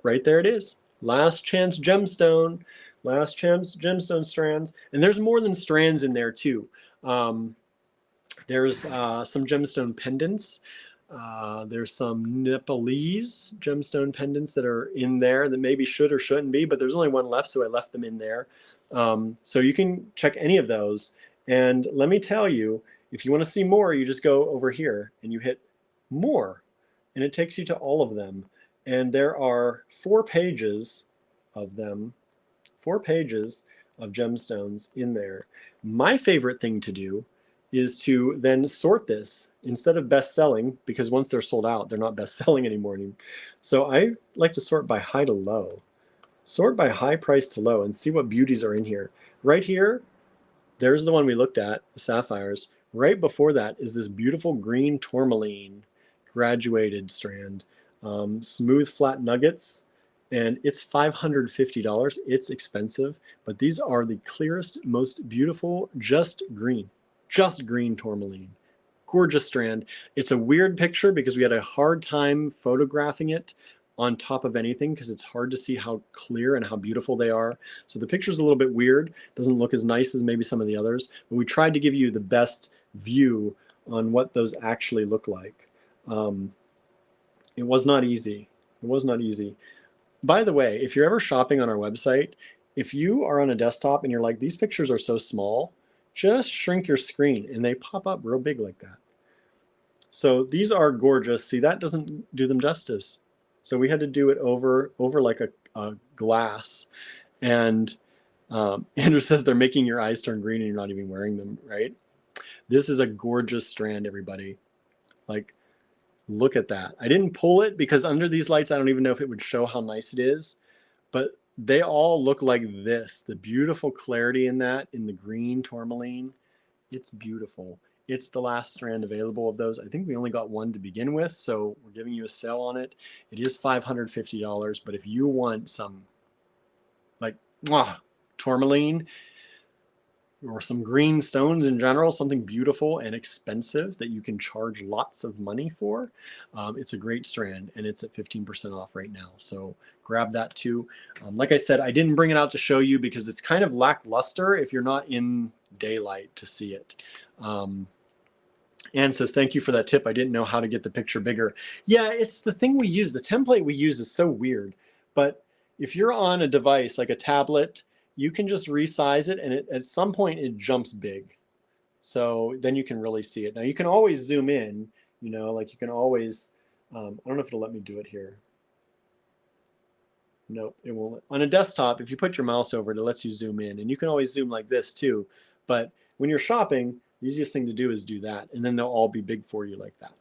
right there it is. Last Chance Gemstone, Last Chance Gemstone strands. And there's more than strands in there too. There's some gemstone pendants. There's some Nepalese gemstone pendants that are in there that maybe should or shouldn't be, but there's only one left, so I left them in there. So you can check any of those. And let me tell you, if you want to see more, you just go over here and you hit more, and it takes you to all of them. And there are 4 pages of them, 4 pages of gemstones in there. My favorite thing to do is to then sort this instead of best selling, because once they're sold out, they're not best selling anymore. So I like to sort by high to low. Sort by high price to low and see what beauties are in here. Right here, there's the one we looked at, the sapphires. Right before that is this beautiful green tourmaline graduated strand. Smooth flat nuggets, and it's $550. It's expensive, but these are the clearest, most beautiful, just green tourmaline. Gorgeous strand. It's a weird picture because we had a hard time photographing it on top of anything because it's hard to see how clear and how beautiful they are. So the picture's a little bit weird. Doesn't look as nice as maybe some of the others, but we tried to give you the best view on what those actually look like. It was not easy. It was not easy. By the way, if you're ever shopping on our website, if you are on a desktop and you're like, these pictures are so small, just shrink your screen and they pop up real big like that. So these are gorgeous. See, that doesn't do them justice. So we had to do it over like a glass. And Andrew says they're making your eyes turn green and you're not even wearing them, right? This is a gorgeous strand, everybody. Like, look at that. I didn't pull it because under these lights, I don't even know if it would show how nice it is, but they all look like this. The beautiful clarity in that, in the green tourmaline, It's beautiful. It's the last strand available of those. I think we only got one to begin with, so we're giving you a sale on it. It is $550, but if you want some like tourmaline or some green stones in general, something beautiful and expensive that you can charge lots of money for, it's a great strand, and it's at 15% off right now. So grab that too. Like I said, I didn't bring it out to show you because it's kind of lackluster if you're not in daylight to see it. Anne says, thank you for that tip. I didn't know how to get the picture bigger. Yeah, it's the thing we use. The template we use is so weird. But if you're on a device like a tablet, you can just resize it, and at some point it jumps big. So then you can really see it. Now you can always zoom in, you know, like you can always, I don't know if it'll let me do it here. Nope, it won't. On a desktop, if you put your mouse over it, it lets you zoom in, and you can always zoom like this too. But when you're shopping, the easiest thing to do is do that, and then they'll all be big for you like that.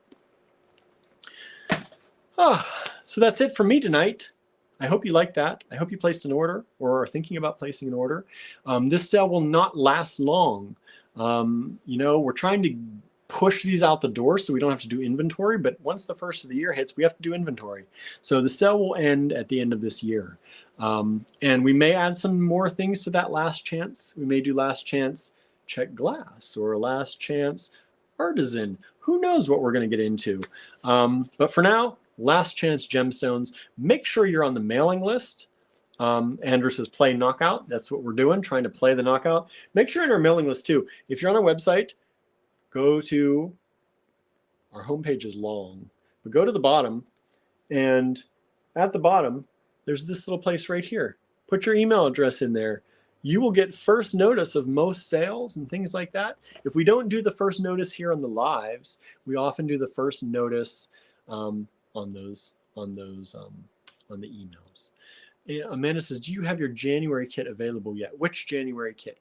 So that's it for me tonight. I hope you liked that. I hope you placed an order or are thinking about placing an order. This sale will not last long. You know, we're trying to push these out the door so we don't have to do inventory, but once the first of the year hits, we have to do inventory. So the sale will end at the end of this year. And we may add some more things to that last chance. We may do last chance check glass or last chance artisan. Who knows what we're going to get into. But for now, last chance gemstones. Make sure you're on the mailing list. Andrew says play knockout. That's what we're doing, trying to play the knockout. Make sure you're on our mailing list too. If you're on our website, go to, our homepage is long, but go to the bottom, and at the bottom, there's this little place right here. Put your email address in there. You will get first notice of most sales and things like that. If we don't do the first notice here on the lives, we often do the first notice on the emails. Amanda says, do you have your January kit available yet? Which January kit?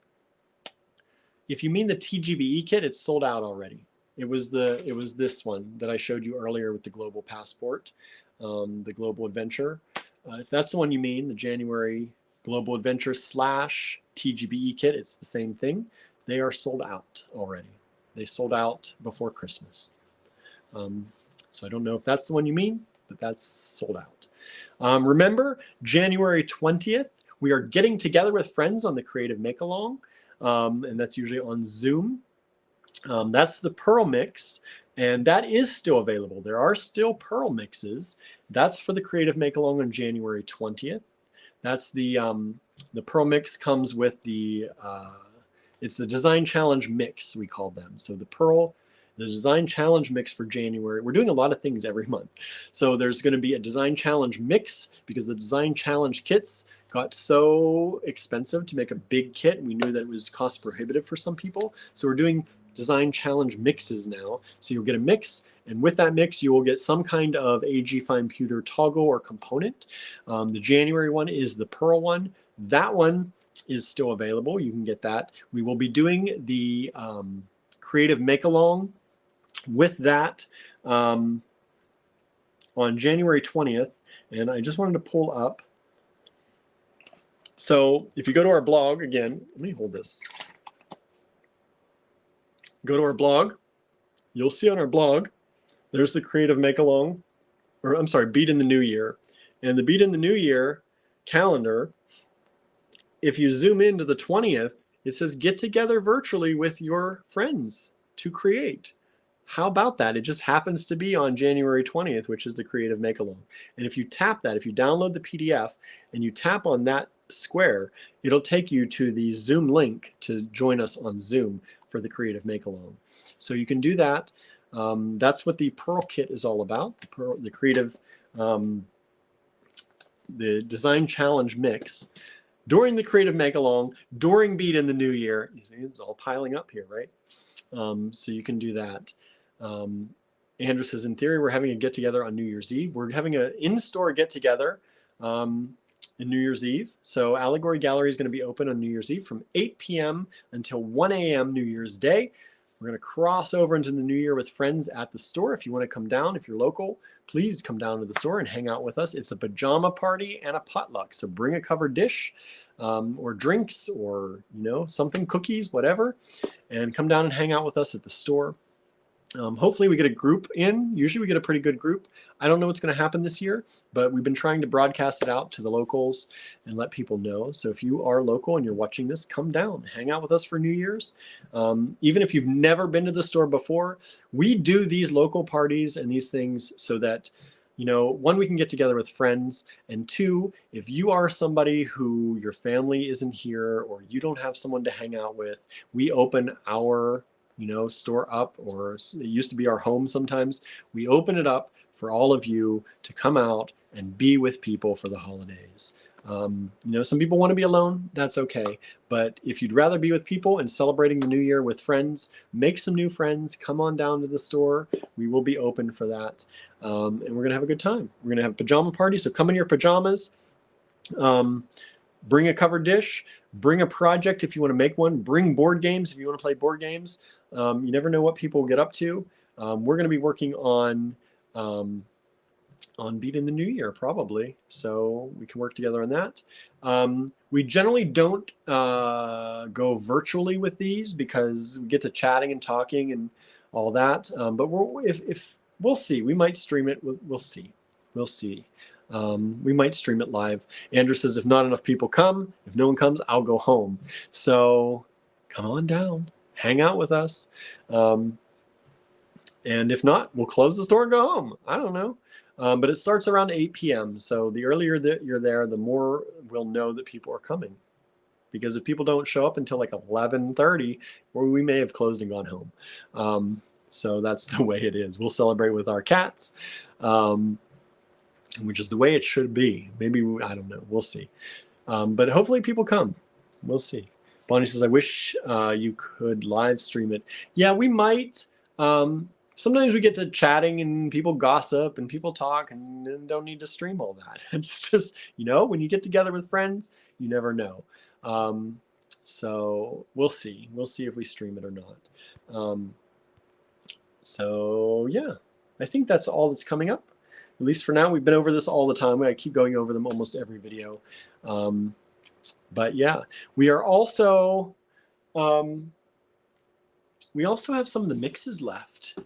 If you mean the TGBE kit, it's sold out already. It was this one that I showed you earlier with the global passport, the global adventure. If that's the one you mean, the January global adventure / TGBE kit, it's the same thing. They are sold out already. They sold out before Christmas. So I don't know if that's the one you mean, but that's sold out. Remember, January 20th, we are getting together with friends on the Creative Make-Along, and that's usually on Zoom. That's the Pearl Mix, and that is still available. There are still Pearl Mixes. That's for the Creative Make-Along on January 20th. That's the Pearl Mix comes with the, it's the Design Challenge Mix, we call them. So the Design Challenge Mix for January. We're doing a lot of things every month. So there's going to be a Design Challenge Mix because the Design Challenge kits got so expensive to make a big kit. We knew that it was cost prohibitive for some people. So we're doing Design Challenge Mixes now. So you'll get a mix, and with that mix, you will get some kind of AG Fine Pewter toggle or component. The January one is the Pearl one. That one is still available. You can get that. We will be doing the Creative Make-Along with that on January 20th. And I just wanted to pull up. So if you go to our blog, again, let me hold this. Go to our blog. You'll see on our blog, there's the Creative Make-Along, or I'm sorry, Beat in the New Year. And the Beat in the New Year calendar, if you zoom into the 20th, it says get together virtually with your friends to create. How about that? It just happens to be on January 20th, which is the Creative Make-Along. And if you tap that, if you download the PDF and you tap on that square, it'll take you to the Zoom link to join us on Zoom for the Creative Make-Along. So you can do that. That's what the Pearl Kit is all about. The Creative, the Design Challenge Mix. During the Creative Make-Along, during Beat in the New Year, you see it's all piling up here, right? So you can do that. Andrew says, in theory, we're having a get-together on New Year's Eve. We're having an in-store get-together in New Year's Eve. So Allegory Gallery is going to be open on New Year's Eve from 8 p.m. until 1 a.m. New Year's Day. We're going to cross over into the new year with friends at the store. If you want to come down, if you're local, please come down to the store and hang out with us. It's a pajama party and a potluck. So bring a covered dish or drinks or, something, cookies, whatever, and come down and hang out with us at the store. Hopefully we get a group in. Usually we get a pretty good group. I don't know what's going to happen this year, but we've been trying to broadcast it out to the locals and let people know. So if you are local and you're watching this, come down, hang out with us for New Year's. Even if you've never been to the store before, we do these local parties and these things so that, one, we can get together with friends, and two, if you are somebody who your family isn't here or you don't have someone to hang out with, we open our store up, or it used to be our home sometimes. We open it up for all of you to come out and be with people for the holidays. Some people want to be alone, that's okay. But if you'd rather be with people and celebrating the new year with friends, make some new friends, come on down to the store. We will be open for that. And we're going to have a good time. We're going to have a pajama party, so come in your pajamas. Bring a covered dish, bring a project if you want to make one, bring board games if you want to play board games. You never know what people get up to. We're going to be working on beating the new year probably, so we can work together on that. We generally don't go virtually with these because we get to chatting and talking and all that. But we'll see, we might stream it. We'll see. We might stream it live. Andrew says if not enough people come, if no one comes, I'll go home. So come on down, hang out with us. And if not, we'll close the store and go home. I don't know. But it starts around 8 p.m. So the earlier that you're there, the more we'll know that people are coming. Because if people don't show up until like 11:30, we may have closed and gone home. So that's the way it is. We'll celebrate with our cats. Which is the way it should be. Maybe, I don't know, we'll see. But hopefully people come, we'll see. Bonnie says, I wish you could live stream it. Yeah, we might. Sometimes we get to chatting and people gossip and people talk and don't need to stream all that. It's just, when you get together with friends, you never know. So we'll see. We'll see if we stream it or not. So yeah, I think that's all that's coming up. At least for now. We've been over this all the time. I keep going over them almost every video. But yeah, we are also, we also have some of the mixes left.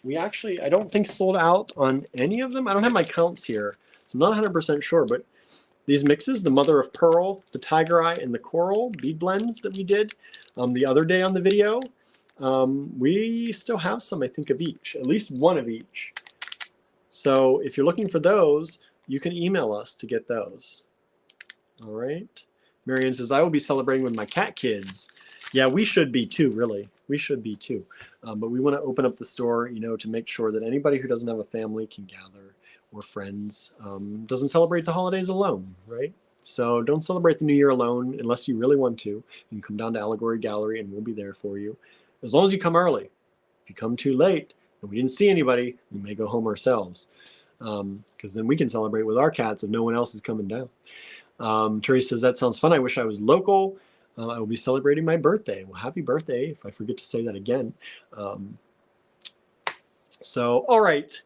We actually, I don't think sold out on any of them. I don't have my counts here, so I'm not 100% sure, but these mixes, the Mother of Pearl, the Tiger Eye, and the Coral bead blends that we did the other day on the video, we still have some, I think, of each, at least one of each. So if you're looking for those, you can email us to get those. All right. Marianne says, I will be celebrating with my cat kids. Yeah, we should be too, really. We should be too. But we want to open up the store, to make sure that anybody who doesn't have a family can gather, or friends, doesn't celebrate the holidays alone, right? So don't celebrate the new year alone unless you really want to. You can come down to Allegory Gallery and we'll be there for you. As long as you come early. If you come too late and we didn't see anybody, we may go home ourselves. Because then we can celebrate with our cats if no one else is coming down. Teresa says, that sounds fun. I wish I was local. I will be celebrating my birthday. Well, happy birthday, if I forget to say that again. So, all right.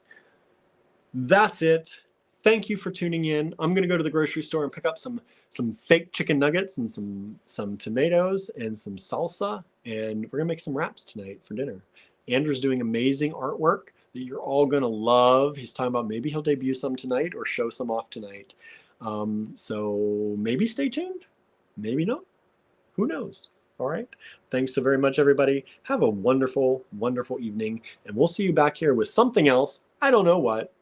That's it. Thank you for tuning in. I'm going to go to the grocery store and pick up some fake chicken nuggets and some tomatoes and some salsa. And we're going to make some wraps tonight for dinner. Andrew's doing amazing artwork that you're all going to love. He's talking about maybe he'll debut some tonight or show some off tonight. So maybe stay tuned. Maybe not. Who knows? All right. Thanks so very much, everybody. Have a wonderful, wonderful evening. And we'll see you back here with something else. I don't know what,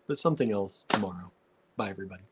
but something else tomorrow. Bye, everybody.